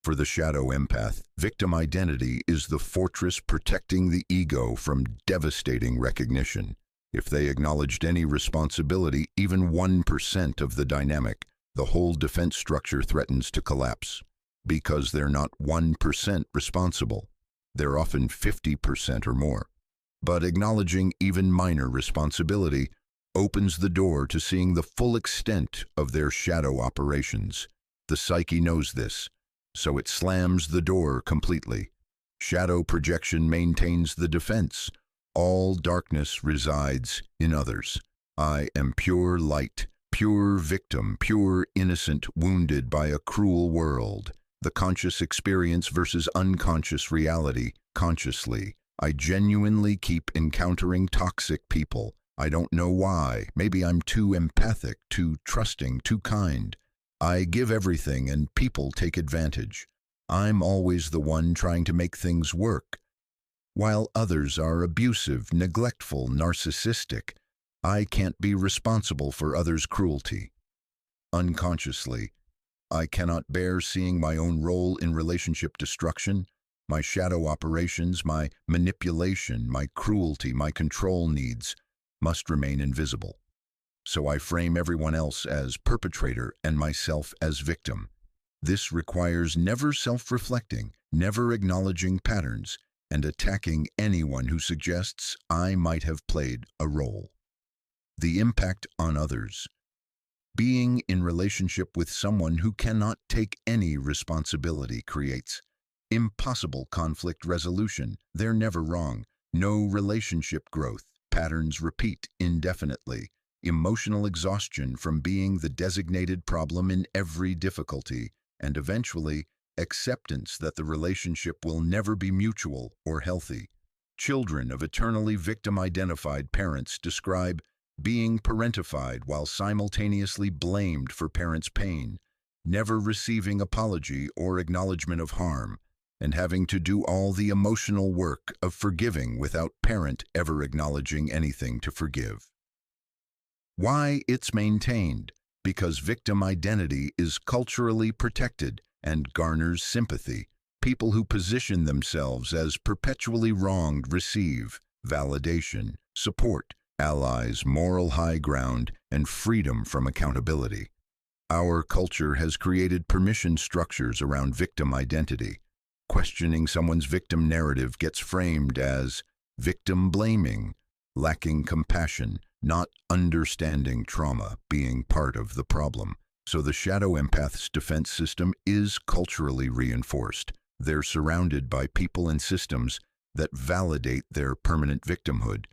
For the shadow empath, victim identity is the fortress protecting the ego from devastating recognition. If they acknowledged any responsibility, even 1% of the dynamic, the whole defense structure threatens to collapse. Because they're not 1% responsible, they're often 50% or more. But acknowledging even minor responsibility opens the door to seeing the full extent of their shadow operations. The psyche knows this, so it slams the door completely. Shadow projection maintains the defense. All darkness resides in others. I am pure light, pure victim, pure innocent, wounded by a cruel world. The conscious experience versus unconscious reality. Consciously, I genuinely keep encountering toxic people. I don't know why. Maybe I'm too empathic, too trusting, too kind. I give everything and people take advantage. I'm always the one trying to make things work. While others are abusive, neglectful, narcissistic, I can't be responsible for others' cruelty. Unconsciously, I cannot bear seeing my own role in relationship destruction, my shadow operations, my manipulation, my cruelty, my control needs must remain invisible. So I frame everyone else as perpetrator and myself as victim. This requires never self-reflecting, never acknowledging patterns, and attacking anyone who suggests I might have played a role. The impact on others. Being in relationship with someone who cannot take any responsibility creates impossible conflict resolution. They're never wrong. No relationship growth. Patterns repeat indefinitely. Emotional exhaustion from being the designated problem in every difficulty, and eventually, acceptance that the relationship will never be mutual or healthy. Children of eternally victim-identified parents describe being parentified while simultaneously blamed for parents' pain, never receiving apology or acknowledgement of harm, and having to do all the emotional work of forgiving without parent ever acknowledging anything to forgive. Why it's maintained? Because victim identity is culturally protected and garners sympathy. People who position themselves as perpetually wronged receive validation, support, allies, moral high ground, and freedom from accountability. Our culture has created permission structures around victim identity. Questioning someone's victim narrative gets framed as victim blaming, lacking compassion, not understanding trauma, being part of the problem. So the shadow empath's defense system is culturally reinforced. They're surrounded by people and systems that validate their permanent victimhood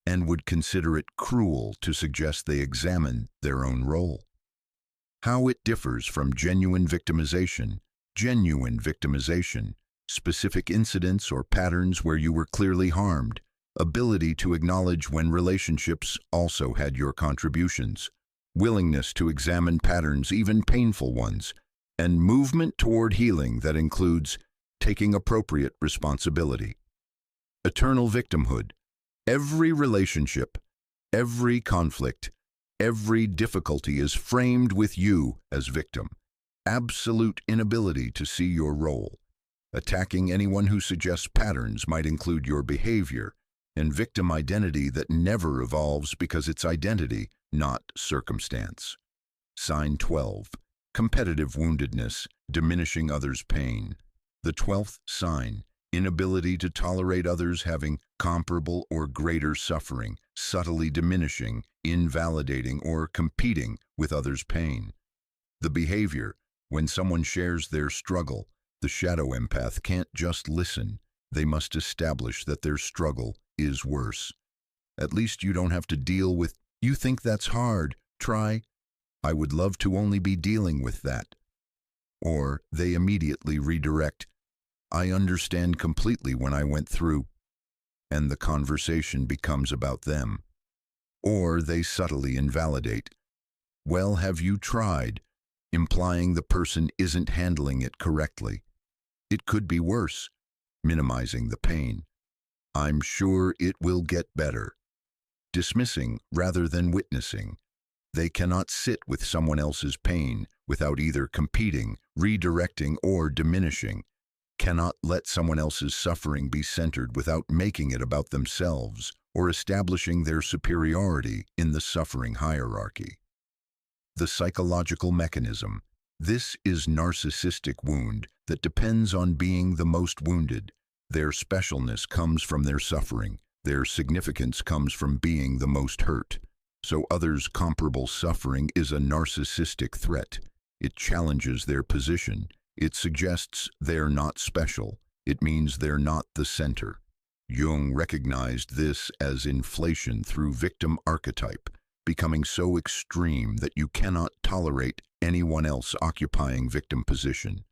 and would consider it cruel to suggest they examine their own role. How it differs from genuine victimization. Genuine victimization, specific incidents or patterns where you were clearly harmed, ability to acknowledge when relationships also had your contributions, willingness to examine patterns, even painful ones, and movement toward healing that includes taking appropriate responsibility. Eternal victimhood. Every relationship, every conflict, every difficulty is framed with you as victim. Absolute inability to see your role. Attacking anyone who suggests patterns might include your behavior, and victim identity that never evolves because it's identity, not circumstance. Sign 12. Competitive woundedness, diminishing others' pain. The 12th sign, inability to tolerate others having comparable or greater suffering, subtly diminishing, invalidating, or competing with others' pain. The behavior, when someone shares their struggle, the shadow empath can't just listen, they must establish that their struggle is worse. At least you don't have to deal with, "You think that's hard, try. I would love to only be dealing with that." Or they immediately redirect, "I understand completely when I went through," and the conversation becomes about them. Or they subtly invalidate, "Well, have you tried?" implying the person isn't handling it correctly. "It could be worse," minimizing the pain. "I'm sure it will get better." Dismissing rather than witnessing. They cannot sit with someone else's pain without either competing, redirecting, or diminishing. Cannot let someone else's suffering be centered without making it about themselves or establishing their superiority in the suffering hierarchy. The psychological mechanism. This is narcissistic wound that depends on being the most wounded. Their specialness comes from their suffering. Their significance comes from being the most hurt. So others' comparable suffering is a narcissistic threat. It challenges their position. It suggests they're not special. It means they're not the center. Jung recognized this as inflation through victim archetype, becoming so extreme that you cannot tolerate anyone else occupying victim position.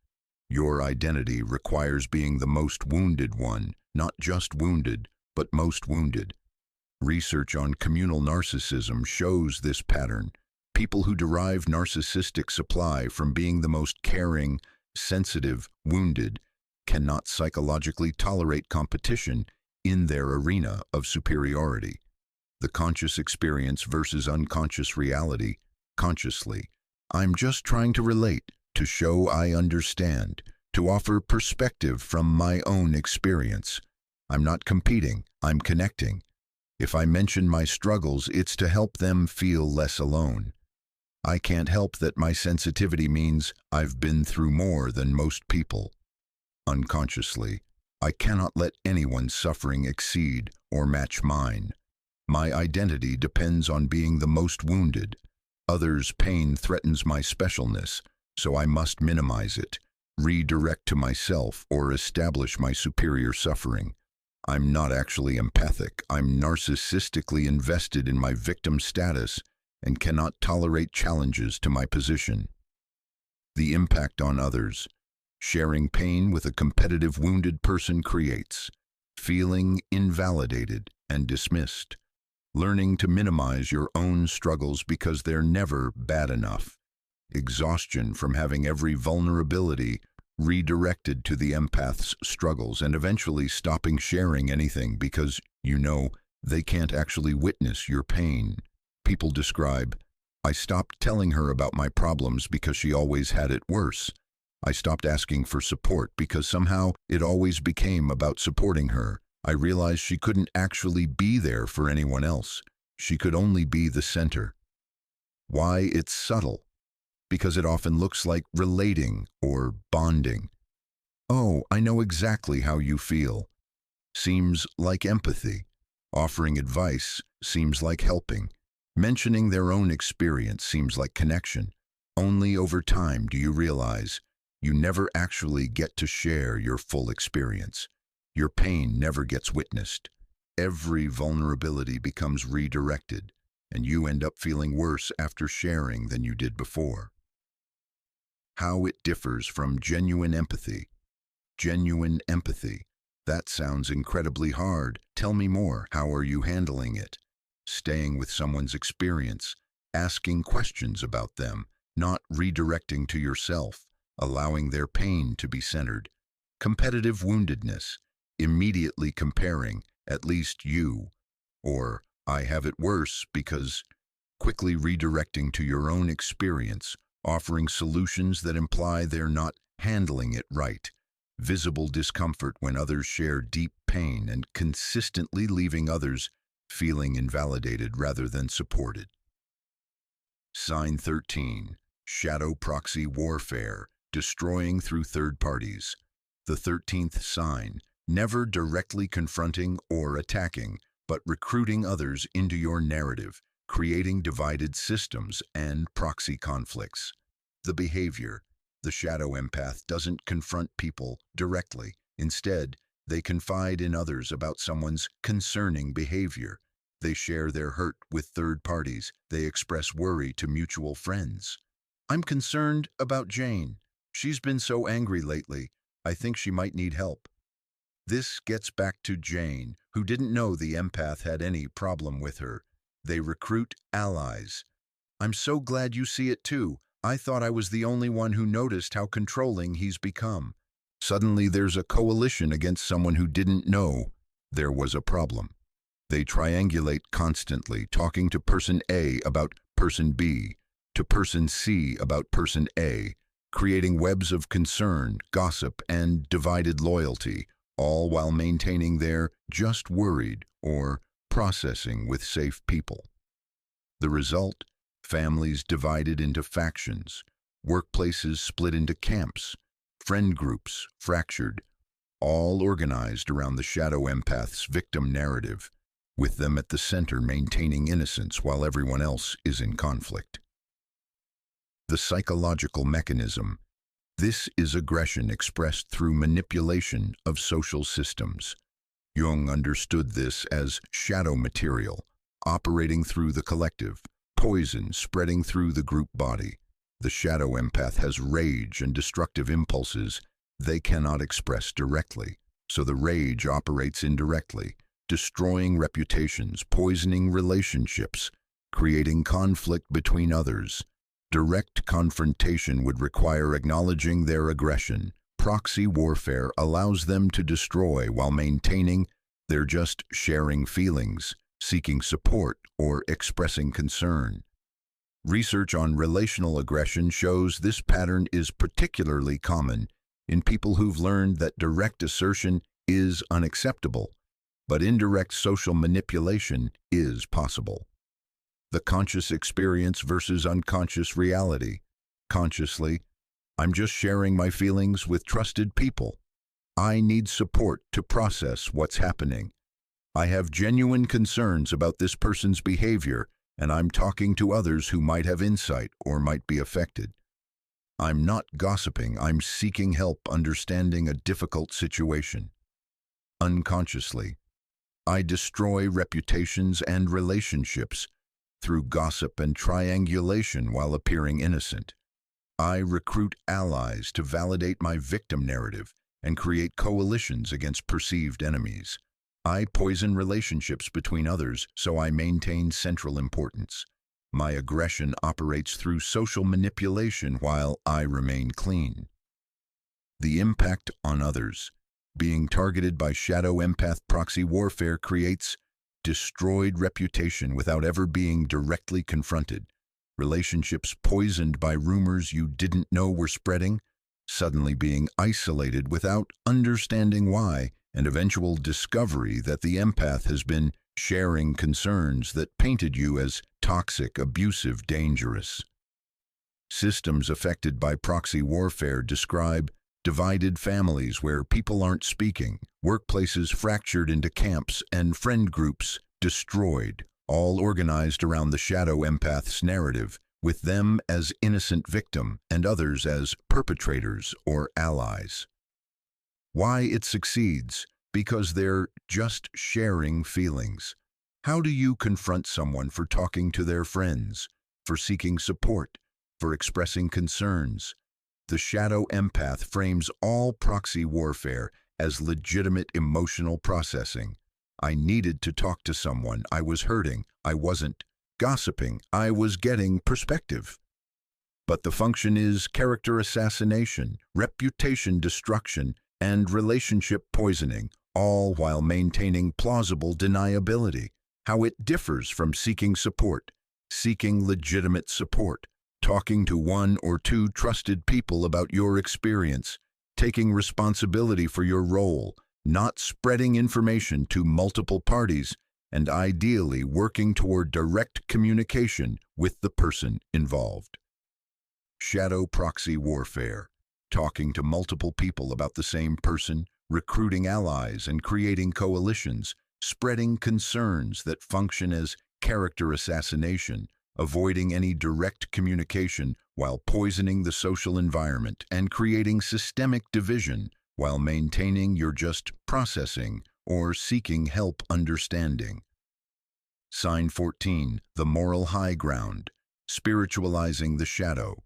Your identity requires being the most wounded one, not just wounded, but most wounded. Research on communal narcissism shows this pattern. People who derive narcissistic supply from being the most caring, sensitive, wounded, cannot psychologically tolerate competition in their arena of superiority. The conscious experience versus unconscious reality. Consciously, I'm just trying to relate, to show I understand, to offer perspective from my own experience. I'm not competing, I'm connecting. If I mention my struggles, it's to help them feel less alone. I can't help that my sensitivity means I've been through more than most people. Unconsciously, I cannot let anyone's suffering exceed or match mine. My identity depends on being the most wounded. Others' pain threatens my specialness, so I must minimize it, redirect to myself, or establish my superior suffering. I'm not actually empathic. I'm narcissistically invested in my victim status and cannot tolerate challenges to my position. The impact on others. Sharing pain with a competitive wounded person creates feeling invalidated and dismissed. Learning to minimize your own struggles because they're never bad enough. Exhaustion from having every vulnerability redirected to the empath's struggles, and eventually stopping sharing anything because you know they can't actually witness your pain. People describe, "I stopped telling her about my problems because she always had it worse. I stopped asking for support because somehow it always became about supporting her. I realized she couldn't actually be there for anyone else. She could only be the center." Why it's subtle? Because it often looks like relating or bonding. "Oh, I know exactly how you feel." Seems like empathy. Offering advice seems like helping. Mentioning their own experience seems like connection. Only over time do you realize you never actually get to share your full experience. Your pain never gets witnessed. Every vulnerability becomes redirected, and you end up feeling worse after sharing than you did before. How it differs from genuine empathy. Genuine empathy. That sounds incredibly hard. Tell me more. How are you handling it? Staying with someone's experience, asking questions about them, not redirecting to yourself, allowing their pain to be centered. Competitive woundedness, immediately comparing, at least you, or I have it worse because quickly redirecting to your own experience, offering solutions that imply they're not handling it right. Visible discomfort when others share deep pain and consistently leaving others feeling invalidated rather than supported. Sign 13. Shadow proxy warfare, destroying through third parties. The 13th sign, never directly confronting or attacking, but recruiting others into your narrative, creating divided systems and proxy conflicts. The behavior. The shadow empath doesn't confront people directly. Instead, they confide in others about someone's concerning behavior. They share their hurt with third parties. They express worry to mutual friends. I'm concerned about Jane. She's been so angry lately. I think she might need help. This gets back to Jane, who didn't know the empath had any problem with her. They recruit allies. I'm so glad you see it too. I thought I was the only one who noticed how controlling he's become. Suddenly there's a coalition against someone who didn't know there was a problem. They triangulate constantly, talking to person A about person B, to person C about person A, creating webs of concern, gossip, and divided loyalty, all while maintaining their just worried or processing with safe people. The result? Families divided into factions, workplaces split into camps, friend groups fractured, all organized around the shadow empath's victim narrative, with them at the center maintaining innocence while everyone else is in conflict. The psychological mechanism. This is aggression expressed through manipulation of social systems. Jung understood this as shadow material, operating through the collective, poison spreading through the group body. The shadow empath has rage and destructive impulses they cannot express directly, so the rage operates indirectly, destroying reputations, poisoning relationships, creating conflict between others. Direct confrontation would require acknowledging their aggression. Proxy warfare allows them to destroy while maintaining their just sharing feelings, seeking support, or expressing concern. Research on relational aggression shows this pattern is particularly common in people who've learned that direct assertion is unacceptable, but indirect social manipulation is possible. The conscious experience versus unconscious reality. Consciously, I'm just sharing my feelings with trusted people. I need support to process what's happening. I have genuine concerns about this person's behavior, and I'm talking to others who might have insight or might be affected. I'm not gossiping, I'm seeking help understanding a difficult situation. Unconsciously, I destroy reputations and relationships through gossip and triangulation while appearing innocent. I recruit allies to validate my victim narrative and create coalitions against perceived enemies. I poison relationships between others so I maintain central importance. My aggression operates through social manipulation while I remain clean. The impact on others. Being targeted by shadow empath proxy warfare creates destroyed reputation without ever being directly confronted. Relationships poisoned by rumors you didn't know were spreading, suddenly being isolated without understanding why, and eventual discovery that the empath has been sharing concerns that painted you as toxic, abusive, dangerous. Systems affected by proxy warfare describe divided families where people aren't speaking, workplaces fractured into camps, and friend groups destroyed, all organized around the shadow empath's narrative, with them as innocent victim and others as perpetrators or allies. Why it succeeds? Because they're just sharing feelings. How do you confront someone for talking to their friends, for seeking support, for expressing concerns? The shadow empath frames all proxy warfare as legitimate emotional processing. I needed to talk to someone. I was hurting. I wasn't gossiping. I was getting perspective. But the function is character assassination, reputation destruction, and relationship poisoning, all while maintaining plausible deniability. How it differs from seeking support, seeking legitimate support, talking to one or two trusted people about your experience, taking responsibility for your role, not spreading information to multiple parties, and ideally working toward direct communication with the person involved. Shadow proxy warfare, talking to multiple people about the same person, recruiting allies and creating coalitions, spreading concerns that function as character assassination, avoiding any direct communication while poisoning the social environment and creating systemic division while maintaining your just processing or seeking help understanding. Sign 14, the moral high ground, spiritualizing the shadow.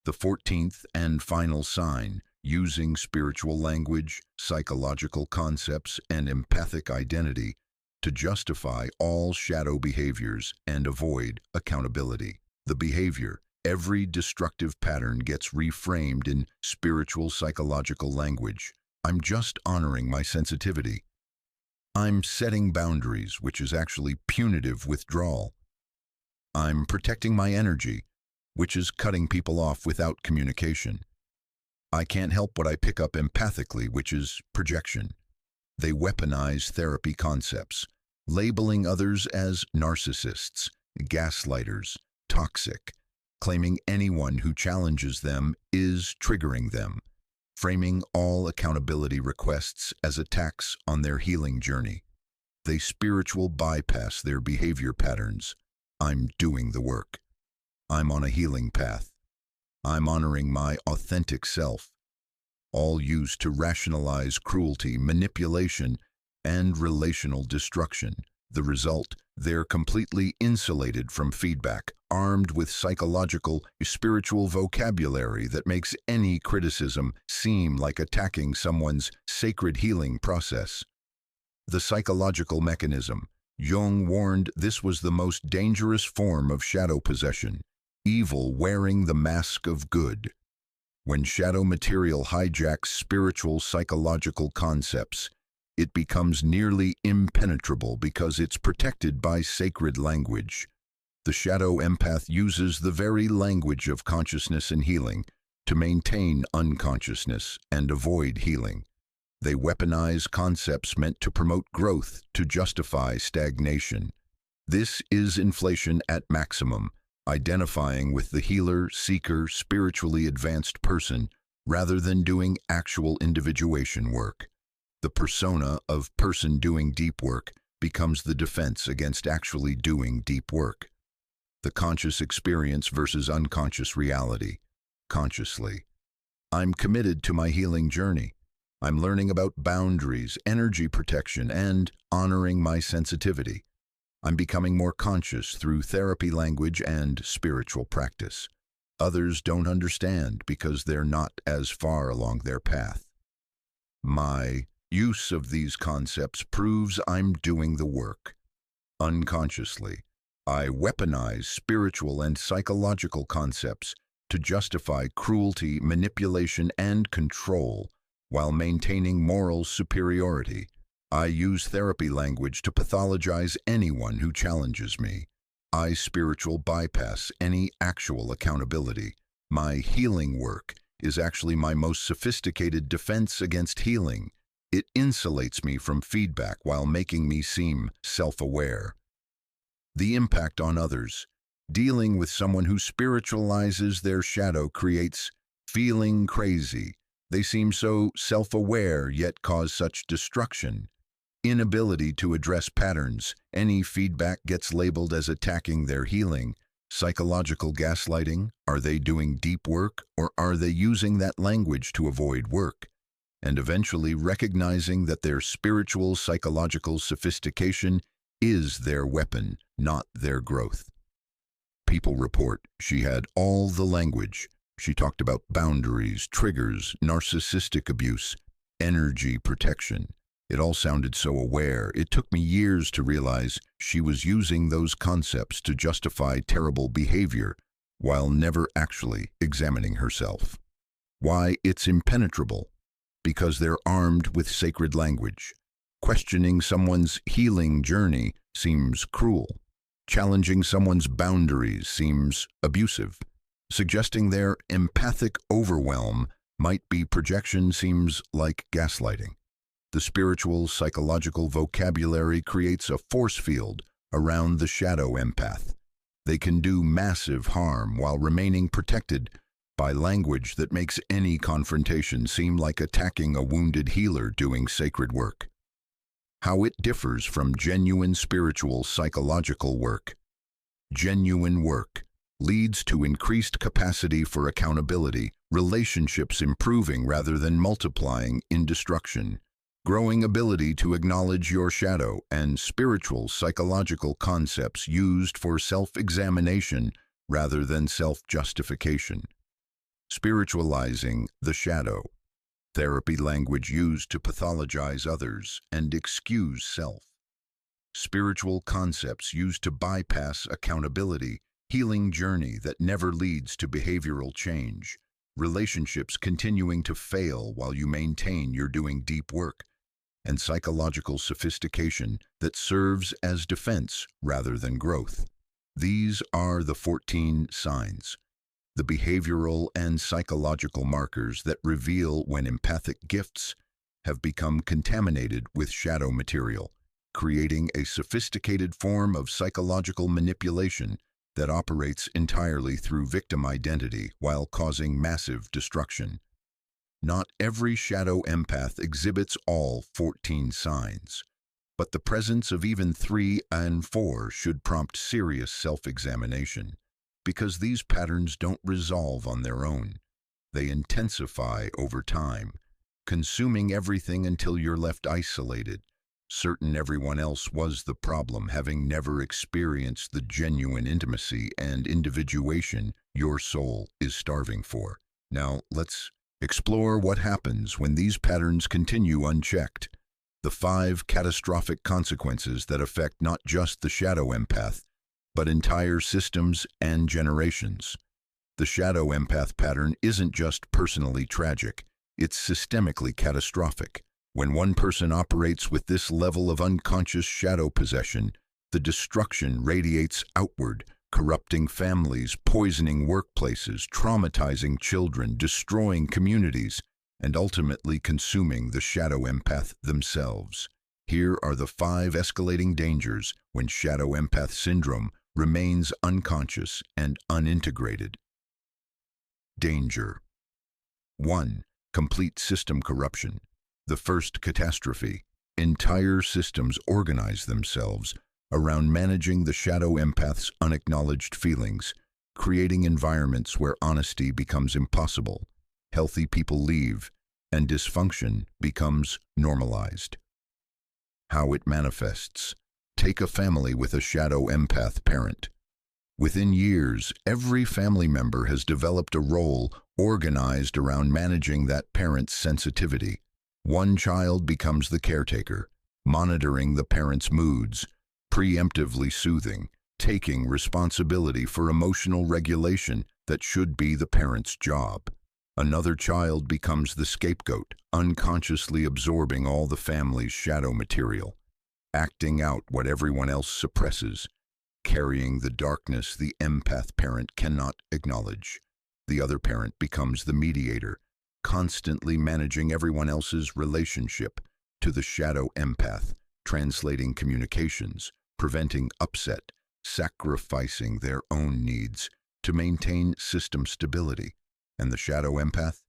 The 14th and final sign, using spiritual language, psychological concepts, and empathic identity to justify all shadow behaviors and avoid accountability. The behavior, every destructive pattern gets reframed in spiritual psychological language. I'm just honoring my sensitivity. I'm setting boundaries, which is actually punitive withdrawal. I'm protecting my energy, which is cutting people off without communication. I can't help what I pick up empathically, which is projection. They weaponize therapy concepts, labeling others as narcissists, gaslighters, toxic, claiming anyone who challenges them is triggering them, framing all accountability requests as attacks on their healing journey. They spiritual bypass their behavior patterns. I'm doing the work. I'm on a healing path. I'm honoring my authentic self, all used to rationalize cruelty, manipulation, and relational destruction. The result, they're completely insulated from feedback, armed with psychological, spiritual vocabulary that makes any criticism seem like attacking someone's sacred healing process. The psychological mechanism. Jung warned this was the most dangerous form of shadow possession. Evil wearing the mask of good. When shadow material hijacks spiritual psychological concepts, it becomes nearly impenetrable because it's protected by sacred language. The shadow empath uses the very language of consciousness and healing to maintain unconsciousness and avoid healing. They weaponize concepts meant to promote growth to justify stagnation. This is inflation at maximum, identifying with the healer, seeker, spiritually advanced person rather than doing actual individuation work. The persona of person doing deep work becomes the defense against actually doing deep work. The conscious experience versus unconscious reality. Consciously. I'm committed to my healing journey. I'm learning about boundaries, energy protection, and honoring my sensitivity. I'm becoming more conscious through therapy language and spiritual practice. Others don't understand because they're not as far along their path. My use of these concepts proves I'm doing the work. Unconsciously, I weaponize spiritual and psychological concepts to justify cruelty, manipulation, and control while maintaining moral superiority. I use therapy language to pathologize anyone who challenges me. I spiritual bypass any actual accountability. My healing work is actually my most sophisticated defense against healing. It insulates me from feedback while making me seem self-aware. The impact on others. Dealing with someone who spiritualizes their shadow creates feeling crazy. They seem so self-aware yet cause such destruction. Inability to address patterns. Any feedback gets labeled as attacking their healing. Psychological gaslighting. Are they doing deep work or are they using that language to avoid work? And eventually recognizing that their spiritual psychological sophistication is their weapon, not their growth. People report she had all the language. She talked about boundaries, triggers, narcissistic abuse, energy protection. It all sounded so aware. It took me years to realize she was using those concepts to justify terrible behavior while never actually examining herself. Why it's impenetrable? Because they're armed with sacred language. Questioning someone's healing journey seems cruel. Challenging someone's boundaries seems abusive. Suggesting their empathic overwhelm might be projection seems like gaslighting. The spiritual, psychological vocabulary creates a force field around the shadow empath. They can do massive harm while remaining protected by language that makes any confrontation seem like attacking a wounded healer doing sacred work. How it differs from genuine spiritual psychological work. Genuine work leads to increased capacity for accountability, relationships improving rather than multiplying in destruction, growing ability to acknowledge your shadow, and spiritual psychological concepts used for self-examination rather than self-justification. Spiritualizing the shadow. Therapy language used to pathologize others and excuse self. Spiritual concepts used to bypass accountability, healing journey that never leads to behavioral change. Relationships continuing to fail while you maintain you're doing deep work. And psychological sophistication that serves as defense rather than growth. These are the 14 signs. The behavioral and psychological markers that reveal when empathic gifts have become contaminated with shadow material, creating a sophisticated form of psychological manipulation that operates entirely through victim identity while causing massive destruction. Not every shadow empath exhibits all 14 signs, but the presence of even 3 and 4 should prompt serious self-examination. Because these patterns don't resolve on their own. They intensify over time, consuming everything until you're left isolated, certain everyone else was the problem, having never experienced the genuine intimacy and individuation your soul is starving for. Now, let's explore what happens when these patterns continue unchecked. The 5 catastrophic consequences that affect not just the shadow empath, but entire systems and generations. The shadow empath pattern isn't just personally tragic, it's systemically catastrophic. When one person operates with this level of unconscious shadow possession, the destruction radiates outward, corrupting families, poisoning workplaces, traumatizing children, destroying communities, and ultimately consuming the shadow empath themselves. Here are the 5 escalating dangers when Shadow Empath Syndrome remains unconscious and unintegrated. Danger. 1. Complete system corruption. The first catastrophe. Entire systems organize themselves around managing the shadow empath's unacknowledged feelings, creating environments where honesty becomes impossible, healthy people leave, and dysfunction becomes normalized. How it manifests. Take a family with a shadow empath parent. Within years, every family member has developed a role organized around managing that parent's sensitivity. One child becomes the caretaker, monitoring the parent's moods, preemptively soothing, taking responsibility for emotional regulation that should be the parent's job. Another child becomes the scapegoat, unconsciously absorbing all the family's shadow material, acting out what everyone else suppresses, carrying the darkness the empath parent cannot acknowledge. The other parent becomes the mediator, constantly managing everyone else's relationship to the shadow empath, translating communications, preventing upset, sacrificing their own needs to maintain system stability. And the shadow empath?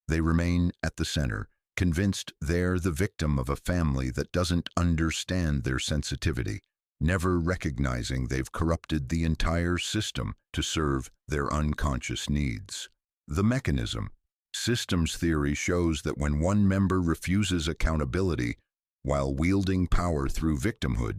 They remain at the center, convinced they're the victim of a family that doesn't understand their sensitivity, never recognizing they've corrupted the entire system to serve their unconscious needs. The mechanism. Systems theory shows that when one member refuses accountability while wielding power through victimhood,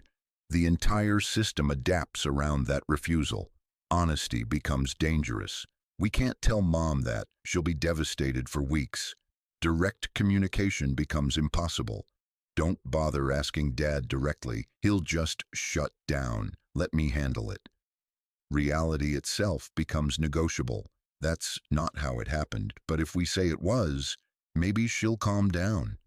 the entire system adapts around that refusal. Honesty becomes dangerous. We can't tell mom that. She'll be devastated for weeks. Direct communication becomes impossible. Don't bother asking Dad directly. He'll just shut down. Let me handle it. Reality itself becomes negotiable. That's not how it happened, but if we say it was, maybe she'll calm down.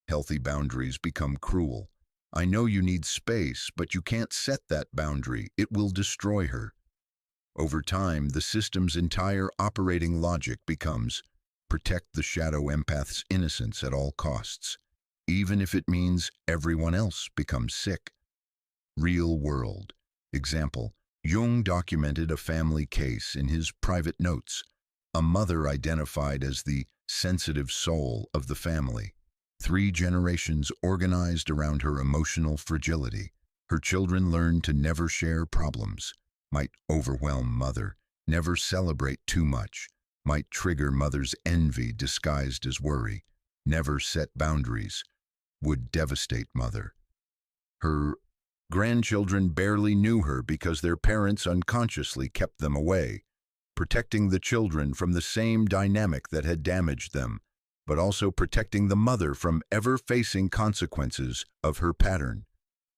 Healthy boundaries become cruel. I know you need space, but you can't set that boundary. It will destroy her. Over time, the system's entire operating logic becomes protect the shadow empath's innocence at all costs, even if it means everyone else becomes sick. Real world. Example, Jung documented a family case in his private notes. A mother identified as the sensitive soul of the family. 3 generations organized around her emotional fragility. Her children learned to never share problems. Might overwhelm mother. Never celebrate too much. Might trigger mother's envy disguised as worry. Never set boundaries. Would devastate mother. Her grandchildren barely knew her because their parents unconsciously kept them away, protecting the children from the same dynamic that had damaged them, but also protecting the mother from ever facing consequences of her pattern.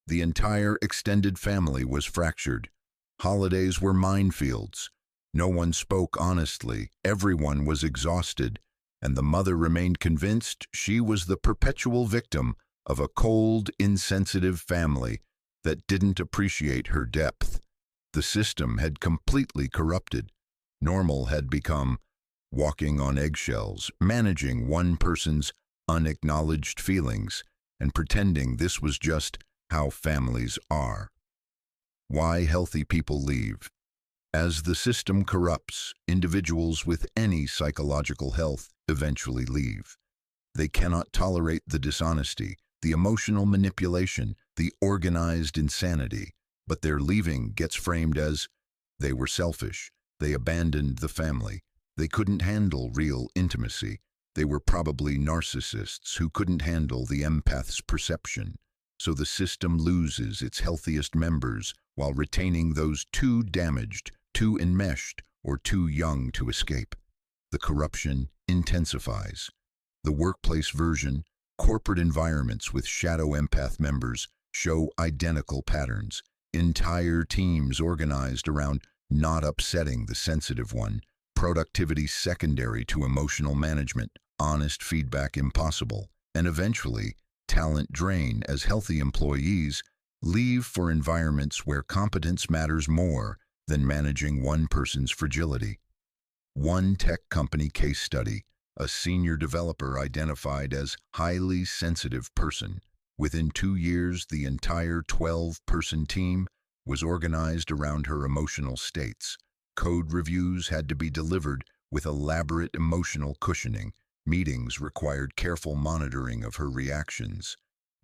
The entire extended family was fractured. Holidays were minefields. No one spoke honestly. Everyone was exhausted, and the mother remained convinced she was the perpetual victim of a cold, insensitive family that didn't appreciate her depth. The system had completely corrupted. Normal had become walking on eggshells, managing one person's unacknowledged feelings, and pretending this was just how families are. Why healthy people leave. As the system corrupts, individuals with any psychological health eventually leave. They cannot tolerate the dishonesty, the emotional manipulation, the organized insanity, but their leaving gets framed as they were selfish, they abandoned the family, they couldn't handle real intimacy, they were probably narcissists who couldn't handle the empath's perception. So the system loses its healthiest members while retaining those too damaged, too enmeshed, or too young to escape. The corruption intensifies. The workplace version, corporate environments with shadow empath members show identical patterns. Entire teams organized around not upsetting the sensitive one, productivity secondary to emotional management, honest feedback impossible, and eventually, talent drain as healthy employees leave for environments where competence matters more than managing one person's fragility. One tech company case study, a senior developer identified as highly sensitive person. Within 2 years, the entire 12-person team was organized around her emotional states. Code reviews had to be delivered with elaborate emotional cushioning. Meetings required careful monitoring of her reactions.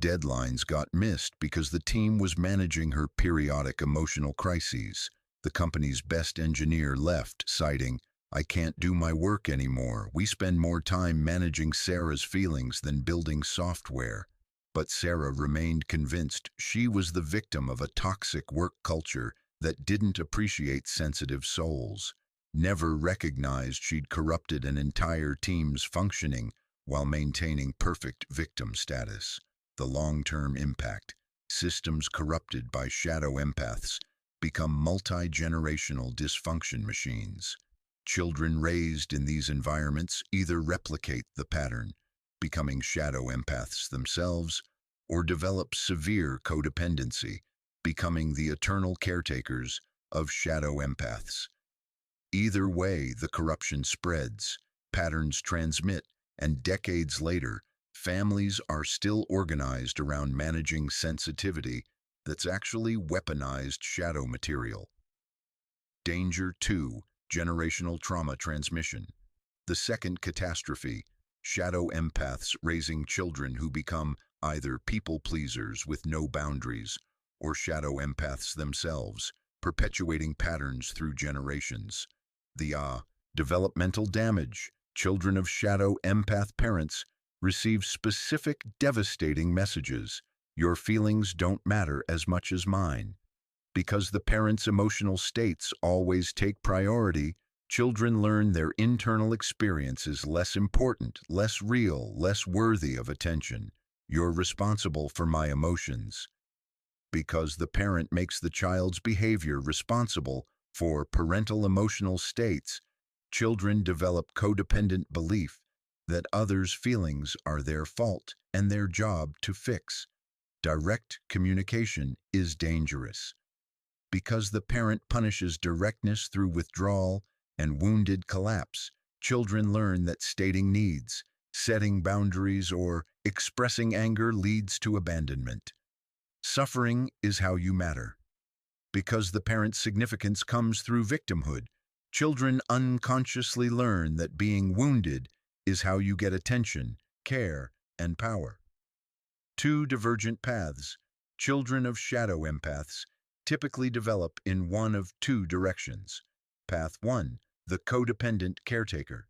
Deadlines got missed because the team was managing her periodic emotional crises. The company's best engineer left, citing, "I can't do my work anymore. We spend more time managing Sarah's feelings than building software." But Sarah remained convinced she was the victim of a toxic work culture that didn't appreciate sensitive souls, never recognized she'd corrupted an entire team's functioning while maintaining perfect victim status. The long-term impact. Systems corrupted by shadow empaths become multi-generational dysfunction machines. Children raised in these environments either replicate the pattern, becoming shadow empaths themselves, or develop severe codependency, becoming the eternal caretakers of shadow empaths. Either way, the corruption spreads, patterns transmit, and decades later, families are still organized around managing sensitivity that's actually weaponized shadow material. Danger 2. Generational trauma transmission. The second catastrophe. Shadow empaths raising children who become either people pleasers with no boundaries or shadow empaths themselves, perpetuating patterns through generations. The developmental damage. Children of shadow empath parents receive specific devastating messages. Your feelings don't matter as much as mine. Because the parent's emotional states always take priority, Children learn their internal experience is less important, less real, less worthy of attention. You're responsible for my emotions. Because the parent makes the child's behavior responsible for parental emotional states, children develop codependent belief that others' feelings are their fault and their job to fix. Direct communication is dangerous. Because the parent punishes directness through withdrawal and wounded collapse, children learn that stating needs, setting boundaries, or expressing anger leads to abandonment. Suffering is how you matter. Because the parent's significance comes through victimhood, children unconsciously learn that being wounded is how you get attention, care, and power. Two divergent paths. Children of shadow empaths typically develop in one of two directions. Path 1, the codependent caretaker.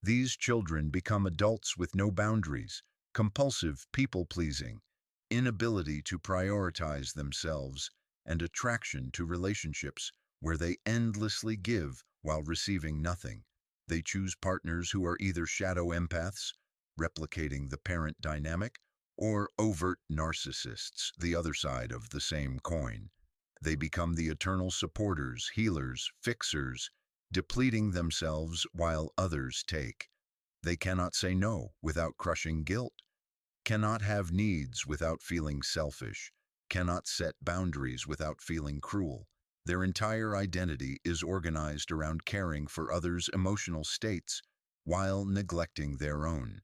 These children become adults with no boundaries, compulsive people-pleasing, inability to prioritize themselves, and attraction to relationships where they endlessly give while receiving nothing. They choose partners who are either shadow empaths, replicating the parent dynamic, or overt narcissists, the other side of the same coin. They become the eternal supporters, healers, fixers, depleting themselves while others take. They cannot say no without crushing guilt, cannot have needs without feeling selfish, cannot set boundaries without feeling cruel. Their entire identity is organized around caring for others' emotional states while neglecting their own.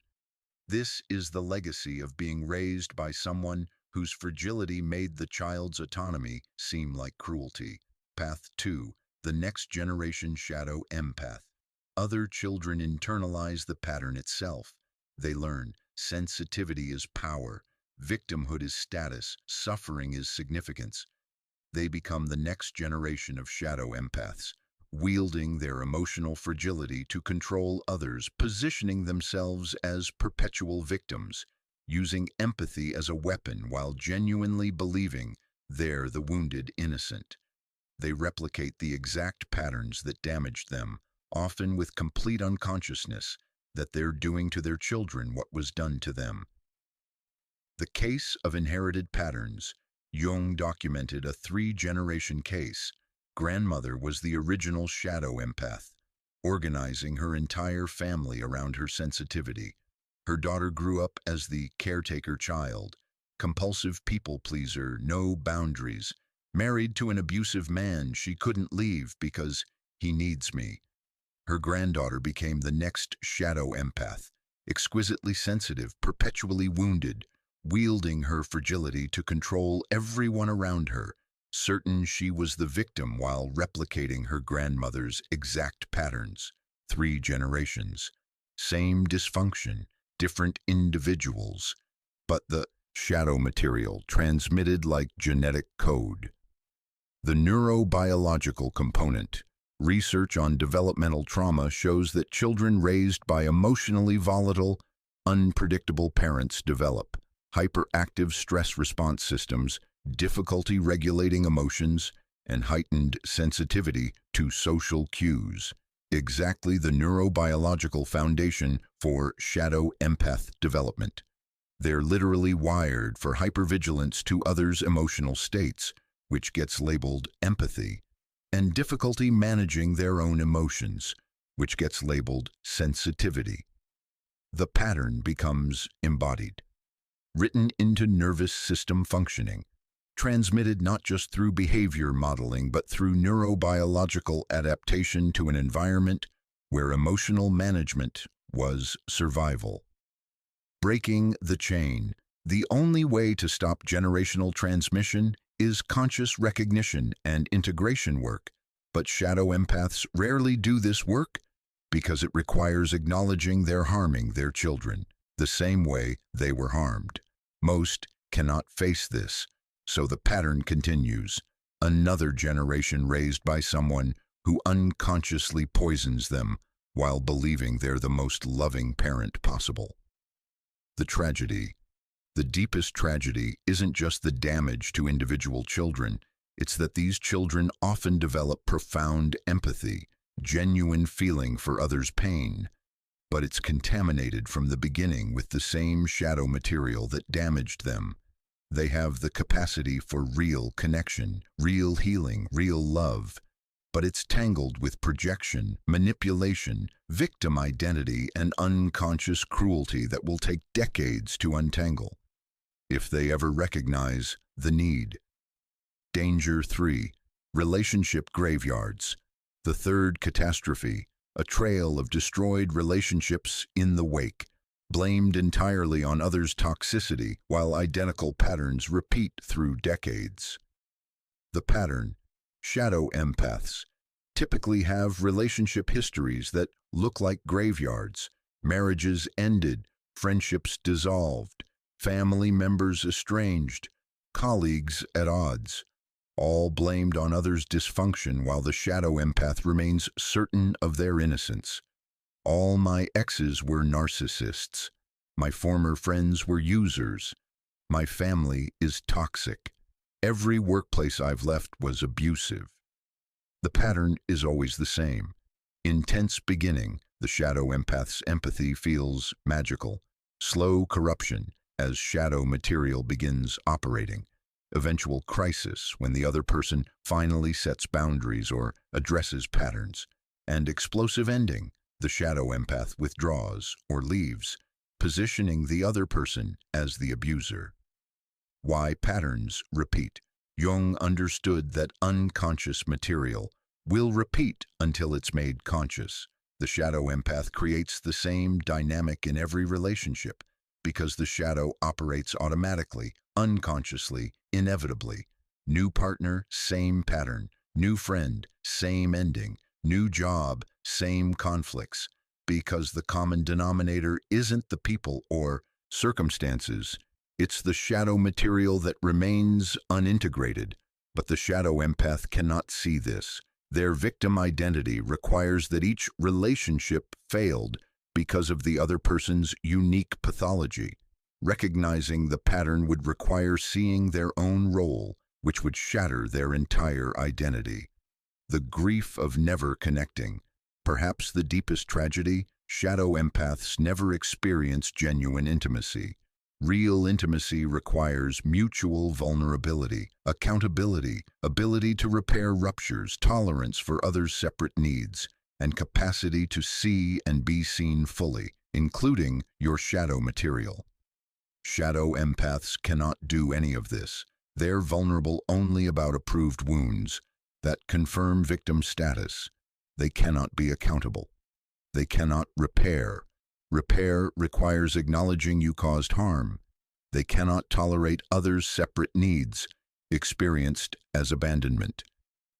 This is the legacy of being raised by someone whose fragility made the child's autonomy seem like cruelty. Path 2, the next generation shadow empath. Other children internalize the pattern itself. They learn sensitivity is power, victimhood is status, suffering is significance. They become the next generation of shadow empaths, wielding their emotional fragility to control others, positioning themselves as perpetual victims, using empathy as a weapon while genuinely believing they're the wounded innocent. They replicate the exact patterns that damaged them, often with complete unconsciousness that they're doing to their children what was done to them. The case of inherited patterns. Jung documented a 3-generation case. Grandmother was the original shadow empath, organizing her entire family around her sensitivity. Her daughter grew up as the caretaker child, compulsive people-pleaser, no boundaries, married to an abusive man she couldn't leave because he needs me. Her granddaughter became the next shadow empath, exquisitely sensitive, perpetually wounded, wielding her fragility to control everyone around her, certain she was the victim while replicating her grandmother's exact patterns. 3 generations. Same dysfunction, different individuals, but the shadow material transmitted like genetic code. The neurobiological component. Research on developmental trauma shows that children raised by emotionally volatile, unpredictable parents develop hyperactive stress response systems, difficulty regulating emotions, and heightened sensitivity to social cues. Exactly the neurobiological foundation for shadow empath development. They're literally wired for hypervigilance to others' emotional states, which gets labeled empathy, and difficulty managing their own emotions, which gets labeled sensitivity. The pattern becomes embodied, written into nervous system functioning, transmitted not just through behavior modeling but through neurobiological adaptation to an environment where emotional management was survival. Breaking the chain. The only way to stop generational transmission is conscious recognition and integration work, but shadow empaths rarely do this work because it requires acknowledging they're harming their children the same way they were harmed. Most cannot face this, so the pattern continues. Another generation raised by someone who unconsciously poisons them while believing they're the most loving parent possible. The tragedy. The deepest tragedy isn't just the damage to individual children, it's that these children often develop profound empathy, genuine feeling for others' pain, but it's contaminated from the beginning with the same shadow material that damaged them. They have the capacity for real connection, real healing, real love, but it's tangled with projection, manipulation, victim identity, and unconscious cruelty that will take decades to untangle, if they ever recognize the need. Danger 3. Relationship graveyards. The third catastrophe, a trail of destroyed relationships in the wake, blamed entirely on others' toxicity while identical patterns repeat through decades. The pattern: shadow empaths typically have relationship histories that look like graveyards. Marriages ended, friendships dissolved, family members estranged, colleagues at odds, all blamed on others' dysfunction while the shadow empath remains certain of their innocence. All my exes were narcissists. My former friends were users. My family is toxic. Every workplace I've left was abusive. The pattern is always the same. Intense beginning, the shadow empath's empathy feels magical. Slow corruption as shadow material begins operating. Eventual crisis when the other person finally sets boundaries or addresses patterns. And explosive ending, the shadow empath withdraws or leaves, positioning the other person as the abuser. Why patterns repeat? Jung understood that unconscious material will repeat until it's made conscious. The shadow empath creates the same dynamic in every relationship because the shadow operates automatically, unconsciously, inevitably. New partner, same pattern. New friend, same ending. New job, same conflicts. Because the common denominator isn't the people or circumstances, it's the shadow material that remains unintegrated. But the shadow empath cannot see this. Their victim identity requires that each relationship failed because of the other person's unique pathology. Recognizing the pattern would require seeing their own role, which would shatter their entire identity. The grief of never connecting. Perhaps the deepest tragedy: shadow empaths never experience genuine intimacy. Real intimacy requires mutual vulnerability, accountability, ability to repair ruptures, tolerance for others' separate needs, and capacity to see and be seen fully, including your shadow material. Shadow empaths cannot do any of this. They're vulnerable only about approved wounds that confirm victim status. They cannot be accountable. They cannot repair. Repair requires acknowledging you caused harm. They cannot tolerate others' separate needs, experienced as abandonment.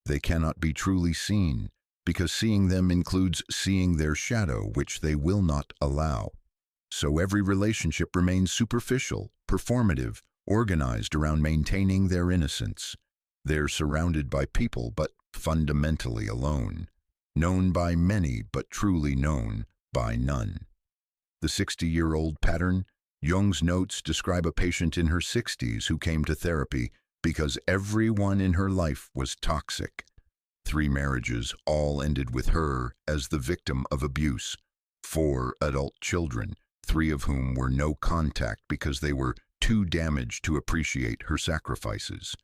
They cannot be truly seen, because seeing them includes seeing their shadow, which they will not allow. So every relationship remains superficial, performative, organized around maintaining their innocence. They're surrounded by people, but fundamentally alone. Known by many, but truly known by none. The 60-year-old pattern. Jung's notes describe a patient in her 60s who came to therapy because everyone in her life was toxic. 3 marriages all ended with her as the victim of abuse. 4 adult children, 3 of whom were no contact because they were too damaged to appreciate her sacrifices.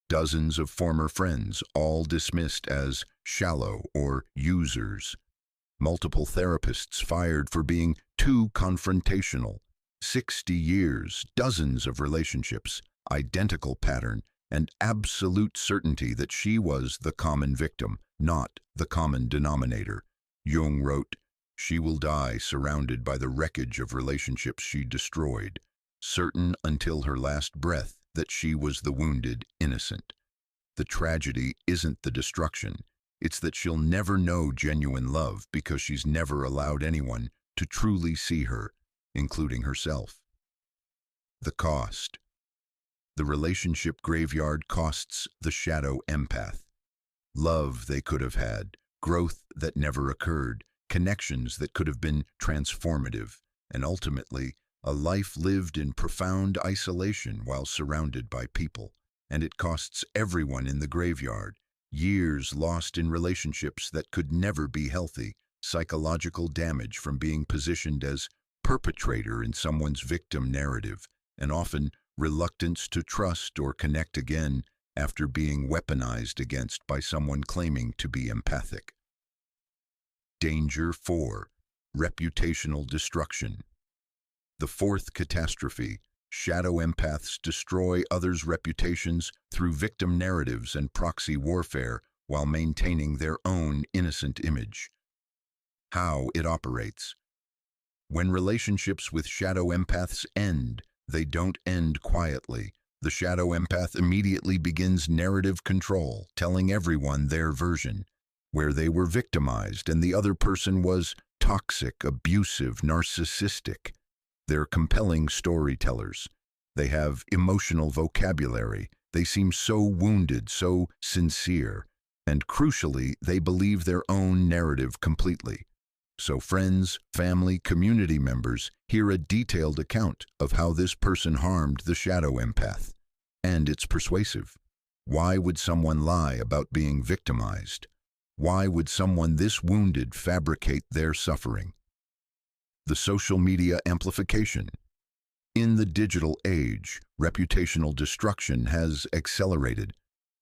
Dozens of former friends, all dismissed as shallow or users. Multiple therapists fired for being too confrontational. 60 years, dozens of relationships, identical pattern, and absolute certainty that she was the common victim, not the common denominator. Jung wrote, "She will die surrounded by the wreckage of relationships she destroyed, certain until her last breath that she was the wounded innocent." The tragedy isn't the destruction. It's that she'll never know genuine love because she's never allowed anyone to truly see her, including herself. The cost. The relationship graveyard costs the shadow empath. Love they could have had, growth that never occurred, connections that could have been transformative, and ultimately, a life lived in profound isolation while surrounded by people. And it costs everyone in the graveyard, years lost in relationships that could never be healthy, psychological damage from being positioned as perpetrator in someone's victim narrative, and often reluctance to trust or connect again after being weaponized against by someone claiming to be empathic. Danger 4. Reputational destruction. The fourth catastrophe. Shadow empaths destroy others' reputations through victim narratives and proxy warfare while maintaining their own innocent image. How it operates. When relationships with shadow empaths end, they don't end quietly. The shadow empath immediately begins narrative control, telling everyone their version, where they were victimized and the other person was toxic, abusive, narcissistic. They're compelling storytellers. They have emotional vocabulary. They seem so wounded, so sincere. And crucially, they believe their own narrative completely. So friends, family, community members hear a detailed account of how this person harmed the shadow empath. And it's persuasive. Why would someone lie about being victimized? Why would someone this wounded fabricate their suffering? The social media amplification. In the digital age, reputational destruction has accelerated.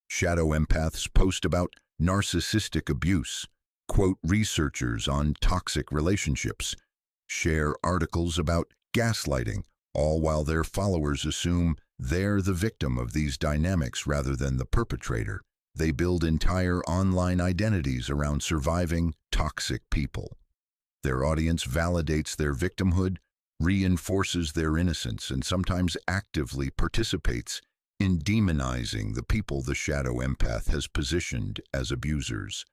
Shadow empaths post about narcissistic abuse, quote researchers on toxic relationships, share articles about gaslighting, all while their followers assume they're the victim of these dynamics rather than the perpetrator. They build entire online identities around surviving toxic people. Their audience validates their victimhood, reinforces their innocence, and sometimes actively participates in demonizing the people the shadow empath has positioned as abusers.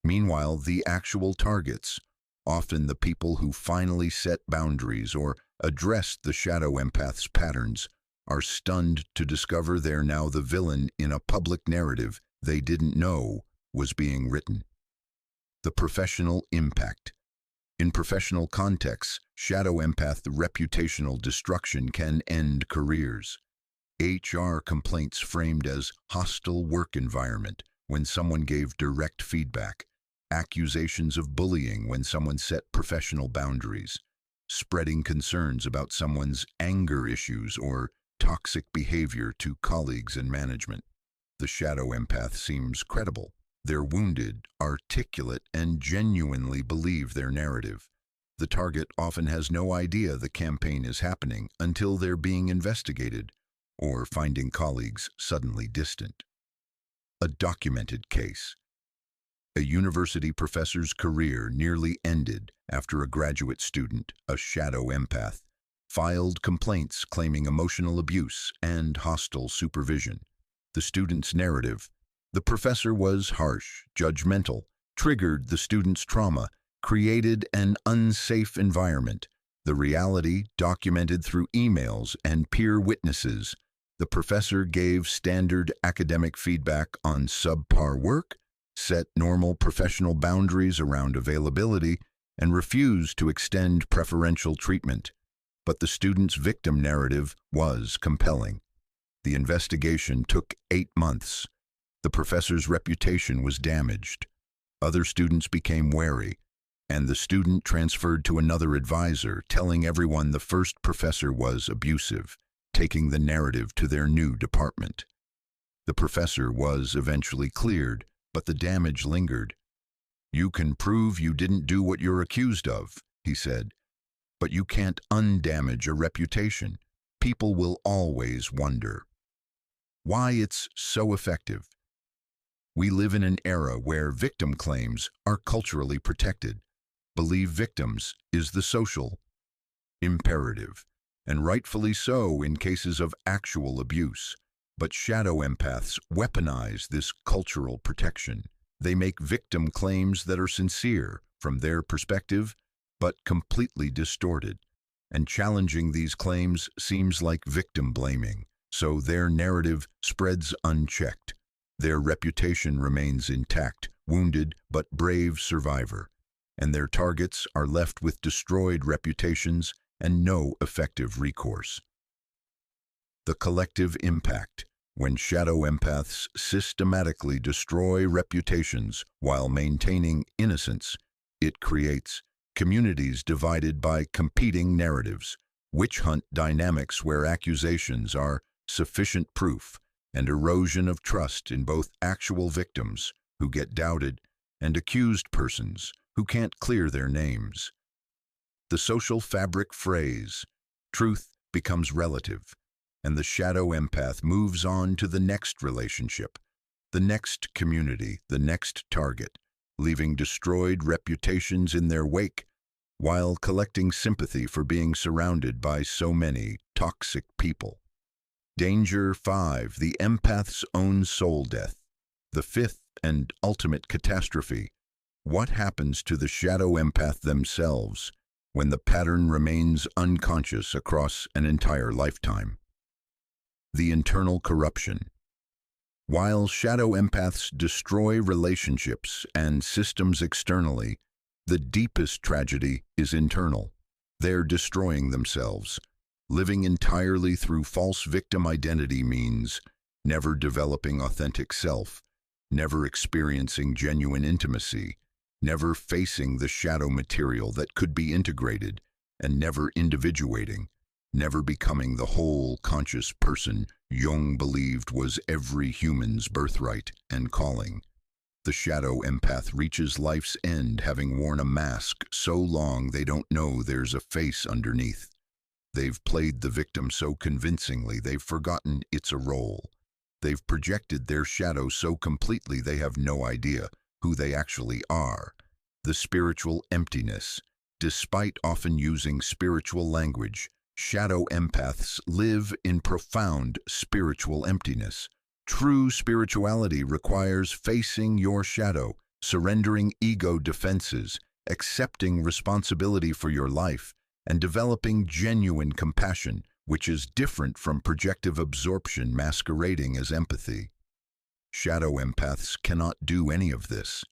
Meanwhile, the actual targets, often the people who finally set boundaries or addressed the shadow empath's patterns, are stunned to discover they're now the villain in a public narrative they didn't know was being written. The professional impact. In professional contexts, shadow empath reputational destruction can end careers. HR complaints framed as hostile work environment when someone gave direct feedback, accusations of bullying when someone set professional boundaries, spreading concerns about someone's anger issues or toxic behavior to colleagues and management. The shadow empath seems credible. They're wounded, articulate, and genuinely believe their narrative. The target often has no idea the campaign is happening until they're being investigated or finding colleagues suddenly distant. A documented case. A university professor's career nearly ended after a graduate student, a shadow empath, filed complaints claiming emotional abuse and hostile supervision. The student's narrative: the professor was harsh, judgmental, triggered the student's trauma, created an unsafe environment. The reality, documented through emails and peer witnesses: the professor gave standard academic feedback on subpar work, set normal professional boundaries around availability, and refused to extend preferential treatment. But the student's victim narrative was compelling. The investigation took 8 months. The professor's reputation was damaged. Other students became wary, and the student transferred to another advisor, telling everyone the first professor was abusive, taking the narrative to their new department. The professor was eventually cleared, but the damage lingered. "You can prove you didn't do what you're accused of," he said, "but you can't undamage a reputation. People will always wonder." Why it's so effective. We live in an era where victim claims are culturally protected. Believe victims is the social imperative, and rightfully so in cases of actual abuse. But shadow empaths weaponize this cultural protection. They make victim claims that are sincere from their perspective, but completely distorted. And challenging these claims seems like victim blaming. So their narrative spreads unchecked. Their reputation remains intact, wounded but brave survivor. And their targets are left with destroyed reputations and no effective recourse. The collective impact. When shadow empaths systematically destroy reputations while maintaining innocence, it creates communities divided by competing narratives, witch hunt dynamics where accusations are sufficient proof, and erosion of trust in both actual victims, who get doubted, and accused persons, who can't clear their names. The social fabric phrase, truth becomes relative, and the shadow empath moves on to the next relationship, the next community, the next target, leaving destroyed reputations in their wake, while collecting sympathy for being surrounded by so many toxic people. Danger 5, the empath's own soul death. The fifth and ultimate catastrophe. What happens to the shadow empath themselves when the pattern remains unconscious across an entire lifetime? The internal corruption. While shadow empaths destroy relationships and systems externally, the deepest tragedy is internal. They're destroying themselves. Living entirely through false victim identity means never developing authentic self, never experiencing genuine intimacy, never facing the shadow material that could be integrated, and never individuating, never becoming the whole conscious person Jung believed was every human's birthright and calling. The shadow empath reaches life's end having worn a mask so long they don't know there's a face underneath. They've played the victim so convincingly they've forgotten it's a role. They've projected their shadow so completely they have no idea who they actually are. The spiritual emptiness. Despite often using spiritual language, shadow empaths live in profound spiritual emptiness. True spirituality requires facing your shadow, surrendering ego defenses, accepting responsibility for your life, and developing genuine compassion, which is different from projective absorption masquerading as empathy. Shadow empaths cannot do any of this.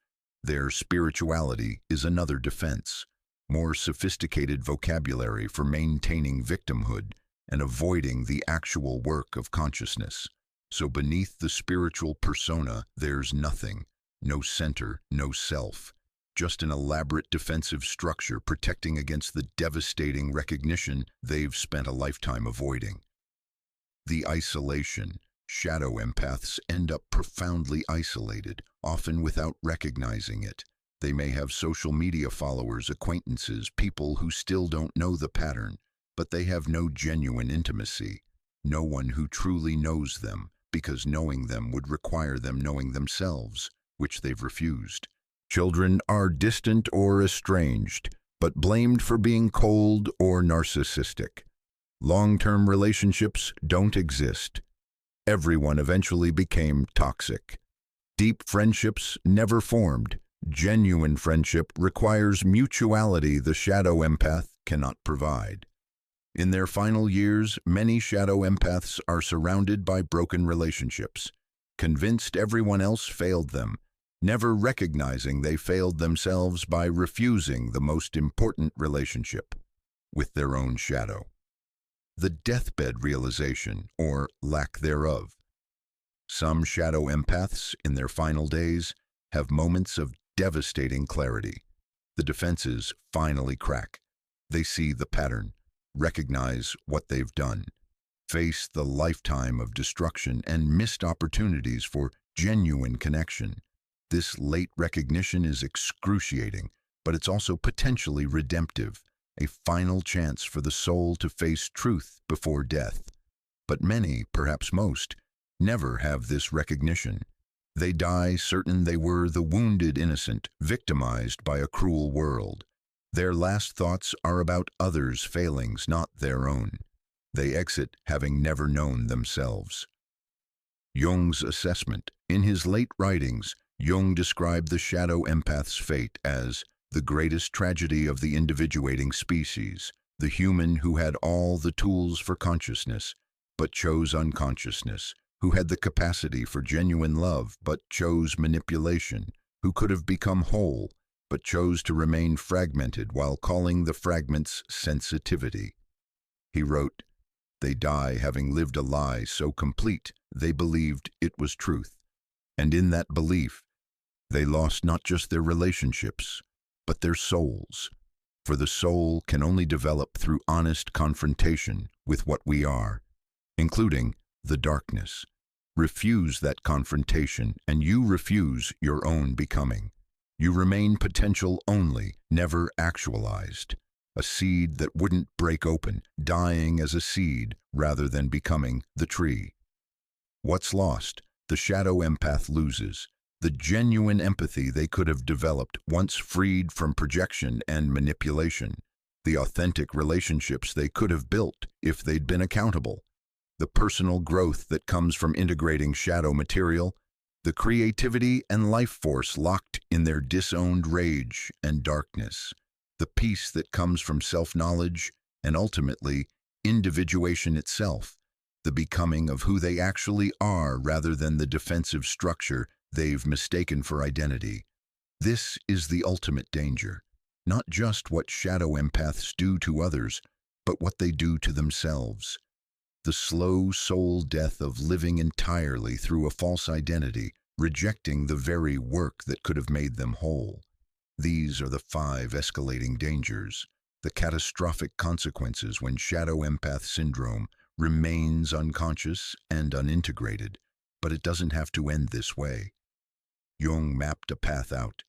Their spirituality is another defense, more sophisticated vocabulary for maintaining victimhood and avoiding the actual work of consciousness. So beneath the spiritual persona, there's nothing, no center, no self, just an elaborate defensive structure protecting against the devastating recognition they've spent a lifetime avoiding. The isolation. Shadow empaths end up profoundly isolated, often without recognizing it. They may have social media followers, acquaintances, people who still don't know the pattern, but they have no genuine intimacy, no one who truly knows them, because knowing them would require them knowing themselves, which they've refused. Children are distant or estranged, but blamed for being cold or narcissistic. Long-term relationships don't exist. Everyone eventually became toxic. Deep friendships never formed. Genuine friendship requires mutuality the shadow empath cannot provide. In their final years, many shadow empaths are surrounded by broken relationships, convinced everyone else failed them, never recognizing they failed themselves by refusing the most important relationship with their own shadow. The deathbed realization, or lack thereof. Some shadow empaths, in their final days, have moments of devastating clarity. The defenses finally crack. They see the pattern, recognize what they've done, face the lifetime of destruction and missed opportunities for genuine connection. This late recognition is excruciating, but it's also potentially redemptive, a final chance for the soul to face truth before death. But many, perhaps most, never have this recognition. They die certain they were the wounded innocent, victimized by a cruel world. Their last thoughts are about others' failings, not their own. They exit having never known themselves. Jung's assessment. In his late writings, Jung described the shadow empath's fate as the greatest tragedy of the individuating species, the human who had all the tools for consciousness, but chose unconsciousness, who had the capacity for genuine love, but chose manipulation, who could have become whole, but chose to remain fragmented while calling the fragments sensitivity. He wrote, They die having lived a lie so complete they believed it was truth. And in that belief, they lost not just their relationships, but their souls. For the soul can only develop through honest confrontation with what we are, including the darkness. Refuse that confrontation, and you refuse your own becoming. You remain potential only, never actualized. A seed that wouldn't break open, dying as a seed rather than becoming the tree. What's lost? The shadow empath loses. The genuine empathy they could have developed once freed from projection and manipulation. The authentic relationships they could have built if they'd been accountable. The personal growth that comes from integrating shadow material. The creativity and life force locked in their disowned rage and darkness. The peace that comes from self-knowledge and ultimately individuation itself. The becoming of who they actually are rather than the defensive structure they've mistaken for identity. This is the ultimate danger. Not just what shadow empaths do to others, but what they do to themselves. The slow soul death of living entirely through a false identity, rejecting the very work that could have made them whole. These are the 5 escalating dangers, the catastrophic consequences when Shadow Empath Syndrome remains unconscious and unintegrated. But it doesn't have to end this way. Jung mapped a path out,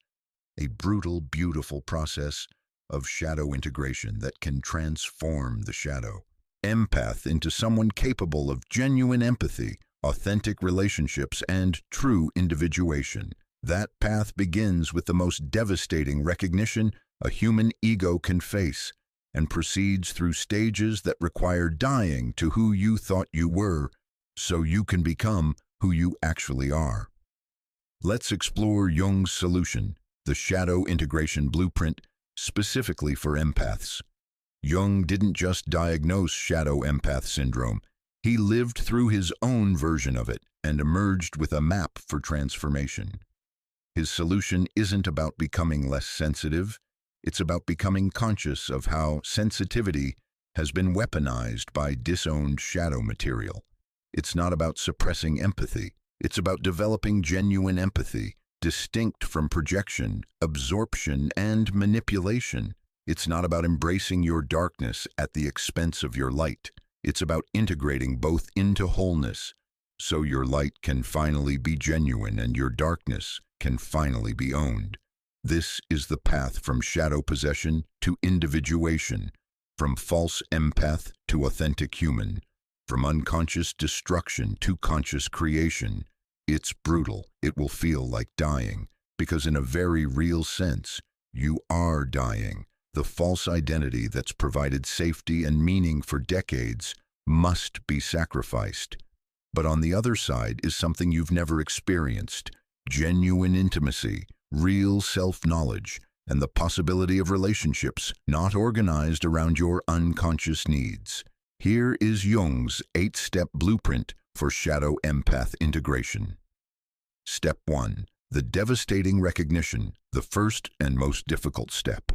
a brutal, beautiful process of shadow integration that can transform the shadow empath into someone capable of genuine empathy, authentic relationships, and true individuation. That path begins with the most devastating recognition a human ego can face, and proceeds through stages that require dying to who you thought you were, so you can become who you actually are. Let's explore Jung's solution, the shadow integration blueprint, specifically for empaths. Jung didn't just diagnose Shadow Empath Syndrome. He lived through his own version of it and emerged with a map for transformation. His solution isn't about becoming less sensitive. It's about becoming conscious of how sensitivity has been weaponized by disowned shadow material. It's not about suppressing empathy. It's about developing genuine empathy, distinct from projection, absorption, and manipulation. It's not about embracing your darkness at the expense of your light. It's about integrating both into wholeness, so your light can finally be genuine and your darkness can finally be owned. This is the path from shadow possession to individuation, from false empath to authentic human, from unconscious destruction to conscious creation. It's brutal. It will feel like dying, because in a very real sense, you are dying. The false identity that's provided safety and meaning for decades must be sacrificed. But on the other side is something you've never experienced: genuine intimacy, real self-knowledge, and the possibility of relationships not organized around your unconscious needs. Here is Jung's 8-step blueprint for shadow empath integration. Step 1. The devastating recognition, the first and most difficult step.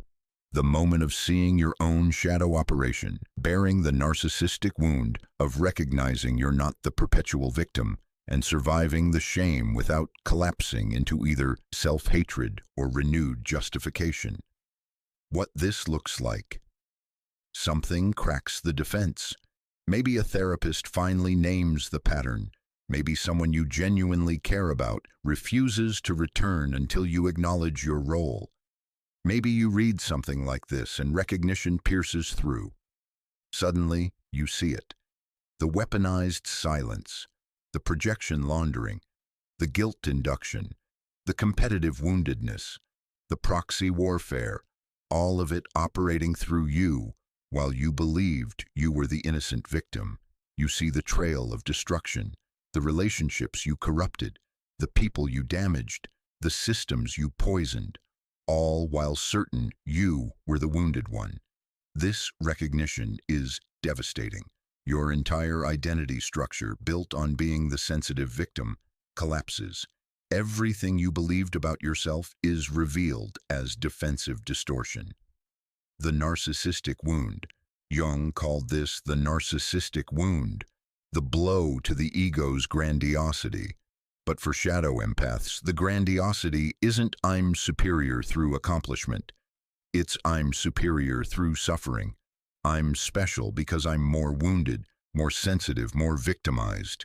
The moment of seeing your own shadow operation, bearing the narcissistic wound of recognizing you're not the perpetual victim, and surviving the shame without collapsing into either self-hatred or renewed justification. What this looks like. Something cracks the defense. Maybe a therapist finally names the pattern. Maybe someone you genuinely care about refuses to return until you acknowledge your role. Maybe you read something like this and recognition pierces through. Suddenly, you see it. The weaponized silence, the projection laundering, the guilt induction, the competitive woundedness, the proxy warfare, all of it operating through you while you believed you were the innocent victim. You see the trail of destruction, the relationships you corrupted, the people you damaged, the systems you poisoned, all while certain you were the wounded one. This recognition is devastating. Your entire identity structure, built on being the sensitive victim, collapses. Everything you believed about yourself is revealed as defensive distortion. The narcissistic wound. Jung called this the narcissistic wound, the blow to the ego's grandiosity. But for shadow empaths, the grandiosity isn't "I'm superior through accomplishment." It's "I'm superior through suffering." I'm special because I'm more wounded, more sensitive, more victimized.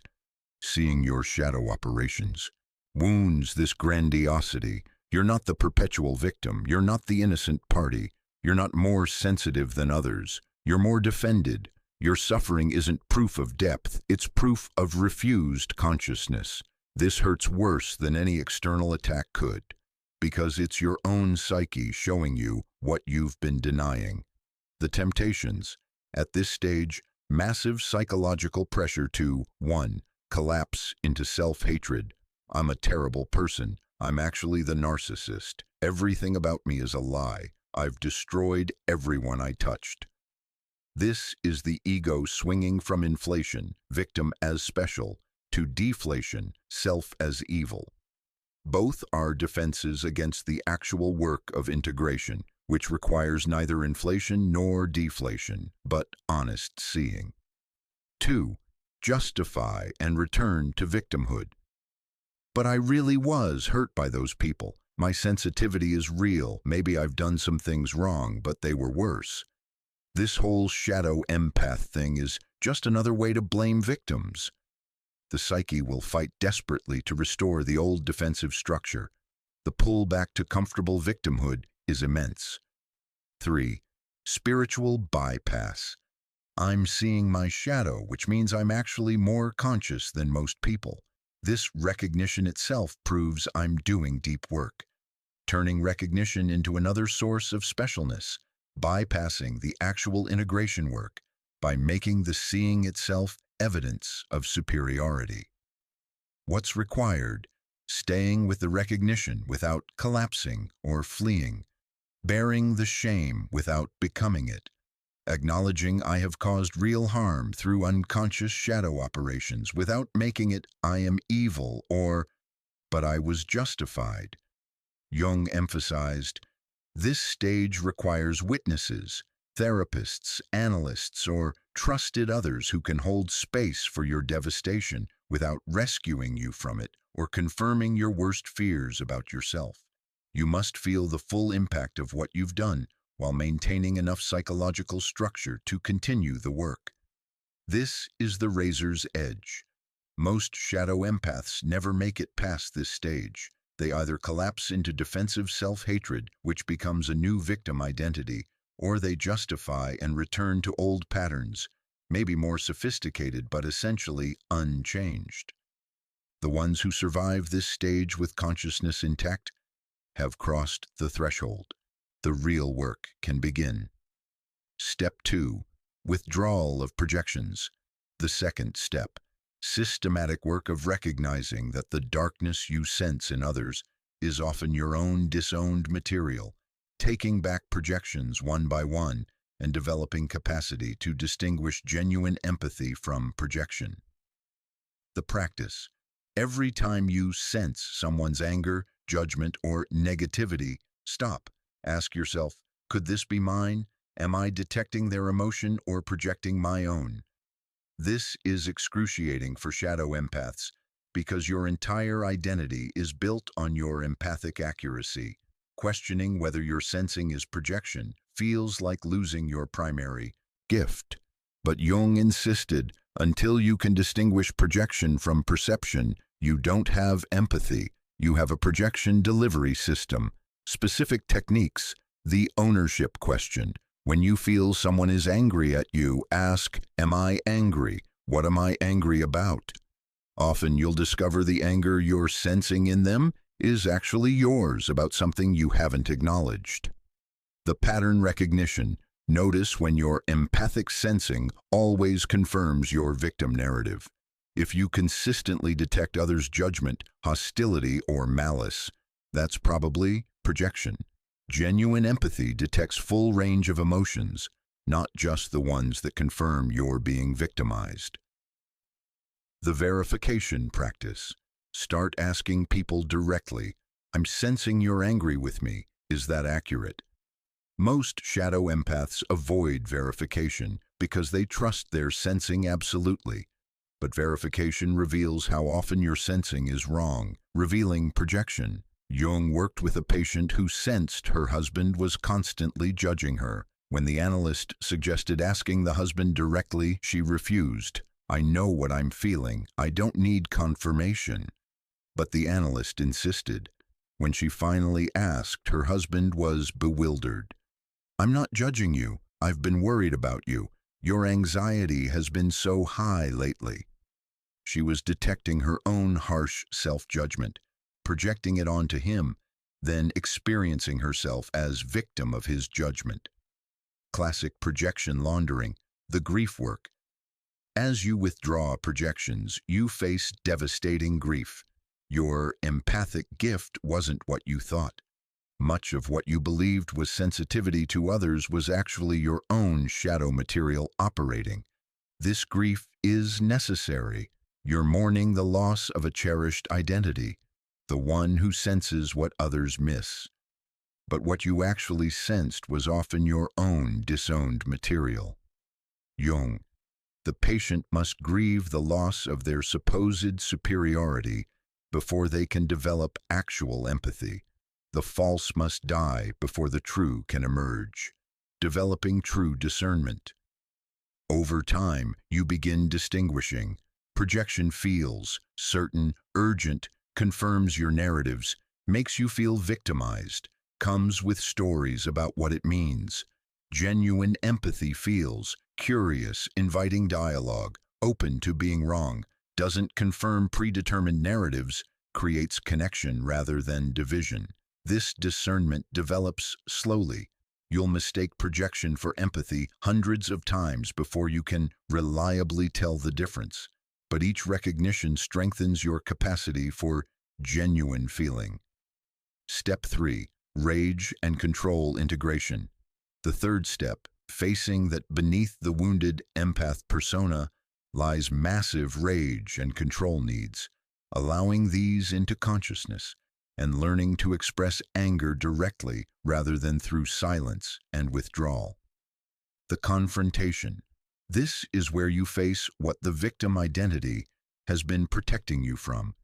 Seeing your shadow operations wounds this grandiosity. You're not the perpetual victim. You're not the innocent party. You're not more sensitive than others. You're more defended. Your suffering isn't proof of depth. It's proof of refused consciousness. This hurts worse than any external attack could, because it's your own psyche showing you what you've been denying. The temptations. At this stage, massive psychological pressure to 1. Collapse into self-hatred. I'm a terrible person. I'm actually the narcissist. Everything about me is a lie. I've destroyed everyone I touched. This is the ego swinging from inflation, victim as special, to deflation, self as evil. Both are defenses against the actual work of integration, which requires neither inflation nor deflation, but honest seeing. 2. Justify and return to victimhood. But I really was hurt by those people. My sensitivity is real. Maybe I've done some things wrong, but they were worse. This whole shadow empath thing is just another way to blame victims. The psyche will fight desperately to restore the old defensive structure. The pull back to comfortable victimhood is immense. 3. Spiritual bypass. I'm seeing my shadow, which means I'm actually more conscious than most people. This recognition itself proves I'm doing deep work, turning recognition into another source of specialness, bypassing the actual integration work by making the seeing itself evidence of superiority. What's required? Staying with the recognition without collapsing or fleeing, bearing the shame without becoming it, acknowledging I have caused real harm through unconscious shadow operations without making it "I am evil" or "but I was justified." Jung emphasized, this stage requires witnesses, therapists, analysts, or trusted others who can hold space for your devastation without rescuing you from it or confirming your worst fears about yourself. You must feel the full impact of what you've done while maintaining enough psychological structure to continue the work. This is the razor's edge. Most shadow empaths never make it past this stage. They either collapse into defensive self-hatred, which becomes a new victim identity, or they justify and return to old patterns, maybe more sophisticated but essentially unchanged. The ones who survive this stage with consciousness intact have crossed the threshold. The real work can begin. Step 2. Withdrawal of projections. The second step. Systematic work of recognizing that the darkness you sense in others is often your own disowned material, taking back projections one by one, and developing capacity to distinguish genuine empathy from projection. The practice. Every time you sense someone's anger, judgment, or negativity, stop. Ask yourself, could this be mine? Am I detecting their emotion or projecting my own? This is excruciating for shadow empaths because your entire identity is built on your empathic accuracy. Questioning whether your sensing is projection feels like losing your primary gift. But Jung insisted, until you can distinguish projection from perception, you don't have empathy. You have a projection delivery system. Specific techniques. The ownership question. When you feel someone is angry at you, ask, am I angry? What am I angry about? Often you'll discover the anger you're sensing in them is actually yours about something you haven't acknowledged. The pattern recognition. Notice when your empathic sensing always confirms your victim narrative. If you consistently detect others' judgment, hostility, or malice, that's probably projection. Genuine empathy detects full range of emotions, not just the ones that confirm you're being victimized. The verification practice. Start asking people directly, I'm sensing you're angry with me. Is that accurate? Most shadow empaths avoid verification because they trust their sensing absolutely. But verification reveals how often your sensing is wrong, revealing projection. Jung worked with a patient who sensed her husband was constantly judging her. When the analyst suggested asking the husband directly, she refused. "I know what I'm feeling. I don't need confirmation." But the analyst insisted. When she finally asked, her husband was bewildered. "I'm not judging you. I've been worried about you. Your anxiety has been so high lately." She was detecting her own harsh self-judgment, projecting it onto him, then experiencing herself as victim of his judgment. Classic projection laundering, the grief work. As you withdraw projections, you face devastating grief. Your empathic gift wasn't what you thought. Much of what you believed was sensitivity to others was actually your own shadow material operating. This grief is necessary. You're mourning the loss of a cherished identity, the one who senses what others miss. But what you actually sensed was often your own disowned material. Jung. The patient must grieve the loss of their supposed superiority before they can develop actual empathy. The false must die before the true can emerge. Developing true discernment. Over time, you begin distinguishing. Projection feels certain, urgent, confirms your narratives, makes you feel victimized, comes with stories about what it means. Genuine empathy feels curious, inviting dialogue, open to being wrong, doesn't confirm predetermined narratives, creates connection rather than division. This discernment develops slowly. You'll mistake projection for empathy hundreds of times before you can reliably tell the difference. But each recognition strengthens your capacity for genuine feeling. Step 3. Rage and control integration. The third step, facing that beneath the wounded empath persona lies massive rage and control needs, allowing these into consciousness and learning to express anger directly rather than through silence and withdrawal. The confrontation. This is where you face what the victim identity has been protecting you from.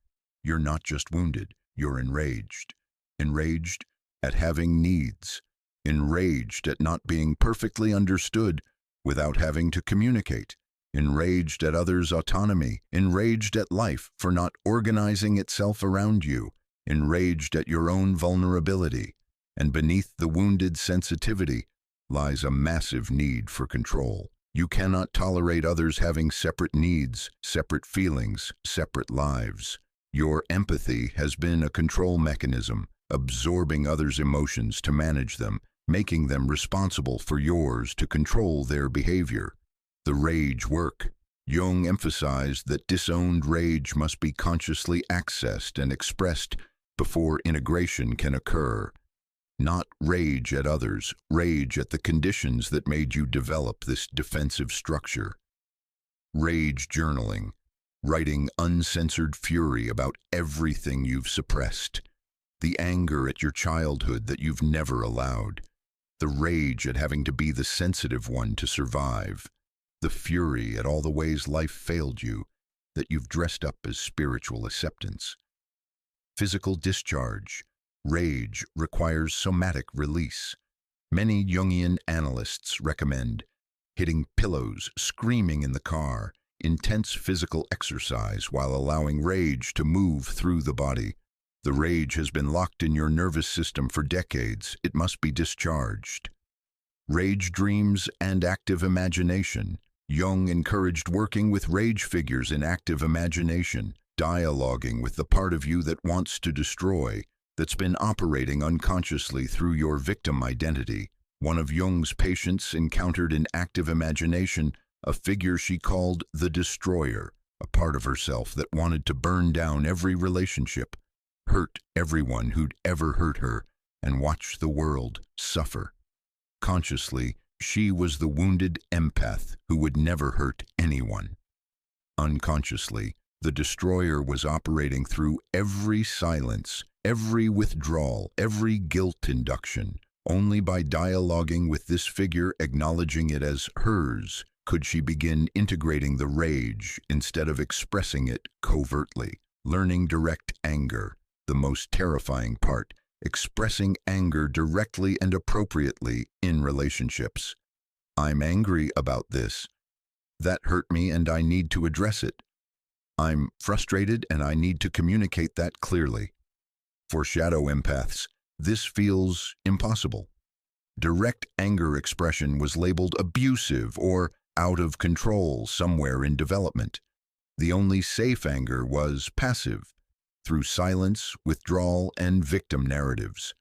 You're not just wounded, you're enraged. Enraged at having needs. Enraged at not being perfectly understood without having to communicate. Enraged at others' autonomy. Enraged at life for not organizing itself around you. Enraged at your own vulnerability. And beneath the wounded sensitivity lies a massive need for control. You cannot tolerate others having separate needs, separate feelings, separate lives. Your empathy has been a control mechanism, absorbing others' emotions to manage them, making them responsible for yours to control their behavior. The rage work. Jung emphasized that disowned rage must be consciously accessed and expressed before integration can occur. Not rage at others, rage at the conditions that made you develop this defensive structure. Rage journaling, writing uncensored fury about everything you've suppressed. The anger at your childhood that you've never allowed. The rage at having to be the sensitive one to survive. The fury at all the ways life failed you, that you've dressed up as spiritual acceptance. Physical discharge. Rage requires somatic release. Many Jungian analysts recommend hitting pillows, screaming in the car, intense physical exercise while allowing rage to move through the body. The rage has been locked in your nervous system for decades. It must be discharged. Rage dreams and active imagination. Jung encouraged working with rage figures in active imagination, dialoguing with the part of you that wants to destroy, that's been operating unconsciously through your victim identity. One of Jung's patients encountered in active imagination a figure she called the destroyer, a part of herself that wanted to burn down every relationship, hurt everyone who'd ever hurt her, and watch the world suffer. Consciously, she was the wounded empath who would never hurt anyone. Unconsciously, the destroyer was operating through every silence, every withdrawal, every guilt induction, Only by dialoguing with this figure, acknowledging it as hers, could she begin integrating the rage instead of expressing it covertly. Learning direct anger, the most terrifying part, expressing anger directly and appropriately in relationships. I'm angry about this. That hurt me and I need to address it. I'm frustrated and I need to communicate that clearly. For shadow empaths, this feels impossible. Direct anger expression was labeled abusive or out of control somewhere in development. The only safe anger was passive, through silence, withdrawal, and victim narratives.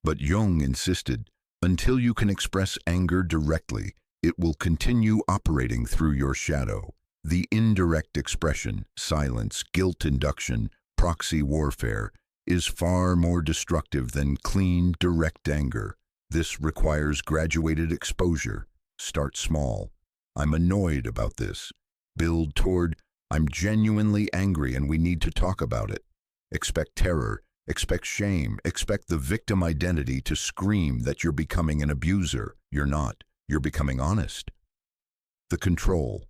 But Jung insisted, until you can express anger directly, it will continue operating through your shadow. The indirect expression, silence, guilt induction, proxy warfare, is far more destructive than clean, direct anger. This requires graduated exposure. Start small. I'm annoyed about this. Build toward, I'm genuinely angry and we need to talk about it. Expect terror, expect shame, expect the victim identity to scream that you're becoming an abuser. You're not. You're becoming honest. The control.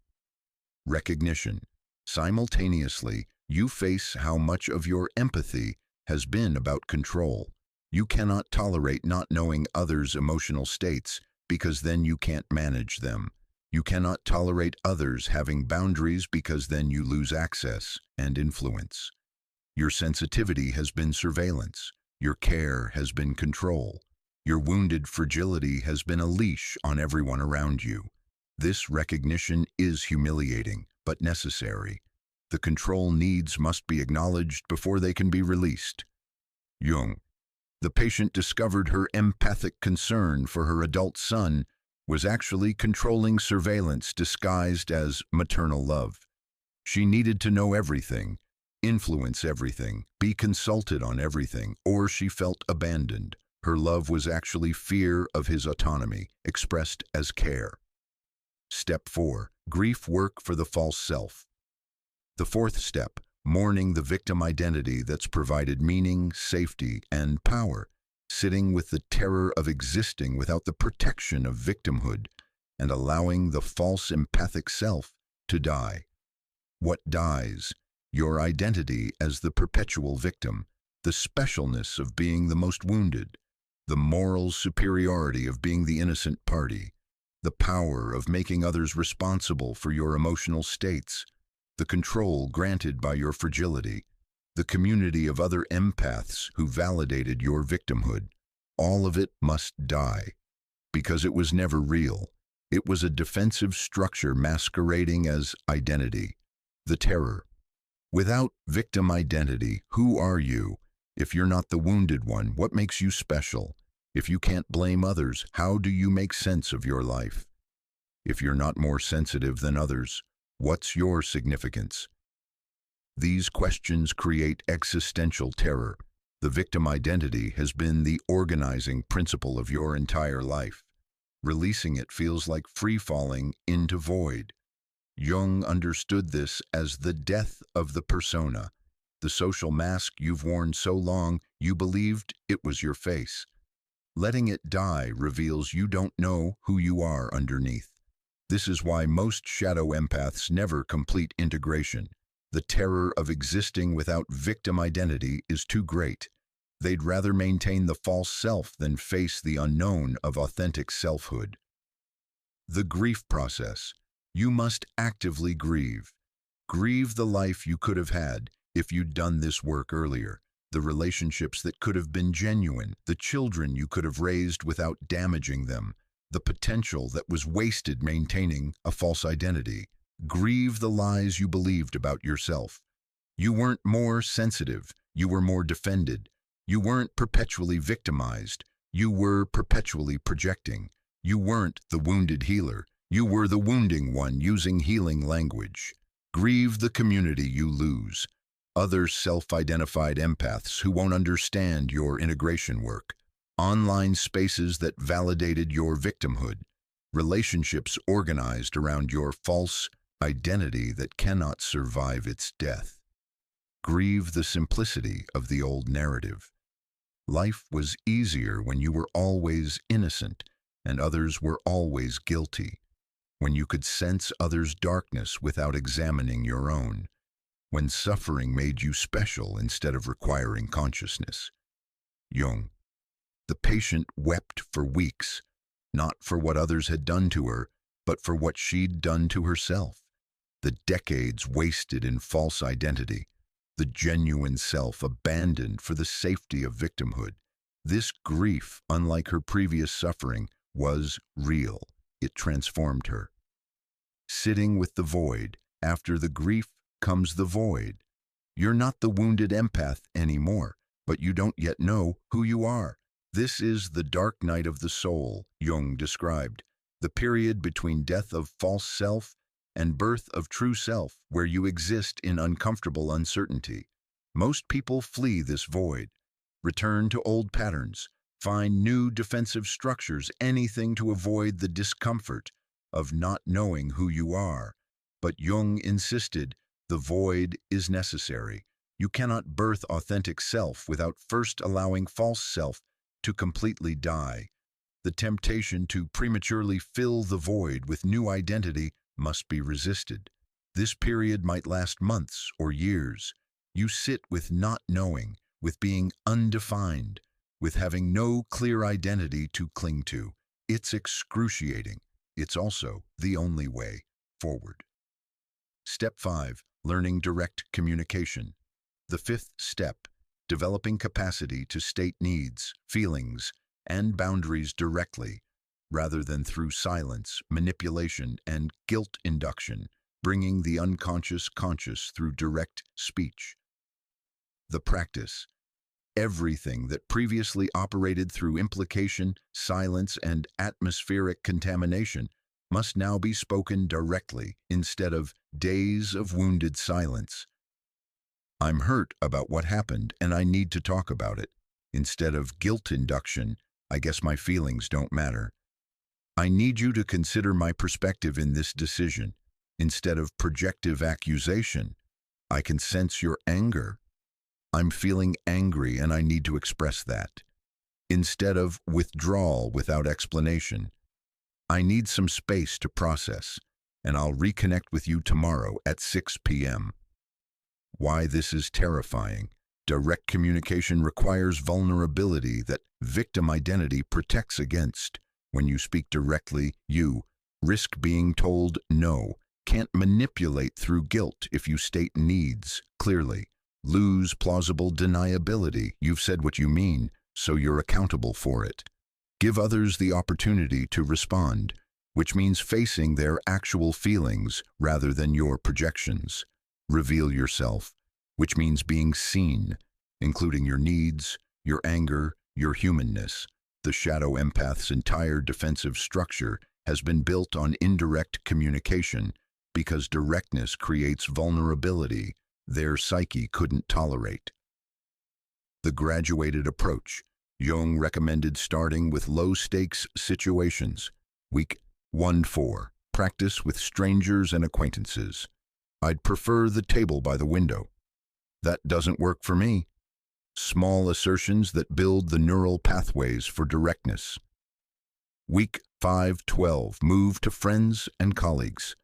Recognition. Simultaneously, you face how much of your empathy has been about control. You cannot tolerate not knowing others' emotional states because then you can't manage them. You cannot tolerate others having boundaries because then you lose access and influence. Your sensitivity has been surveillance. Your care has been control. Your wounded fragility has been a leash on everyone around you. This recognition is humiliating, but necessary. The control needs must be acknowledged before they can be released. Jung. The patient discovered her empathic concern for her adult son was actually controlling surveillance disguised as maternal love. She needed to know everything, influence everything, be consulted on everything, or she felt abandoned. Her love was actually fear of his autonomy, expressed as care. Step 4. Grief work for the false self. The fourth step, mourning the victim identity that's provided meaning, safety, and power, sitting with the terror of existing without the protection of victimhood, and allowing the false empathic self to die. What dies? Your identity as the perpetual victim, the specialness of being the most wounded, the moral superiority of being the innocent party, the power of making others responsible for your emotional states, the control granted by your fragility, the community of other empaths who validated your victimhood. All of it must die, because it was never real. It was a defensive structure masquerading as identity. The terror. Without victim identity, who are you? If you're not the wounded one, what makes you special? If you can't blame others, how do you make sense of your life? If you're not more sensitive than others, what's your significance? These questions create existential terror. The victim identity has been the organizing principle of your entire life. Releasing it feels like free-falling into void. Jung understood this as the death of the persona, the social mask you've worn so long you believed it was your face. Letting it die reveals you don't know who you are underneath. This is why most shadow empaths never complete integration. The terror of existing without victim identity is too great. They'd rather maintain the false self than face the unknown of authentic selfhood. The grief process. You must actively grieve. Grieve the life you could have had if you'd done this work earlier, the relationships that could have been genuine, the children you could have raised without damaging them, the potential that was wasted maintaining a false identity. Grieve the lies you believed about yourself. You weren't more sensitive, you were more defended. You weren't perpetually victimized, you were perpetually projecting. You weren't the wounded healer, you were the wounding one using healing language. Grieve the community you lose. Other self-identified empaths who won't understand your integration work. Online spaces that validated your victimhood. Relationships organized around your false identity that cannot survive its death. Grieve the simplicity of the old narrative. Life was easier when you were always innocent and others were always guilty, when you could sense others' darkness without examining your own, when suffering made you special instead of requiring consciousness. Jung. The patient wept for weeks, not for what others had done to her, but for what she'd done to herself. The decades wasted in false identity, the genuine self abandoned for the safety of victimhood. This grief, unlike her previous suffering, was real. It transformed her. Sitting with the void, after the grief comes the void. You're not the wounded empath anymore, but you don't yet know who you are. This is the dark night of the soul, Jung described, the period between death of false self and birth of true self, where you exist in uncomfortable uncertainty. Most people flee this void, return to old patterns, find new defensive structures, anything to avoid the discomfort of not knowing who you are. But Jung insisted the void is necessary. You cannot birth authentic self without first allowing false self to completely die. The temptation to prematurely fill the void with new identity must be resisted. This period might last months or years. You sit with not knowing, with being undefined, with having no clear identity to cling to. It's excruciating. It's also the only way forward. Step 5. Learning direct communication. The 5th step, developing capacity to state needs, feelings, and boundaries directly, rather than through silence, manipulation, and guilt induction, bringing the unconscious conscious through direct speech. The practice. Everything that previously operated through implication, silence, and atmospheric contamination must now be spoken directly instead of days of wounded silence. I'm hurt about what happened and I need to talk about it. Instead of guilt induction, I guess my feelings don't matter. I need you to consider my perspective in this decision. Instead of projective accusation, I can sense your anger. I'm feeling angry and I need to express that. Instead of withdrawal without explanation, I need some space to process, and I'll reconnect with you tomorrow at 6 p.m. Why this is terrifying. Direct communication requires vulnerability that victim identity protects against. When you speak directly, you risk being told no, can't manipulate through guilt if you state needs clearly, lose plausible deniability. You've said what you mean, so you're accountable for it. Give others the opportunity to respond, which means facing their actual feelings rather than your projections. Reveal yourself, which means being seen, including your needs, your anger, your humanness. The Shadow Empath's entire defensive structure has been built on indirect communication because directness creates vulnerability their psyche couldn't tolerate. The graduated approach. Jung recommended starting with low-stakes situations. Week 1-4. Practice with strangers and acquaintances. I'd prefer the table by the window. That doesn't work for me. Small assertions that build the neural pathways for directness. Week 5-12. Move to friends and colleagues.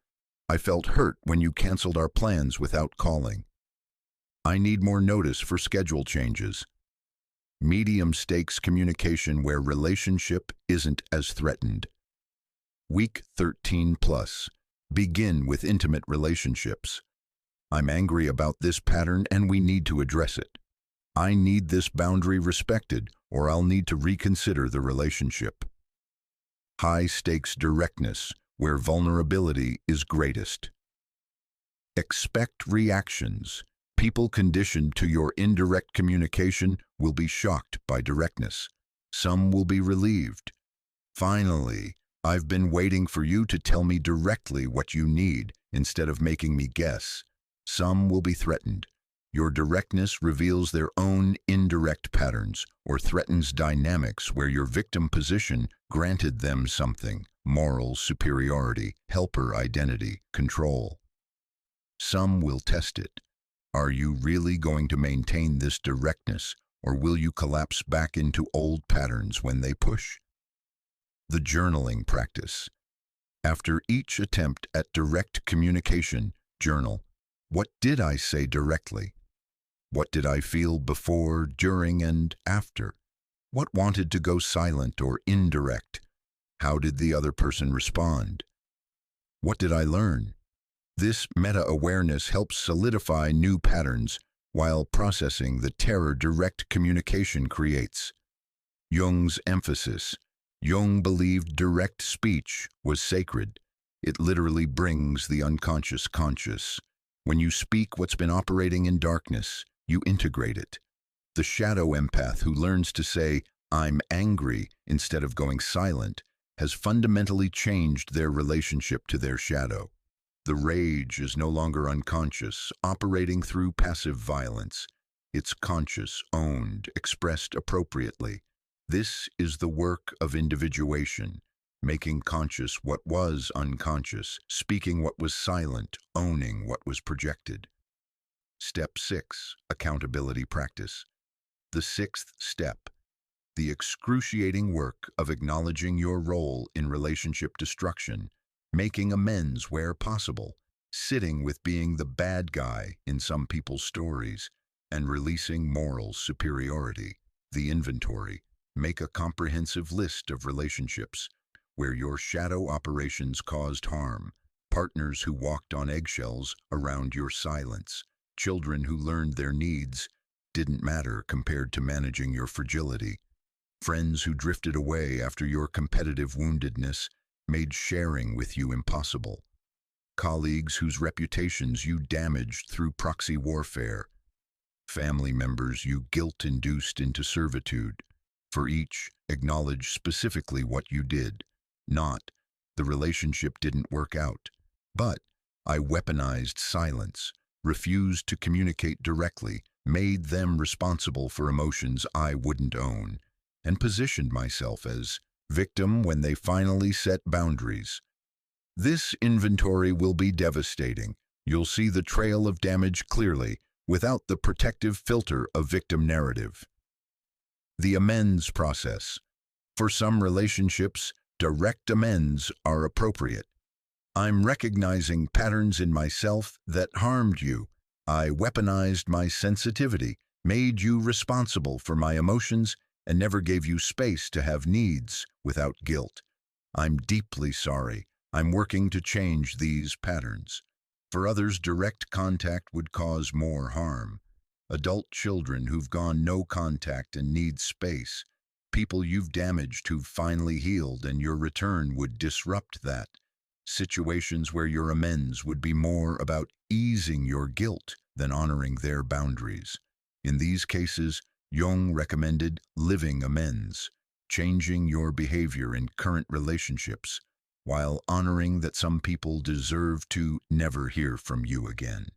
I felt hurt when you canceled our plans without calling. I need more notice for schedule changes. Medium stakes communication where relationship isn't as threatened. Week 13+. Begin with intimate relationships. I'm angry about this pattern and we need to address it. I need this boundary respected or I'll need to reconsider the relationship. High stakes directness where vulnerability is greatest. Expect reactions. People conditioned to your indirect communication will be shocked by directness. Some will be relieved. Finally, I've been waiting for you to tell me directly what you need instead of making me guess. Some will be threatened. Your directness reveals their own indirect patterns or threatens dynamics where your victim position granted them something: moral superiority, helper identity, control. Some will test it. Are you really going to maintain this directness, or will you collapse back into old patterns when they push? The journaling practice. After each attempt at direct communication, journal. What did I say directly? What did I feel before, during, and after? What wanted to go silent or indirect? How did the other person respond? What did I learn? This meta-awareness helps solidify new patterns while processing the terror direct communication creates. Jung's emphasis. Jung believed direct speech was sacred. It literally brings the unconscious conscious. When you speak what's been operating in darkness, you integrate it. The shadow empath who learns to say, "I'm angry," instead of going silent, has fundamentally changed their relationship to their shadow. The rage is no longer unconscious, operating through passive violence. It's conscious, owned, expressed appropriately. This is the work of individuation, making conscious what was unconscious, speaking what was silent, owning what was projected. Step 6. Accountability practice. The 6th step. The excruciating work of acknowledging your role in relationship destruction, making amends where possible, sitting with being the bad guy in some people's stories, and releasing moral superiority. The inventory. Make a comprehensive list of relationships where your shadow operations caused harm, partners who walked on eggshells around your silence, children who learned their needs didn't matter compared to managing your fragility, friends who drifted away after your competitive woundedness made sharing with you impossible, colleagues whose reputations you damaged through proxy warfare, family members you guilt-induced into servitude. For each, acknowledge specifically what you did, not the relationship didn't work out, but I weaponized silence, refused to communicate directly, made them responsible for emotions I wouldn't own, and positioned myself as victim when they finally set boundaries. This inventory will be devastating. You'll see the trail of damage clearly, without the protective filter of victim narrative. The amends process. For some relationships, direct amends are appropriate. I'm recognizing patterns in myself that harmed you. I weaponized my sensitivity, made you responsible for my emotions, and never gave you space to have needs without guilt. I'm deeply sorry. I'm working to change these patterns. For others, direct contact would cause more harm. Adult children who've gone no contact and need space. People you've damaged who've finally healed and your return would disrupt that. Situations where your amends would be more about easing your guilt than honoring their boundaries. In these cases, Jung recommended living amends, changing your behavior in current relationships, while honoring that some people deserve to never hear from you again.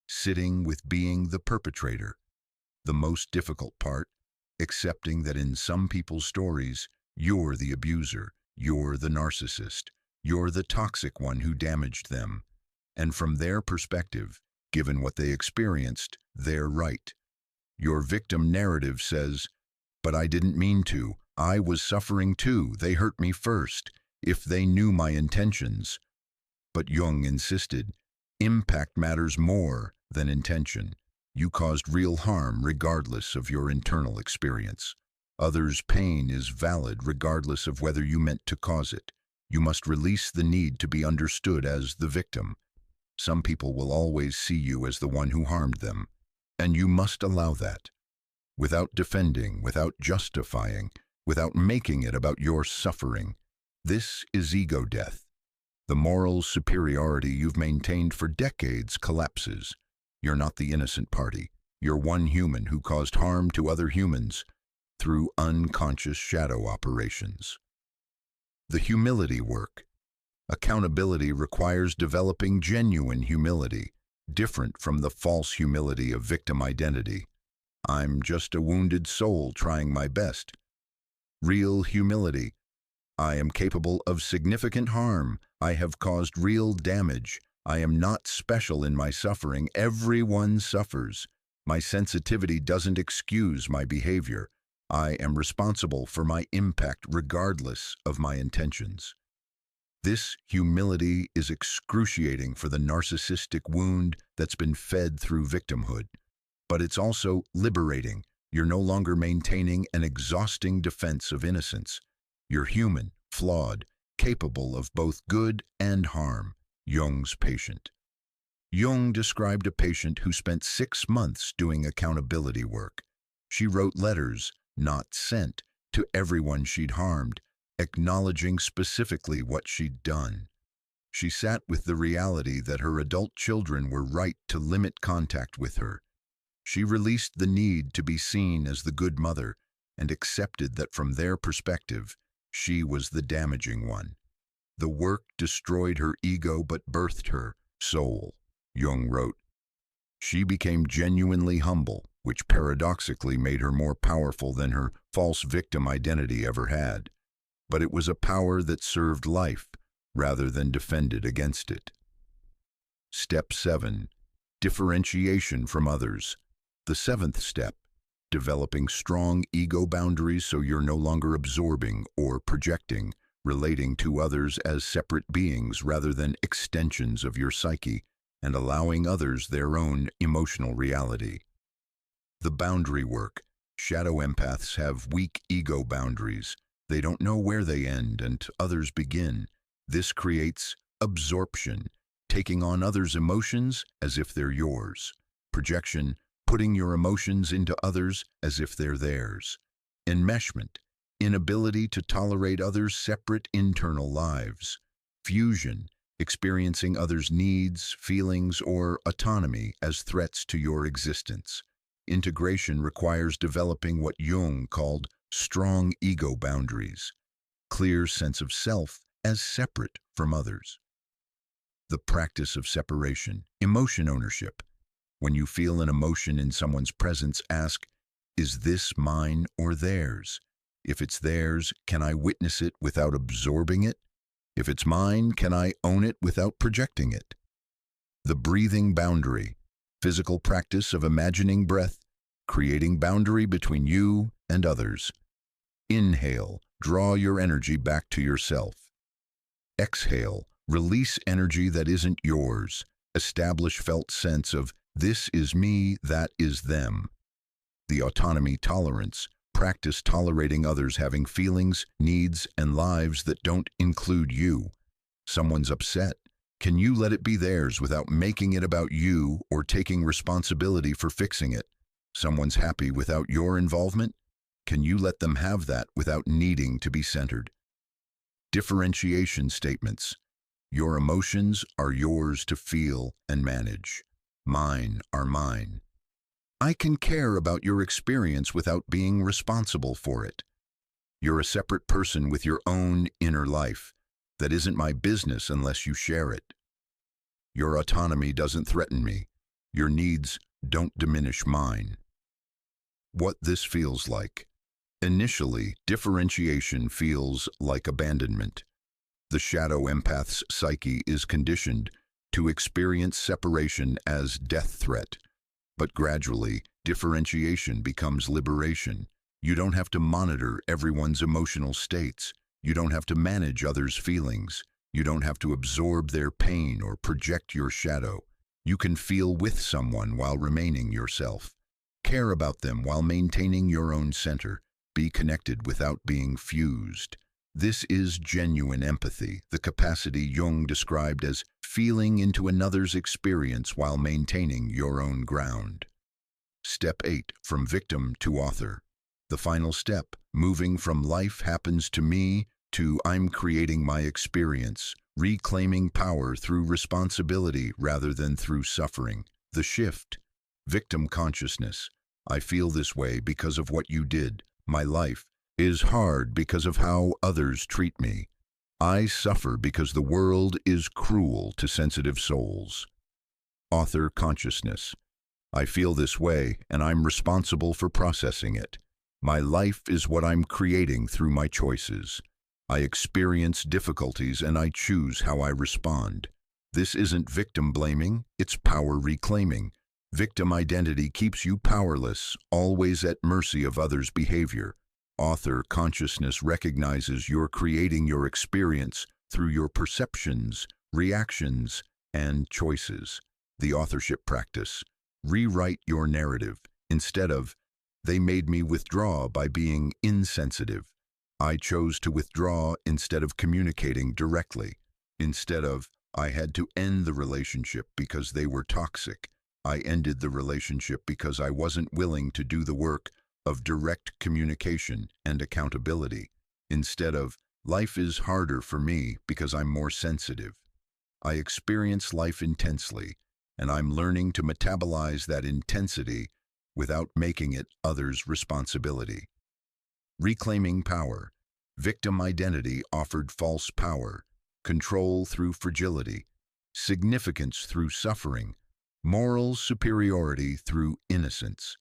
Sitting with being the perpetrator. The most difficult part, accepting that in some people's stories, you're the abuser, you're the narcissist, you're the toxic one who damaged them. And from their perspective, given what they experienced, they're right. Your victim narrative says, "But I didn't mean to. I was suffering too. They hurt me first. If they knew my intentions." But Jung insisted, impact matters more than intention. You caused real harm regardless of your internal experience. Others' pain is valid regardless of whether you meant to cause it. You must release the need to be understood as the victim. Some people will always see you as the one who harmed them, and you must allow that. Without defending, without justifying, without making it about your suffering. This is ego death. The moral superiority you've maintained for decades collapses. You're not the innocent party. You're one human who caused harm to other humans through unconscious shadow operations. The humility work. Accountability requires developing genuine humility, different from the false humility of victim identity. I'm just a wounded soul trying my best. Real humility. I am capable of significant harm. I have caused real damage. I am not special in my suffering. Everyone suffers. My sensitivity doesn't excuse my behavior. I am responsible for my impact regardless of my intentions. This humility is excruciating for the narcissistic wound that's been fed through victimhood. But it's also liberating. You're no longer maintaining an exhausting defense of innocence. You're human, flawed, capable of both good and harm. Jung's patient. Jung described a patient who spent 6 months doing accountability work. She wrote letters, not sent, to everyone she'd harmed, acknowledging specifically what she'd done. She sat with the reality that her adult children were right to limit contact with her. She released the need to be seen as the good mother and accepted that from their perspective, she was the damaging one. The work destroyed her ego but birthed her soul, Jung wrote. She became genuinely humble, which paradoxically made her more powerful than her false victim identity ever had. But it was a power that served life rather than defended against it. Step 7. Differentiation from others. The 7th step, developing strong ego boundaries so you're no longer absorbing or projecting, relating to others as separate beings rather than extensions of your psyche, and allowing others their own emotional reality. The boundary work. Shadow empaths have weak ego boundaries. They don't know where they end and others begin. This creates absorption, taking on others' emotions as if they're yours. Projection, putting your emotions into others as if they're theirs. Enmeshment, inability to tolerate others' separate internal lives. Fusion, experiencing others' needs, feelings, or autonomy as threats to your existence. Integration requires developing what Jung called strong ego boundaries, clear sense of self as separate from others. The practice of separation, emotion ownership. When you feel an emotion in someone's presence, ask, is this mine or theirs? If it's theirs, can I witness it without absorbing it? If it's mine, can I own it without projecting it? The breathing boundary, physical practice of imagining breath, creating boundary between you and others. Inhale, draw your energy back to yourself. Exhale, release energy that isn't yours. Establish felt sense of this is me, that is them. The autonomy tolerance, practice tolerating others having feelings, needs, and lives that don't include you. Someone's upset. Can you let it be theirs without making it about you or taking responsibility for fixing it? Someone's happy without your involvement. Can you let them have that without needing to be centered? Differentiation statements. Your emotions are yours to feel and manage. Mine are mine. I can care about your experience without being responsible for it. You're a separate person with your own inner life. That isn't my business unless you share it. Your autonomy doesn't threaten me. Your needs don't diminish mine. What this feels like. Initially, differentiation feels like abandonment. The shadow empath's psyche is conditioned to experience separation as death threat. But gradually, differentiation becomes liberation. You don't have to monitor everyone's emotional states. You don't have to manage others' feelings. You don't have to absorb their pain or project your shadow. You can feel with someone while remaining yourself. Care about them while maintaining your own center. Be connected without being fused. This is genuine empathy, the capacity Jung described as feeling into another's experience while maintaining your own ground. Step 8, from victim to author. The final step, moving from life happens to me to I'm creating my experience, reclaiming power through responsibility rather than through suffering. The shift, victim consciousness. I feel this way because of what you did. My life is hard because of how others treat me. I suffer because the world is cruel to sensitive souls. Author consciousness. I feel this way and I'm responsible for processing it. My life is what I'm creating through my choices. I experience difficulties and I choose how I respond. This isn't victim blaming, it's power reclaiming. Victim identity keeps you powerless, always at mercy of others' behavior. Author consciousness recognizes you're creating your experience through your perceptions, reactions, and choices. The authorship practice. Rewrite your narrative. Instead of, "They made me withdraw by being insensitive," I chose to withdraw instead of communicating directly. Instead of, "I had to end the relationship because they were toxic," I ended the relationship because I wasn't willing to do the work of direct communication and accountability. Instead of, "Life is harder for me because I'm more sensitive," I experience life intensely, and I'm learning to metabolize that intensity without making it others' responsibility. Reclaiming power. Victim identity offered false power, control through fragility, significance through suffering, moral superiority through innocence.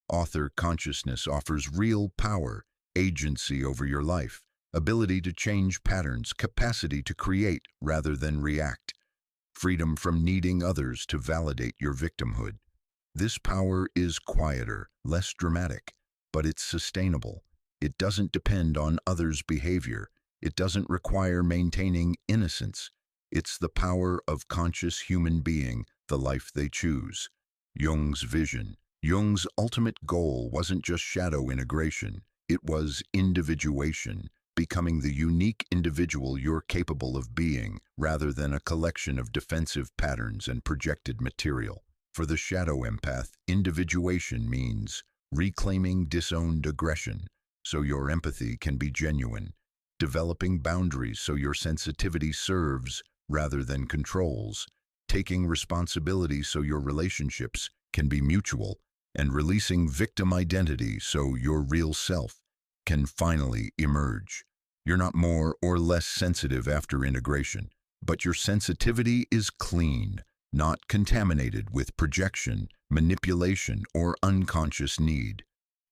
Author consciousness offers real power, agency over your life, ability to change patterns, capacity to create rather than react, freedom from needing others to validate your victimhood. This power is quieter, less dramatic, but it's sustainable. It doesn't depend on others' behavior. It doesn't require maintaining innocence. It's the power of conscious human being, the life they choose. Jung's vision. Jung's ultimate goal wasn't just shadow integration. It was individuation, becoming the unique individual you're capable of being, rather than a collection of defensive patterns and projected material. For the shadow empath, individuation means reclaiming disowned aggression so your empathy can be genuine, developing boundaries so your sensitivity serves rather than controls, taking responsibility so your relationships can be mutual, and releasing victim identity so your real self can finally emerge. You're not more or less sensitive after integration, but your sensitivity is clean, not contaminated with projection, manipulation, or unconscious need.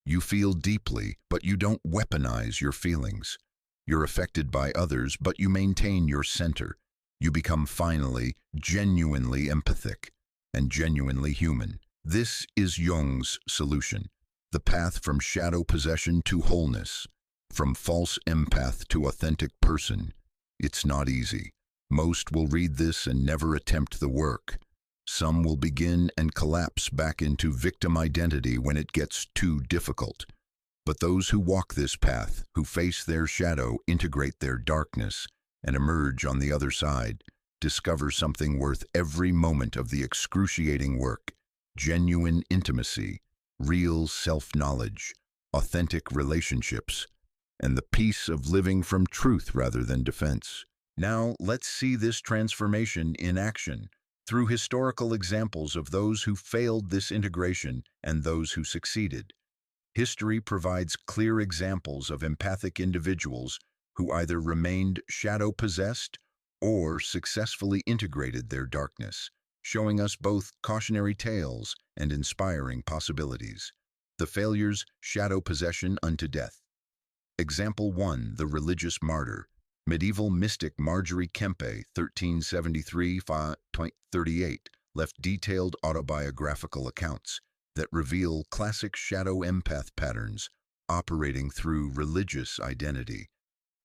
You feel deeply, but you don't weaponize your feelings. You're affected by others, but you maintain your center. You become finally genuinely empathic and genuinely human. This is Jung's solution, the path from shadow possession to wholeness, from false empath to authentic person. It's not easy. Most will read this and never attempt the work. Some will begin and collapse back into victim identity when it gets too difficult. But those who walk this path, who face their shadow, integrate their darkness, and emerge on the other side, discover something worth every moment of the excruciating work: genuine intimacy, real self-knowledge, authentic relationships, and the peace of living from truth rather than defense. Now, let's see this transformation in action through historical examples of those who failed this integration and those who succeeded. History provides clear examples of empathic individuals who either remained shadow-possessed or successfully integrated their darkness, showing us both cautionary tales and inspiring possibilities. The failures, shadow possession unto death. Example 1, the religious martyr. Medieval mystic Marjorie Kempe, 1373-38, left detailed autobiographical accounts that reveal classic shadow empath patterns operating through religious identity.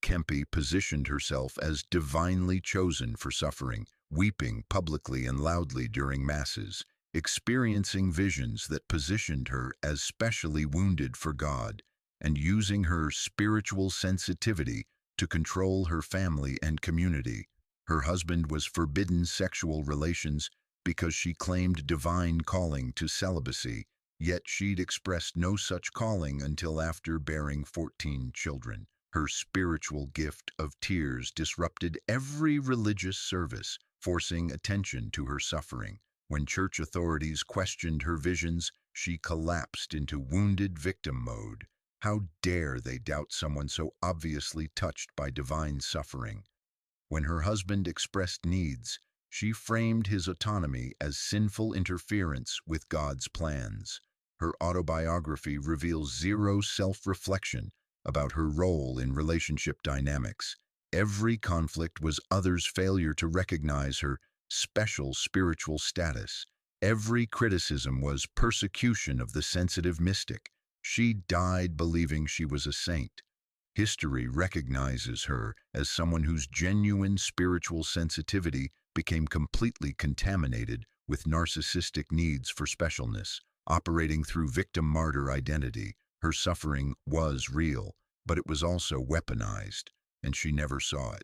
Kempe positioned herself as divinely chosen for suffering, weeping publicly and loudly during masses, experiencing visions that positioned her as specially wounded for God, and using her spiritual sensitivity to control her family and community. Her husband was forbidden sexual relations because she claimed divine calling to celibacy, yet she'd expressed no such calling until after bearing 14 children. Her spiritual gift of tears disrupted every religious service, forcing attention to her suffering. When church authorities questioned her visions, she collapsed into wounded victim mode. How dare they doubt someone so obviously touched by divine suffering? When her husband expressed needs, she framed his autonomy as sinful interference with God's plans. Her autobiography reveals zero self-reflection about her role in relationship dynamics. Every conflict was others' failure to recognize her special spiritual status, Every criticism was persecution of the sensitive mystic. She died believing she was a saint. History recognizes her as someone whose genuine spiritual sensitivity became completely contaminated with narcissistic needs for specialness. Operating through victim-martyr identity, her suffering was real, but it was also weaponized, and she never saw it.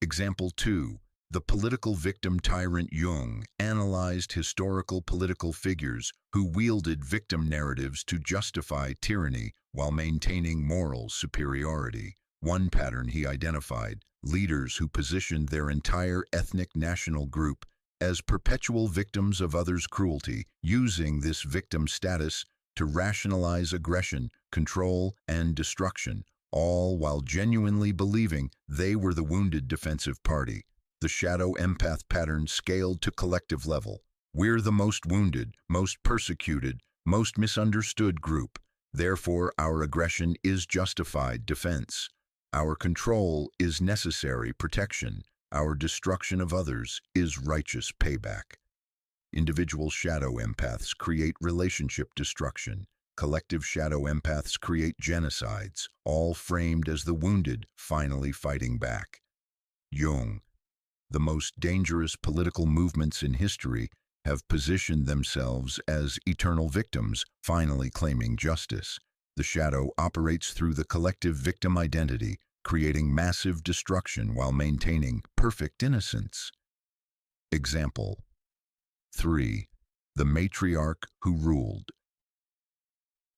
Example 2. The political victim tyrant Jung analyzed historical political figures who wielded victim narratives to justify tyranny while maintaining moral superiority. One pattern he identified: leaders who positioned their entire ethnic national group as perpetual victims of others' cruelty, using this victim status to rationalize aggression, control, and destruction, all while genuinely believing they were the wounded defensive party. The shadow empath pattern scaled to collective level. We're the most wounded, most persecuted, most misunderstood group. Therefore, our aggression is justified defense. Our control is necessary protection. Our destruction of others is righteous payback. Individual shadow empaths create relationship destruction. Collective shadow empaths create genocides, all framed as the wounded finally fighting back. Jung. The most dangerous political movements in history have positioned themselves as eternal victims, finally claiming justice. The shadow operates through the collective victim identity, creating massive destruction while maintaining perfect innocence. Example 3. The matriarch who ruled.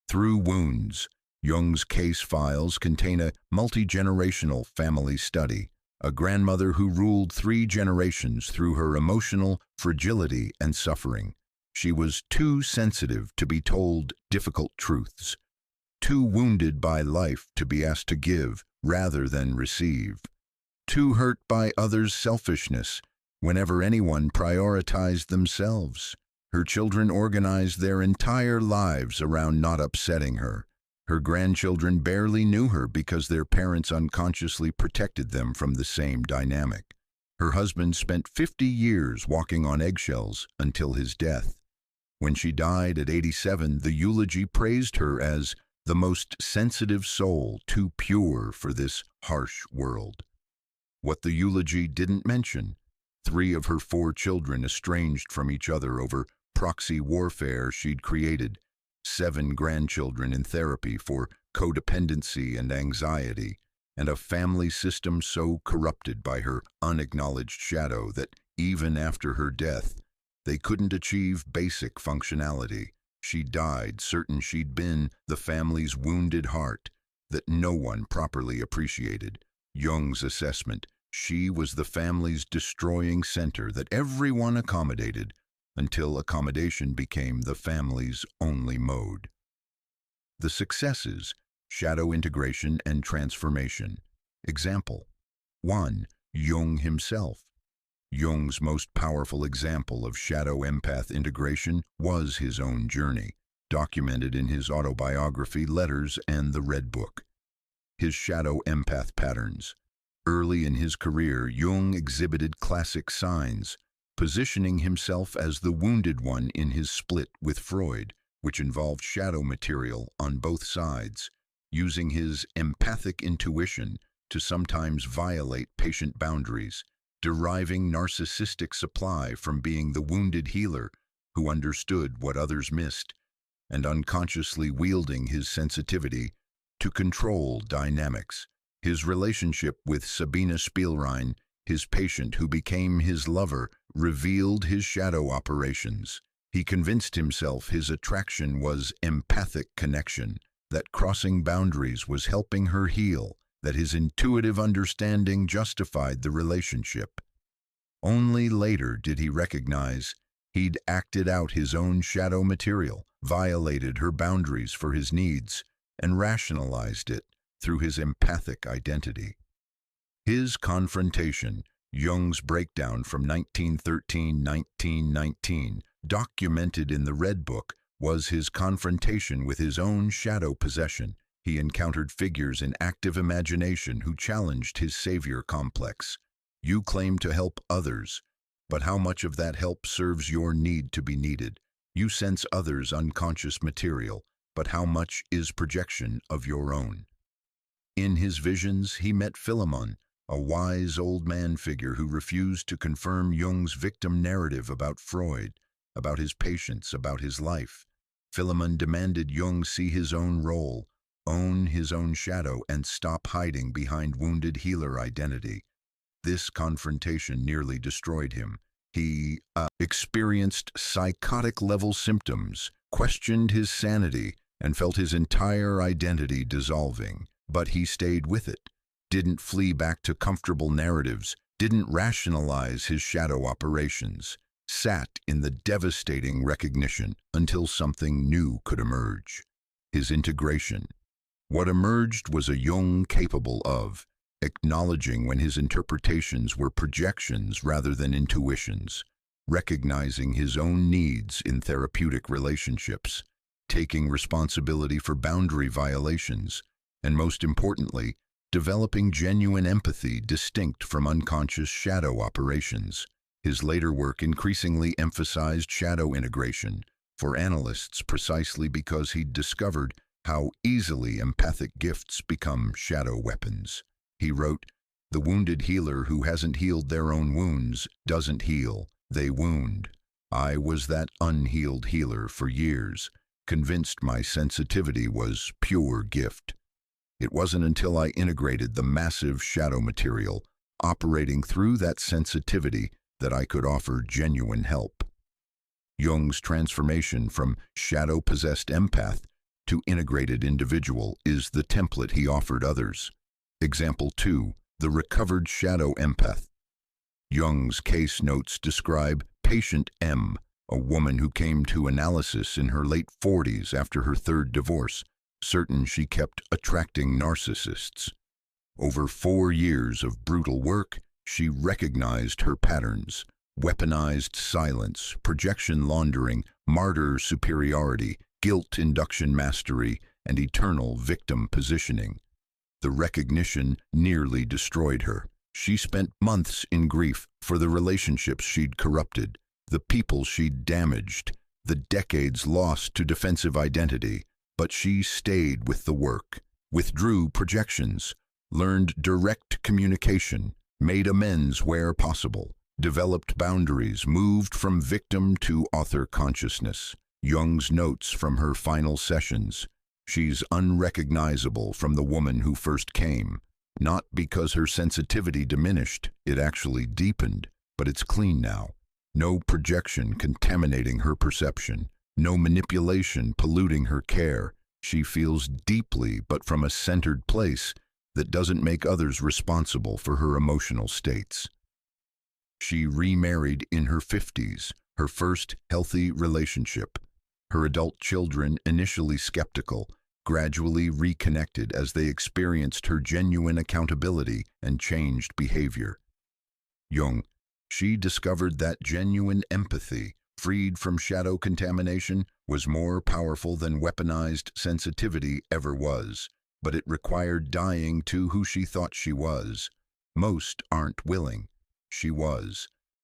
Through wounds, Jung's case files contain a multi-generational family study. A grandmother who ruled 3 generations through her emotional fragility and suffering. She was too sensitive to be told difficult truths, too wounded by life to be asked to give rather than receive, too hurt by others' selfishness whenever anyone prioritized themselves. Her children organized their entire lives around not upsetting her. Her grandchildren barely knew her because their parents unconsciously protected them from the same dynamic. Her husband spent 50 years walking on eggshells until his death. When she died at 87, the eulogy praised her as the most sensitive soul, too pure for this harsh world. What the eulogy didn't mention: 3 of her 4 children estranged from each other over proxy warfare she'd created, 7 grandchildren in therapy for codependency and anxiety, and a family system so corrupted by her unacknowledged shadow that even after her death, they couldn't achieve basic functionality. She died certain she'd been the family's wounded heart that no one properly appreciated. Jung's assessment: she was the family's destroying center that everyone accommodated, until accommodation became the family's only mode. The successes: shadow integration and transformation. Example 1. Jung himself. Jung's most powerful example of shadow empath integration was his own journey, documented in his autobiography, Letters, and the Red Book. His shadow empath patterns. Early in his career, Jung exhibited classic signs, positioning himself as the wounded one in his split with Freud, which involved shadow material on both sides, using his empathic intuition to sometimes violate patient boundaries, deriving narcissistic supply from being the wounded healer who understood what others missed, and unconsciously wielding his sensitivity to control dynamics. His relationship with Sabina Spielrein, his patient who became his lover, revealed his shadow operations. He convinced himself his attraction was empathic connection, that crossing boundaries was helping her heal, that his intuitive understanding justified the relationship. Only later did he recognize he'd acted out his own shadow material, violated her boundaries for his needs, and rationalized it through his empathic identity. His confrontation, Jung's breakdown from 1913-1919, documented in the Red Book, was his confrontation with his own shadow possession. He encountered figures in active imagination who challenged his savior complex. You claim to help others, But how much of that help serves your need to be needed? You sense others' unconscious material, but how much is projection of your own? In his visions, he met Philemon, a wise old man figure who refused to confirm Jung's victim narrative about Freud, about his patients, about his life. Philemon demanded Jung see his own role, own his own shadow, and stop hiding behind wounded healer identity. This confrontation nearly destroyed him. He experienced psychotic-level symptoms, questioned his sanity, and felt his entire identity dissolving. But he stayed with it, didn't flee back to comfortable narratives, didn't rationalize his shadow operations, sat in the devastating recognition until something new could emerge. His integration. What emerged was a Jung capable of acknowledging when his interpretations were projections rather than intuitions, recognizing his own needs in therapeutic relationships, taking responsibility for boundary violations, and most importantly, developing genuine empathy distinct from unconscious shadow operations. His later work increasingly emphasized shadow integration for analysts precisely because he'd discovered how easily empathic gifts become shadow weapons. He wrote, "The wounded healer who hasn't healed their own wounds doesn't heal, they wound. I was that unhealed healer for years, convinced my sensitivity was pure gift. It wasn't until I integrated the massive shadow material, operating through that sensitivity, that I could offer genuine help." Jung's transformation from shadow-possessed empath to integrated individual is the template he offered others. Example 2. The recovered shadow empath. Jung's case notes describe patient M, a woman who came to analysis in her late 40s after her third divorce, certain she kept attracting narcissists. Over 4 years of brutal work, she recognized her patterns: weaponized silence, projection laundering, martyr superiority, guilt induction mastery, and eternal victim positioning. The recognition nearly destroyed her. She spent months in grief for the relationships she'd corrupted, the people she'd damaged, the decades lost to defensive identity. But she stayed with the work, withdrew projections, learned direct communication, made amends where possible, developed boundaries, moved from victim to author consciousness. Jung's notes from her final sessions: "She's unrecognizable from the woman who first came. Not because her sensitivity diminished, it actually deepened, but it's clean now. No projection contaminating her perception, no manipulation polluting her care. She feels deeply, but from a centered place that doesn't make others responsible for her emotional states." She remarried in her 50s, her first healthy relationship. Her adult children, initially skeptical, gradually reconnected as they experienced her genuine accountability and changed behavior. Jung, she discovered that genuine empathy, freed from shadow contamination, was more powerful than weaponized sensitivity ever was, but it required dying to who she thought she was. Most aren't willing. She was.